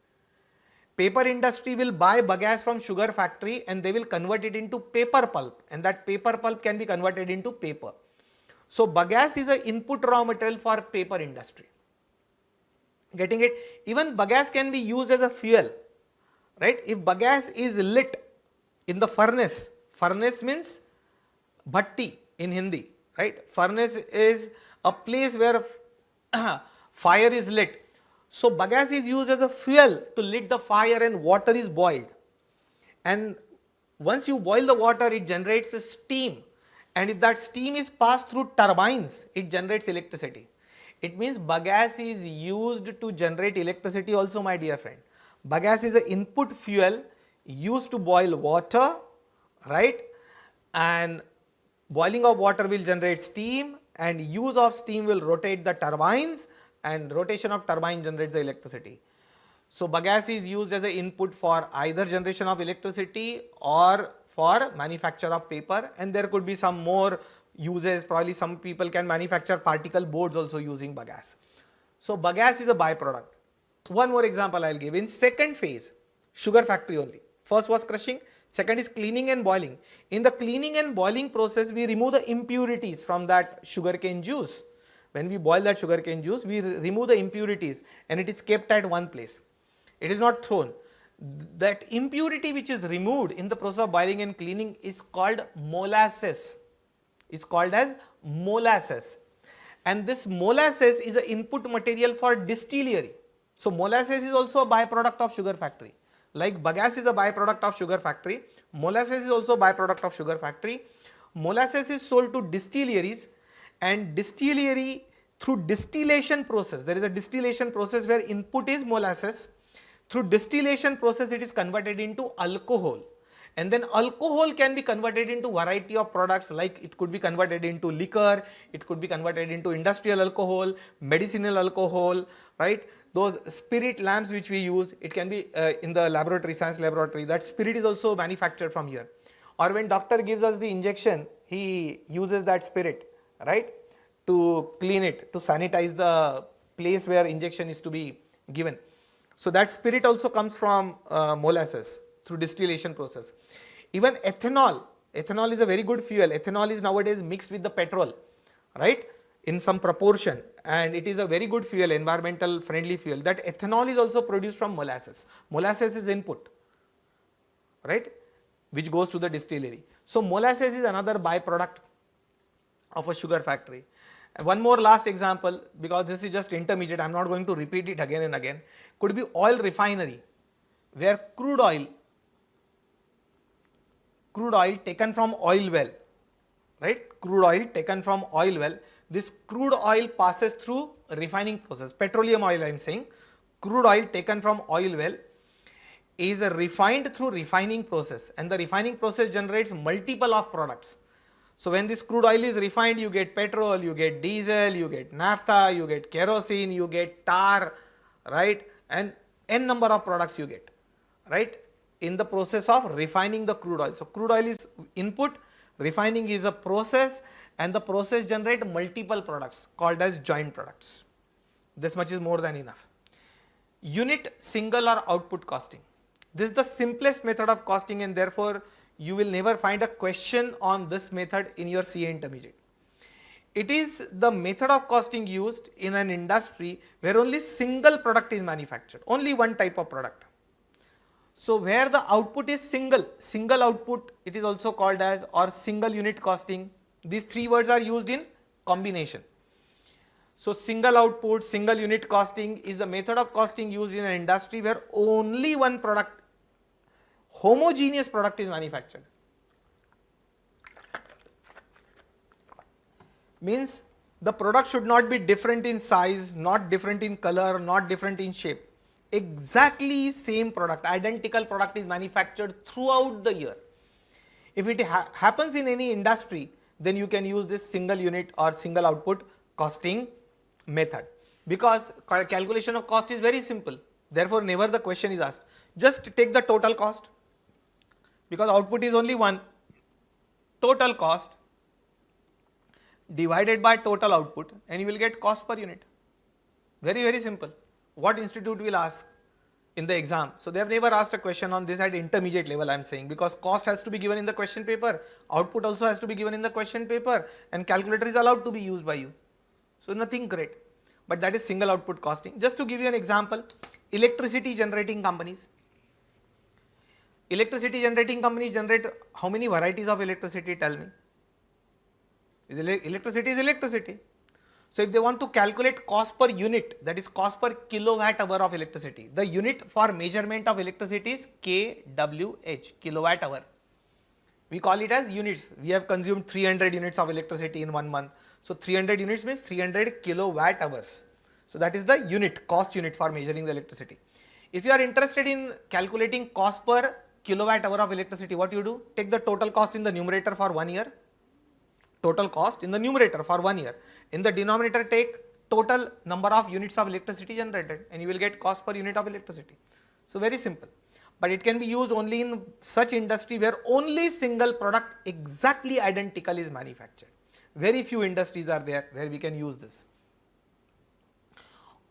Paper industry will buy bagasse from sugar factory and they will convert it into paper pulp, and that paper pulp can be converted into paper. So bagasse is an input raw material for paper industry. Getting it? Even bagasse can be used as a fuel, right? If bagasse is lit in the furnace, furnace means bhatti in Hindi, right? Furnace is a place where fire is lit. So bagasse is used as a fuel to lit the fire and water is boiled. And once you boil the water, it generates a steam. And if that steam is passed through turbines, it generates electricity. It means bagasse is used to generate electricity also, my dear friend. Bagasse is an input fuel used to boil water, right? And boiling of water will generate steam, and use of steam will rotate the turbines, and rotation of turbine generates the electricity. So bagasse is used as an input for either generation of electricity or for manufacture of paper, and there could be some more uses. Probably some people can manufacture particle boards also using bagasse. So bagasse is a byproduct. One more example I will give. In second phase, sugar factory only. First was crushing, second is cleaning and boiling. In the cleaning and boiling process, we remove the impurities from that sugarcane juice. When we boil that sugarcane juice, we remove the impurities and it is kept at one place. It is not thrown. That impurity which is removed in the process of boiling and cleaning is called molasses. Is called as molasses. And this molasses is an input material for distillery. So molasses is also a byproduct of sugar factory. Like bagasse is a byproduct of sugar factory, molasses is also a byproduct of sugar factory. Molasses is sold to distilleries, and distillery through distillation process, there is a distillation process where input is molasses. Through distillation process it is converted into alcohol, and then alcohol can be converted into variety of products, like it could be converted into liquor, it could be converted into industrial alcohol, medicinal alcohol, right? Those spirit lamps which we use, it can be in the laboratory, science laboratory, that spirit is also manufactured from here. Or when doctor gives us the injection, he uses that spirit, right, to clean it, to sanitize the place where injection is to be given. So that spirit also comes from molasses through distillation process. Even ethanol, ethanol is a very good fuel. Ethanol is nowadays mixed with the petrol, right, in some proportion, and it is a very good fuel, environmental friendly fuel. That ethanol is also produced from molasses. Molasses is input, right, which goes to the distillery. So molasses is another byproduct of a sugar factory. One more last example, because this is just intermediate, I am not going to repeat it again and again. Could be oil refinery, where crude oil taken from oil well, right, crude oil taken from oil well. This crude oil passes through refining process. Petroleum oil I am saying, crude oil taken from oil well is refined through refining process, and the refining process generates multiple of products. So when this crude oil is refined, you get petrol, you get diesel, you get naphtha, you get kerosene, you get tar, right, and n number of products you get, right, in the process of refining the crude oil. So crude oil is input, refining is a process, and the process generate multiple products called as joint products. This much is more than enough. Unit, single or output costing. This is the simplest method of costing, and therefore you will never find a question on this method in your CA intermediate. It is the method of costing used in an industry where only single product is manufactured, only one type of product. So where the output is single output, it is also called as or single unit costing. These three words are used in combination. So single output, single unit costing is the method of costing used in an industry where only one product, homogeneous product is manufactured. Means the product should not be different in size, not different in color, not different in shape. Exactly same product, identical product is manufactured throughout the year. If it happens in any industry, then you can use this single unit or single output costing method, because calculation of cost is very simple. Therefore, never the question is asked. Just take the total cost, because output is only one. Total cost divided by total output and you will get cost per unit. Very simple. What institute will ask in the exam? So they have never asked a question on this at intermediate level, I am saying, because cost has to be given in the question paper, output also has to be given in the question paper, and calculator is allowed to be used by you. So nothing great, but that is single output costing. Just to give you an example, electricity generating companies. Electricity generating companies generate how many varieties of electricity? Tell me. Electricity is electricity. So if they want to calculate cost per unit, that is cost per kilowatt hour of electricity, the unit for measurement of electricity is kWh, kilowatt hour. We call it as units. We have consumed 300 units of electricity in 1 month. So 300 units means 300 kilowatt hours. So that is the unit, cost unit for measuring the electricity. If you are interested in calculating cost per kilowatt hour of electricity, what you do? Take the total cost in the numerator for 1 year. Total cost in the numerator for 1 year. In the denominator, take total number of units of electricity generated and you will get cost per unit of electricity. So very simple, but it can be used only in such industry where only single product exactly identical is manufactured. Very few industries are there where we can use this.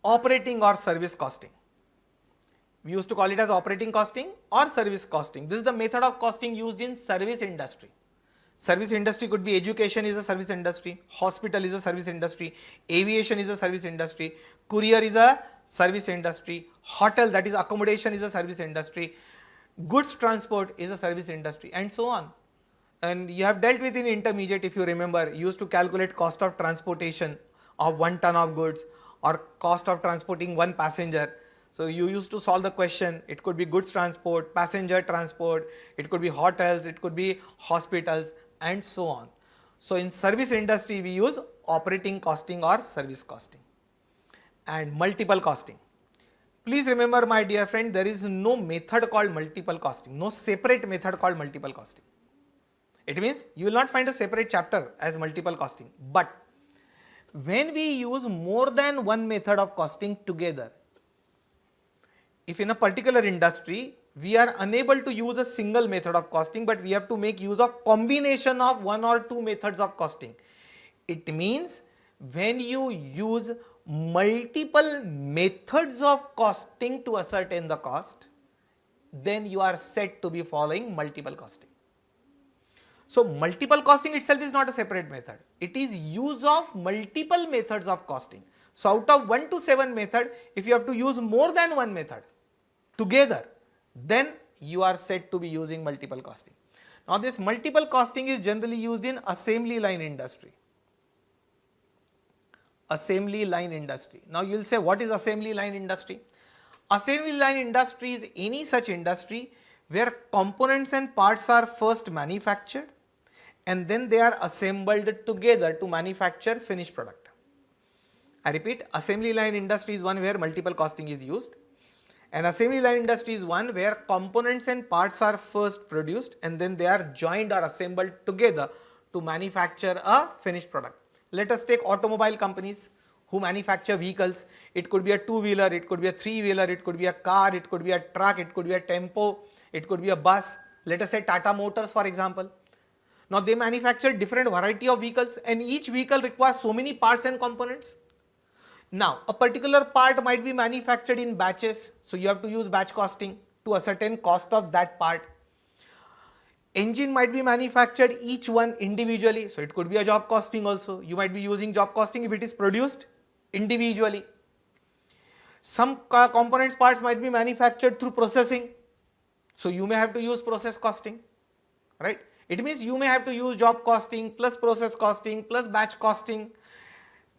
Operating or service costing. We used to call it as operating costing or service costing. This is the method of costing used in service industry. Service industry could be education is a service industry, hospital is a service industry, aviation is a service industry, courier is a service industry, hotel, that is accommodation, is a service industry, goods transport is a service industry, and so on. And you have dealt with in intermediate, if you remember, you used to calculate cost of transportation of 1 ton of goods or cost of transporting 1 passenger. So you used to solve the question. It could be goods transport, passenger transport, it could be hotels, it could be hospitals, and so on. So in service industry we use operating costing or service costing. And multiple costing. Please remember, my dear friend, there is no method called multiple costing, no separate method called multiple costing. It means you will not find a separate chapter as multiple costing, but when we use more than one method of costing together, if in a particular industry we are unable to use a single method of costing, but we have to make use of combination of 1 or 2 methods of costing. It means when you use multiple methods of costing to ascertain the cost, then you are said to be following multiple costing. So multiple costing itself is not a separate method. It is use of multiple methods of costing. So out of 1 to 7 method, if you have to use more than one method together, then you are said to be using multiple costing. Now this multiple costing is generally used in assembly line industry. Assembly line industry. Now you will say, what is assembly line industry? Assembly line industry is any such industry where components and parts are first manufactured and then they are assembled together to manufacture finished product. I repeat, assembly line industry is one where multiple costing is used. And assembly line industry is one where components and parts are first produced and then they are joined or assembled together to manufacture a finished product. Let us take automobile companies who manufacture vehicles. It could be a 2-wheeler, it could be a 3-wheeler, it could be a car, it could be a truck, it could be a tempo, it could be a bus. Let us say Tata Motors, for example. Now they manufacture different variety of vehicles and each vehicle requires so many parts and components. Now a particular part might be manufactured in batches, so you have to use batch costing to ascertain cost of that part. Engine might be manufactured each one individually, so it could be a job costing also. You might be using job costing if it is produced individually. Some components parts might be manufactured through processing, so you may have to use process costing, right? It means you may have to use job costing plus process costing plus batch costing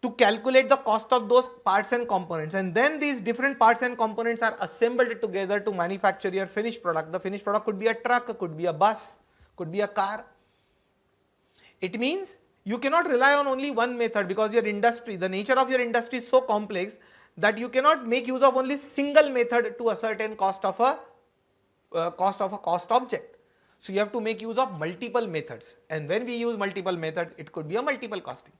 to calculate the cost of those parts and components, and then these different parts and components are assembled together to manufacture your finished product. The finished product could be a truck, could be a bus, could be a car. It means you cannot rely on only one method, because your industry, the nature of your industry is so complex that you cannot make use of only single method to ascertain cost of a cost object. So you have to make use of multiple methods, and when we use multiple methods, it could be a multiple costing.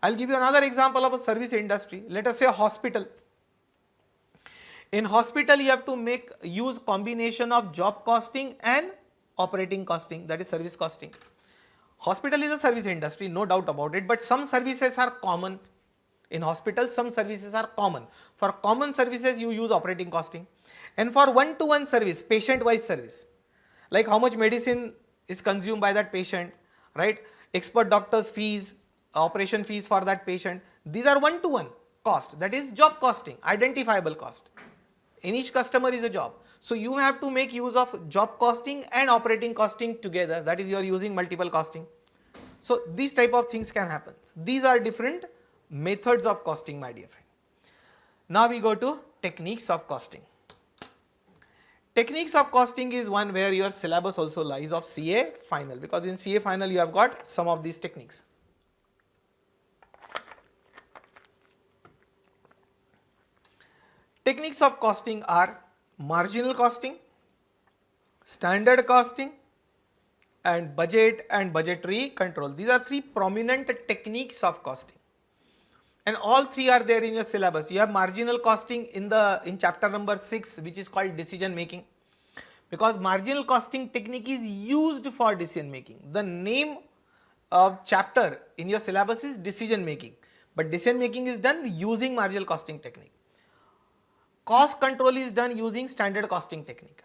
I'll give you another example of a service industry. Let us say a hospital. In hospital, you have to use combination of job costing and operating costing, that is service costing. Hospital is a service industry, no doubt about it, but some services are common. In hospital, some services are common. For common services, you use operating costing, and for one-to-one service, patient-wise service, like how much medicine is consumed by that patient, right? Expert doctors' fees, operation fees for that patient, these are one-to-one cost, that is job costing, identifiable cost. In each customer is a job. So you have to make use of job costing and operating costing together, that is you are using multiple costing. So these type of things can happen. These are different methods of costing, my dear friend. Now we go to techniques of costing. Techniques of costing is one where your syllabus also lies of CA final, because in CA final you have got some of these techniques. Techniques of costing are marginal costing, standard costing, and budget and budgetary control. These are three prominent techniques of costing, and all three are there in your syllabus. You have marginal costing in chapter number 6, which is called decision making, because marginal costing technique is used for decision making. The name of chapter in your syllabus is decision making, but decision making is done using marginal costing technique. Cost control is done using standard costing technique.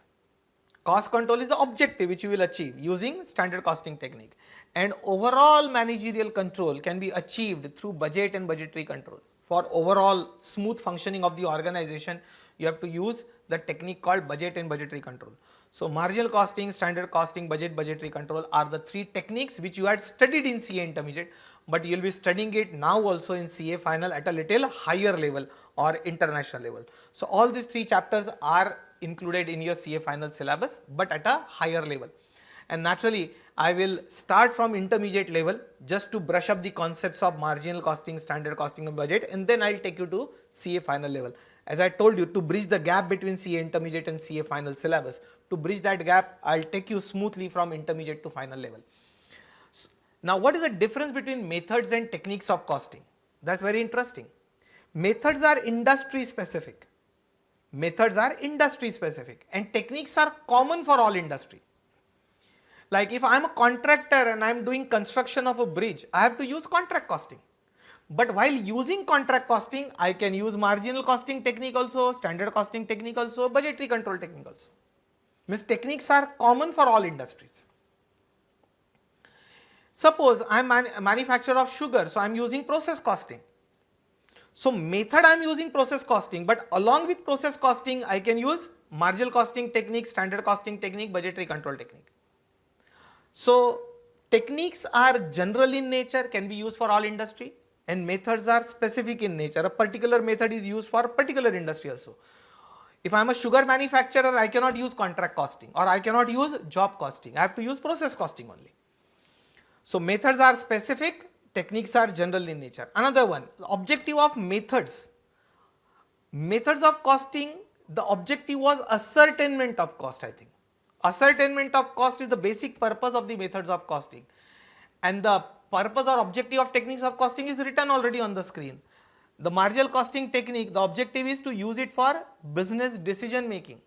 Cost control is the objective which you will achieve using standard costing technique, and overall managerial control can be achieved through budget and budgetary control. For overall smooth functioning of the organization, you have to use the technique called budget and budgetary control. So marginal costing, standard costing, budget, budgetary control are the three techniques which you had studied in CA intermediate, but you will be studying it now also in CA final at a little higher level or international level. So all these three chapters are included in your CA final syllabus, but at a higher level. And naturally, I will start from intermediate level just to brush up the concepts of marginal costing, standard costing and budget, and then I will take you to CA final level. As I told you, to bridge the gap between CA intermediate and CA final syllabus, to bridge that gap, I will take you smoothly from intermediate to final level. Now, what is the difference between methods and techniques of costing? That's very interesting. Methods are industry specific. Methods are industry specific, and techniques are common for all industry. Like if I am a contractor and I am doing construction of a bridge, I have to use contract costing. But while using contract costing, I can use marginal costing technique also, standard costing technique also, budgetary control technique also. Means techniques are common for all industries. Suppose I am a manufacturer of sugar, so I am using process costing. So method I am using process costing, but along with process costing, I can use marginal costing technique, standard costing technique, budgetary control technique. So techniques are general in nature, can be used for all industry, and methods are specific in nature. A particular method is used for a particular industry also. If I am a sugar manufacturer, I cannot use contract costing or I cannot use job costing. I have to use process costing only. So methods are specific, techniques are general in nature. Another one, the objective of methods. Methods of costing, the objective was ascertainment of cost, I think. Ascertainment of cost is the basic purpose of the methods of costing, and the purpose or objective of techniques of costing is written already on the screen. The marginal costing technique, the objective is to use it for business decision making.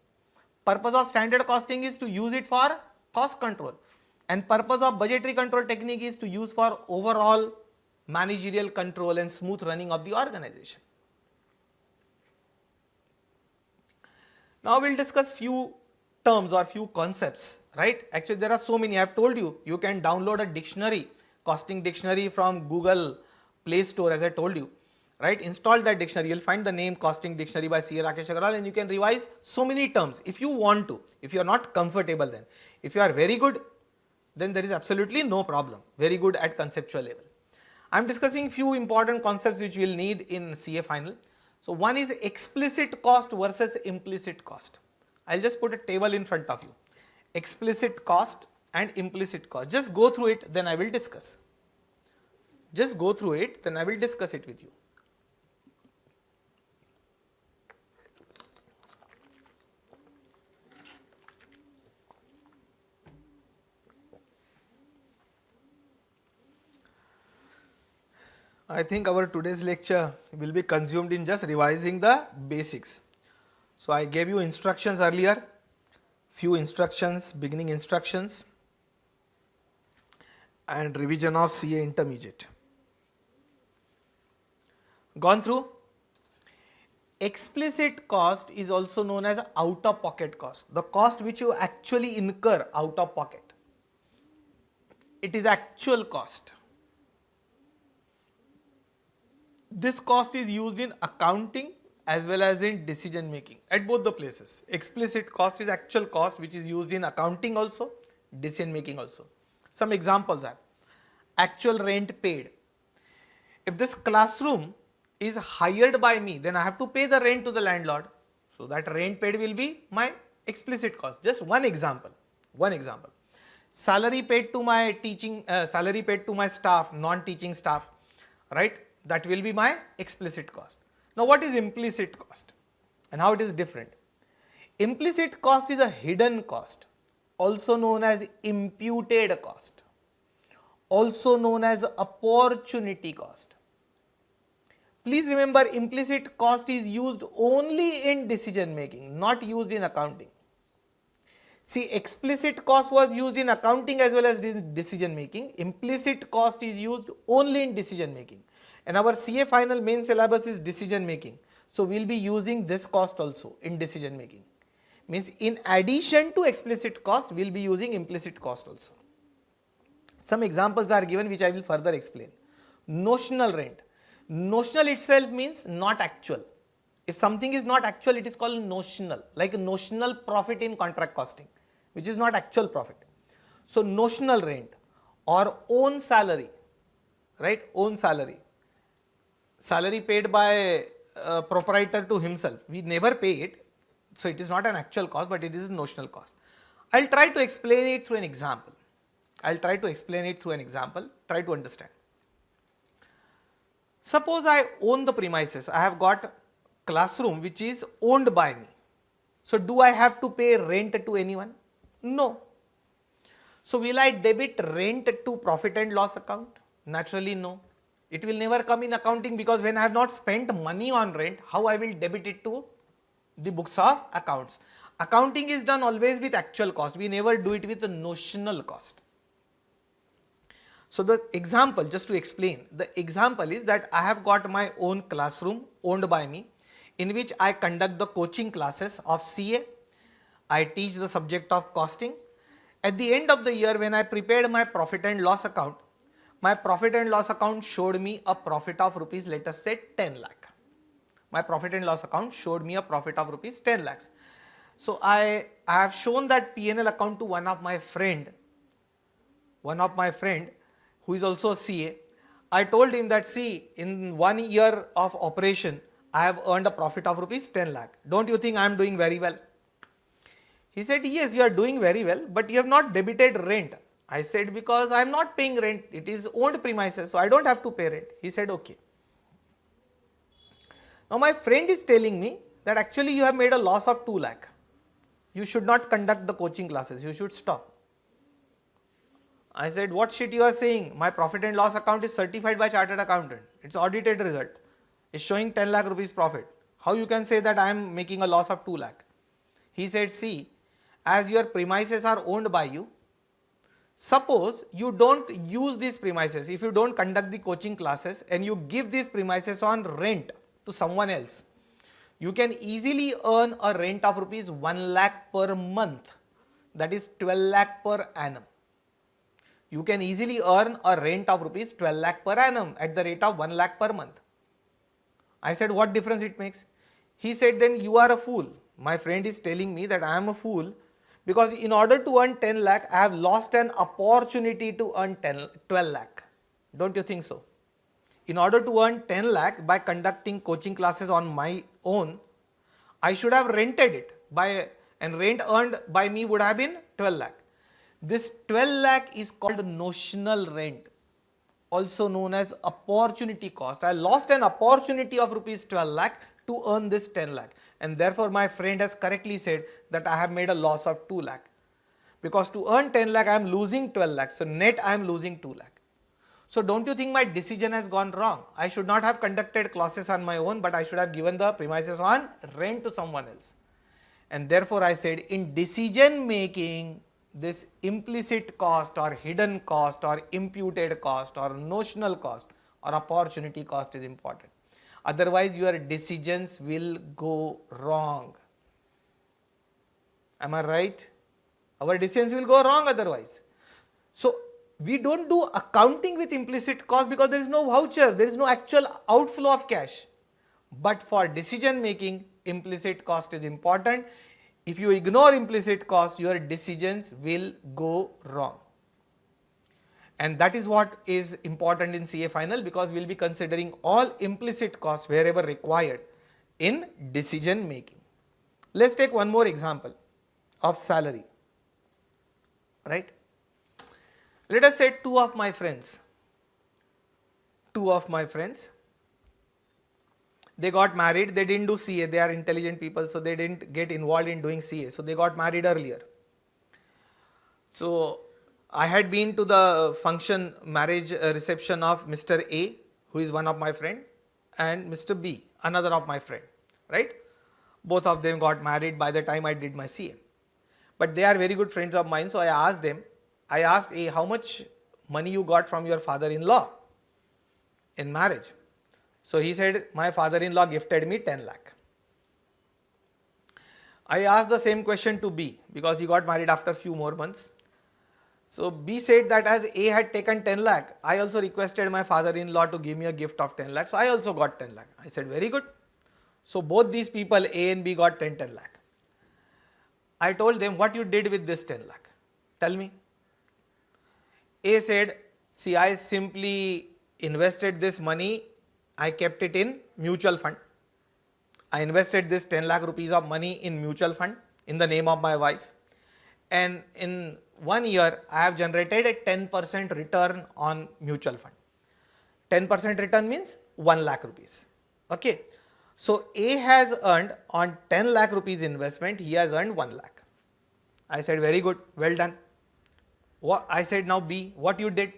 Purpose of standard costing is to use it for cost control, and purpose of budgetary control technique is to use for overall managerial control and smooth running of the organization. Now we will discuss few terms or few concepts right? Actually, there are so many. I have told you, you can download a dictionary, costing dictionary from Google Play Store, as I told you, right? Install that dictionary. You'll find the name costing dictionary by C. Rakesh Agrawal, and you can revise so many terms if you want to. If you are not comfortable, then if you are very good, then there is absolutely no problem. Very good at conceptual level. I am discussing few important concepts which we will need in CA final. So one is explicit cost versus implicit cost. I'll just put a table in front of you. Explicit cost and implicit cost. Just go through it, then I will discuss. Just go through it, then I will discuss it with you. I think our today's lecture will be consumed in just revising the basics. So I gave you instructions earlier, few instructions, beginning instructions, and revision of CA intermediate. Gone through? Explicit cost is also known as out of pocket cost, the cost which you actually incur out of pocket. It is actual cost. This cost is used in accounting as well as in decision making at both the places. Explicit cost is actual cost which is used in accounting also, decision making also. Some examples are actual rent paid. If this classroom is hired by me, then I have to pay the rent to the landlord. So that rent paid will be my explicit cost. Just one example. Salary paid to my teaching, salary paid to my staff, non-teaching staff, right? That will be my explicit cost. Now what is implicit cost and how it is different? Implicit cost is a hidden cost, also known as imputed cost, also known as opportunity cost. Please remember, implicit cost is used only in decision making, not used in accounting. See, explicit cost was used in accounting as well as decision making. Implicit cost is used only in decision making. And our CA final main syllabus is decision making. So we will be using this cost also in decision making. Means in addition to explicit cost, we will be using implicit cost also. Some examples are given which I will further explain. Notional rent. Notional itself means not actual. If something is not actual, it is called notional, like a notional profit in contract costing, which is not actual profit. So notional rent or own salary, right? Own salary. Salary paid by a proprietor to himself. We never pay it. So it is not an actual cost, but it is a notional cost. I'll try to explain it through an example. Try to understand. Suppose I own the premises. I have got classroom which is owned by me. So do I have to pay rent to anyone? No. So will I debit rent to profit and loss account? Naturally no. It will never come in accounting, because when I have not spent money on rent, how I will debit it to the books of accounts? Accounting is done always with actual cost. We never do it with the notional cost. So the example, just to explain, the example is that I have got my own classroom owned by me, in which I conduct the coaching classes of CA. I teach the subject of costing. At the end of the year, when I prepared my profit and loss account, my profit and loss account showed me a profit of rupees, let us say 10 lakh. My profit and loss account showed me a profit of rupees 10 lakhs. So I have shown that P&L account to one of my friend who is also a CA. I told him that, see, in 1 year of operation, I have earned a profit of rupees 10 lakh. Don't you think I am doing very well? He said, yes, you are doing very well, but you have not debited rent. I said, because I am not paying rent, it is owned premises, so I don't have to pay rent. He said, okay. Now my friend is telling me that actually you have made a loss of 2 lakh. You should not conduct the coaching classes, you should stop. I said, what shit you are saying? My profit and loss account is certified by chartered accountant. It's audited result. It's showing 10 lakh rupees profit. How you can say that I am making a loss of 2 lakh? He said, see, as your premises are owned by you, suppose you don't use these premises, if you don't conduct the coaching classes and you give these premises on rent to someone else, you can easily earn a rent of rupees 1 lakh per month. that is 12 lakh per annum. You can easily earn a rent of rupees 12 lakh per annum at the rate of 1 lakh per month. I said, what difference it makes? He said, then you are a fool. My friend is telling me that I am a fool because in order to earn 10 lakh, I have lost an opportunity to earn 12 lakh. Don't you think so? In order to earn 10 lakh by conducting coaching classes on my own, I should have rented it and rent earned by me would have been 12 lakh. This 12 lakh is called notional rent, also known as opportunity cost. I lost an opportunity of rupees 12 lakh to earn this 10 lakh, and therefore my friend has correctly said that I have made a loss of 2 lakh. Because to earn 10 lakh I am losing 12 lakh, so net I am losing 2 lakh. So don't you think my decision has gone wrong? I should not have conducted classes on my own, but I should have given the premises on rent to someone else. And therefore I said, in decision making, this implicit cost or hidden cost or imputed cost or notional cost or opportunity cost is important. Otherwise your decisions will go wrong. Am I right? Our decisions will go wrong otherwise. So we don't do accounting with implicit cost because there is no voucher, there is no actual outflow of cash. But for decision making, implicit cost is important. If you ignore implicit cost, your decisions will go wrong. And that is what is important in CA final, because we will be considering all implicit costs wherever required in decision making. Let us take one more example of salary, right. Let us say two of my friends, they got married, they didn't do CA, they are intelligent people, so they didn't get involved in doing CA, so they got married earlier. So I had been to the function marriage reception of Mr. A, who is one of my friend, and Mr. B, another of my friend, right. Both of them got married by the time I did my CA. But they are very good friends of mine, so I asked A, how much money you got from your father-in-law in marriage? So he said, my father-in-law gifted me 10 lakh. I asked the same question to B because he got married after few more months. So B said that as A had taken 10 lakh, I also requested my father-in-law to give me a gift of 10 lakh. So I also got 10 lakh. I said, very good. So both these people, A and B, got 10 lakh. I told them, what you did with this 10 lakh? Tell me. A said, see, I simply invested this money, I kept it in mutual fund. I invested this 10 lakh rupees of money in mutual fund in the name of my wife. And in 1 year, I have generated a 10% return on mutual fund. 10% return means 1 lakh rupees. Okay. So A has earned on 10 lakh rupees investment, he has earned 1 lakh. I said, very good, well done. I said, now B, what you did?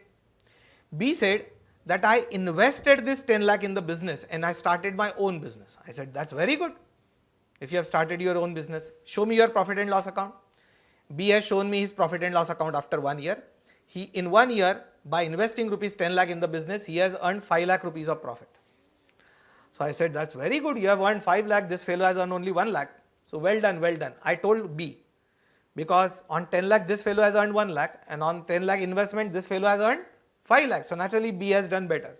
B said that I invested this 10 lakh in the business and I started my own business. I said, that's very good. If you have started your own business, show me your profit and loss account. B has shown me his profit and loss account after 1 year. In 1 year, by investing rupees 10 lakh in the business, he has earned 5 lakh rupees of profit. So I said, that's very good. You have earned 5 lakh. This fellow has earned only 1 lakh. So well done, well done. I told B, because on 10 lakh, this fellow has earned 1 lakh, and on 10 lakh investment, this fellow has earned 5 lakh. So naturally, B has done better.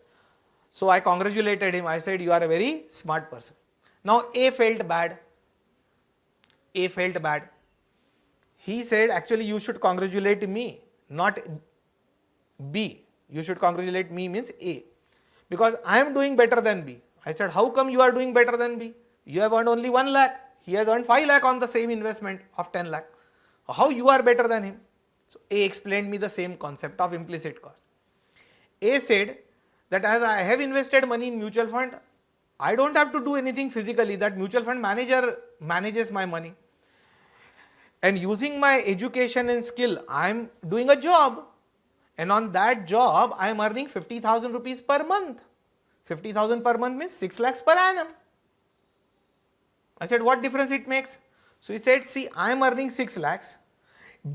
So I congratulated him. I said, you are a very smart person. Now A felt bad. He said, actually, you should congratulate me, not B. You should congratulate me means A, because I am doing better than B. I said, how come you are doing better than B? You have earned only 1 lakh. He has earned 5 lakh on the same investment of 10 lakh. How you are better than him? So A explained me the same concept of implicit cost. A said that as I have invested money in mutual fund, I don't have to do anything physically. That mutual fund manager manages my money. And using my education and skill, I am doing a job. And on that job, I am earning 50,000 rupees per month. 50,000 per month means 6 lakhs per annum. I said, what difference it makes? So he said, see, I am earning 6 lakhs.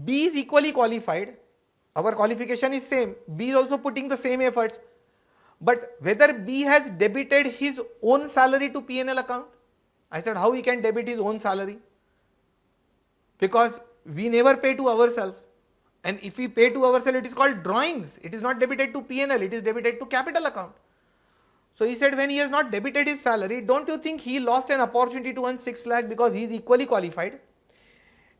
B is equally qualified. Our qualification is same. B is also putting the same efforts. But whether B has debited his own salary to P&L account? I said, how he can debit his own salary? Because we never pay to ourselves. And if we pay to ourselves, it is called drawings. It is not debited to P&L, it is debited to capital account. So he said when he has not debited his salary, don't you think he lost an opportunity to earn 6 lakh because he is equally qualified?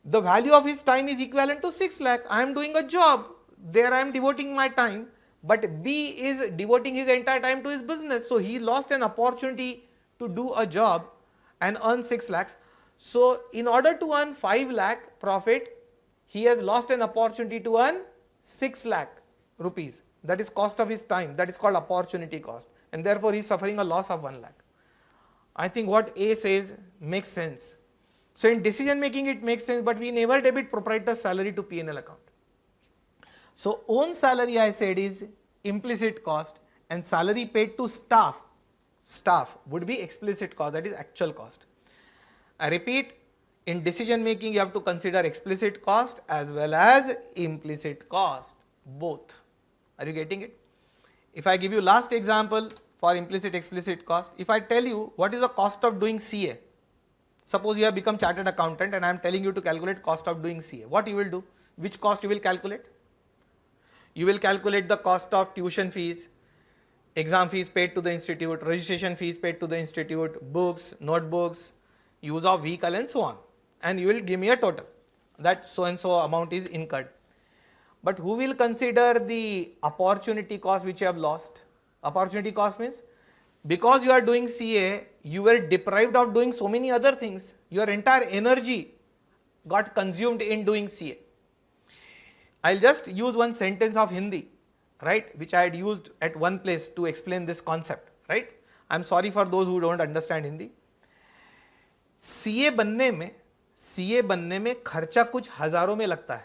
The value of his time is equivalent to 6 lakh. I am doing a job, there I am devoting my time, but B is devoting his entire time to his business. So he lost an opportunity to do a job and earn 6 lakhs. So in order to earn 5 lakh profit, he has lost an opportunity to earn 6 lakh rupees. That is cost of his time. That is called opportunity cost. And therefore he is suffering a loss of 1 lakh. I think what A says makes sense. So in decision making it makes sense, but we never debit proprietor's salary to P&L account. So own salary, I said, is implicit cost, and salary paid to staff would be explicit cost, that is actual cost. I repeat, in decision making you have to consider explicit cost as well as implicit cost, both. Are you getting it? If I give you last example for implicit explicit cost, if I tell you what is the cost of doing CA, suppose you have become chartered accountant and I am telling you to calculate cost of doing CA, what you will do? Which cost you will calculate? You will calculate the cost of tuition fees, exam fees paid to the institute, registration fees paid to the institute, books, notebooks, use of vehicle and so on, and you will give me a total that so and so amount is incurred. But who will consider the opportunity cost which you have lost? Opportunity cost means because you are doing CA, you were deprived of doing so many other things. Your entire energy got consumed in doing CA. I'll just use one sentence of Hindi, right, which I had used at one place to explain this concept, right. I'm sorry for those who don't understand Hindi. CA बनने में खर्चा कुछ हजारों में लगता है,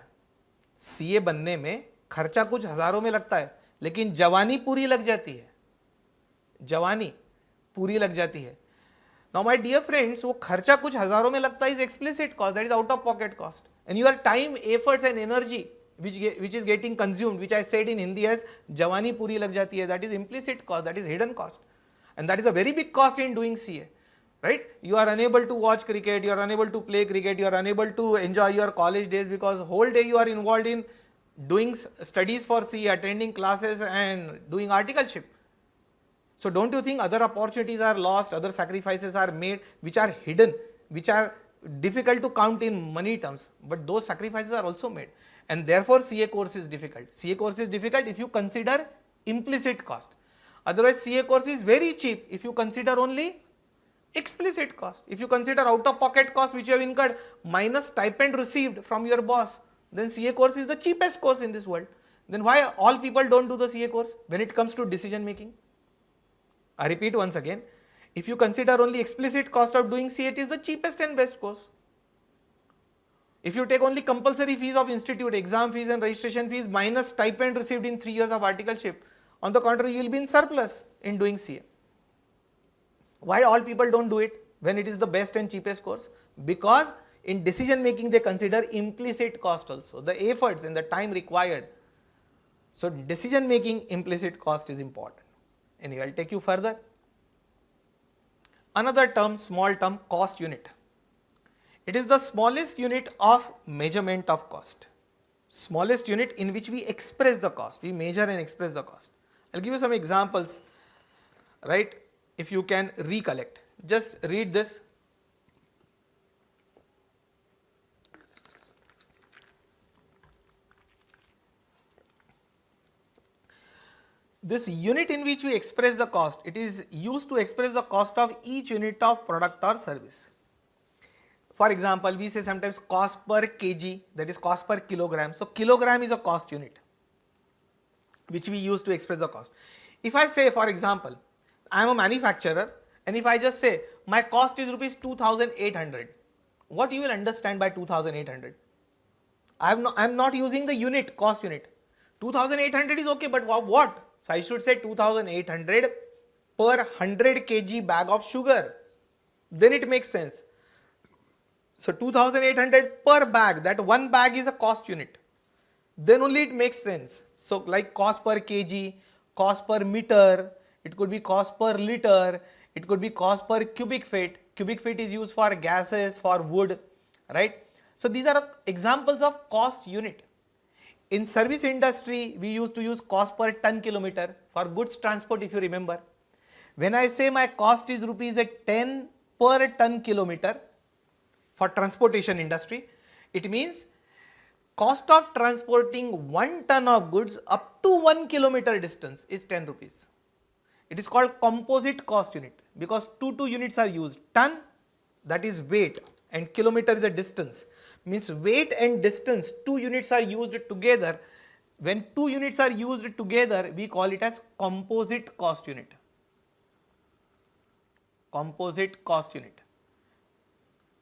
CA बनने में खर्चा कुछ हजारों में लगता है, लेकिन जवानी पूरी लग जाती है, जवानी पूरी लग जाती है. Now my dear friends, वो खर्चा कुछ हजारों में लगता है is explicit cost, that is out of pocket cost, and your time, efforts and energy which is getting consumed, which I said in Hindi as जवानी पूरी लग जाती है, that is implicit cost, that is hidden cost, and that is a very big cost in doing CA. Right? You are unable to watch cricket, you are unable to play cricket, you are unable to enjoy your college days because whole day you are involved in doing studies for CA, attending classes and doing articleship. So don't you think other opportunities are lost, other sacrifices are made which are hidden, which are difficult to count in money terms, but those sacrifices are also made, and therefore CA course is difficult. CA course is difficult if you consider implicit cost. Otherwise CA course is very cheap if you consider only explicit cost. If you consider out of pocket cost which you have incurred minus stipend received from your boss, then CA course is the cheapest course in this world. Then why all people don't do the CA course when it comes to decision making? I repeat once again, if you consider only explicit cost of doing CA, it is the cheapest and best course. If you take only compulsory fees of institute, exam fees and registration fees minus stipend received in 3 years of articleship, on the contrary you will be in surplus in doing CA. Why all people don't do it when it is the best and cheapest course? Because in decision making they consider implicit cost also, the efforts and the time required. So decision making implicit cost is important. Anyway, I'll take you further. Another term, small term, cost unit. It is the smallest unit of measurement of cost. Smallest unit in which we express the cost, we measure and express the cost. I'll give you some examples, right? If you can recollect, just read this. This unit in which we express the cost, it is used to express the cost of each unit of product or service. For example, we say sometimes cost per kg, that is cost per kilogram. So kilogram is a cost unit which we use to express the cost. If I say, for example, I am a manufacturer, and if I just say my cost is rupees 2,800, what you will understand by 2,800? I am not using the unit, cost unit. 2,800 is okay, but what? So I should say 2,800 per 100 kg bag of sugar. Then it makes sense. So 2,800 per bag, that one bag is a cost unit. Then only it makes sense. So like cost per kg, cost per meter, it could be cost per liter, it could be cost per cubic feet. Cubic feet is used for gases, for wood, right? So these are examples of cost unit. In service industry, we used to use cost per ton kilometer for goods transport, if you remember. When I say my cost is rupees at 10 per ton kilometer for transportation industry, it means cost of transporting 1 ton of goods up to 1 kilometer distance is 10 rupees. It is called composite cost unit because two units are used. Ton, that is weight, and kilometer is a distance. Means weight and distance, 2 units are used together. When 2 units are used together, we call it as composite cost unit. Composite cost unit.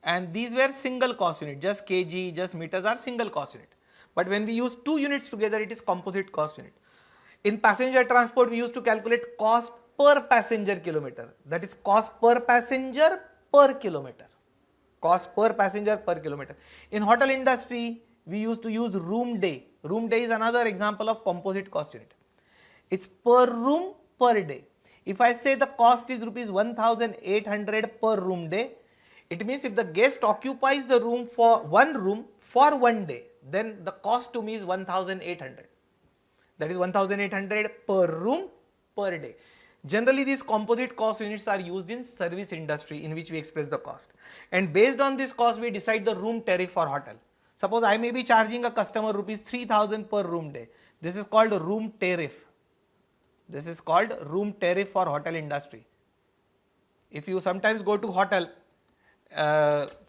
And these were single cost unit, just kg, just meters are single cost unit. But when we use 2 units together, it is composite cost unit. In passenger transport, we used to calculate cost per passenger kilometer. That is cost per passenger per kilometer. Cost per passenger per kilometer. In hotel industry, we used to use room day. Room day is another example of composite cost unit. It's per room per day. If I say the cost is rupees 1800 per room day, it means if the guest occupies the room for one day, then the cost to me is 1800. That is 1800 per room per day. Generally, these composite cost units are used in service industry in which we express the cost. And based on this cost, we decide the room tariff for hotel. Suppose I may be charging a customer rupees 3000 per room day. This is called room tariff. This is called room tariff for hotel industry. If you sometimes go to hotel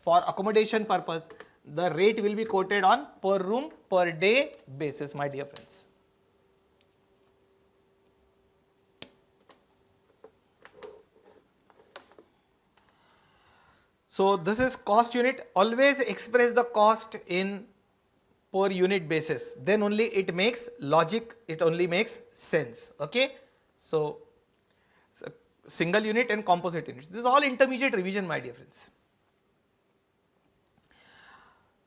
for accommodation purpose, the rate will be quoted on per room per day basis, my dear friends. So this is cost unit. Always express the cost in per unit basis. Then only it makes logic, it only makes sense. Okay. So single unit and composite units. This is all intermediate revision, my dear friends.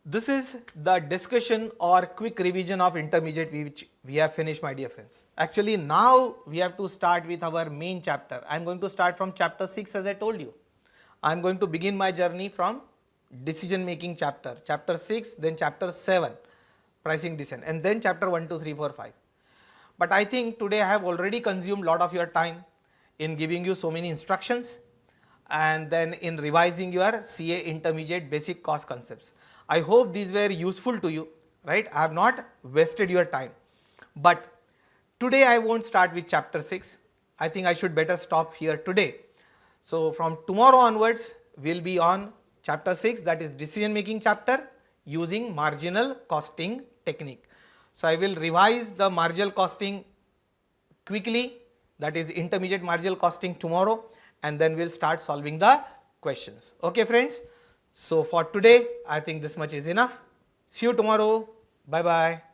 This is the discussion or quick revision of intermediate which we have finished, my dear friends. Actually, now we have to start with our main chapter. I am going to start from chapter 6 as I told you. I am going to begin my journey from decision making chapter, chapter 6, then chapter 7, pricing decision, and then chapter 1, 2, 3, 4, 5. But I think today I have already consumed lot of your time in giving you so many instructions and then in revising your CA intermediate basic cost concepts. I hope these were useful to you, right? I have not wasted your time. But today I won't start with chapter 6. I think I should better stop here today. So from tomorrow onwards, we will be on chapter 6, that is decision making chapter using marginal costing technique. So I will revise the marginal costing quickly, that is intermediate marginal costing tomorrow, and then we will start solving the questions. Okay friends. So for today, I think this much is enough. See you tomorrow. Bye bye.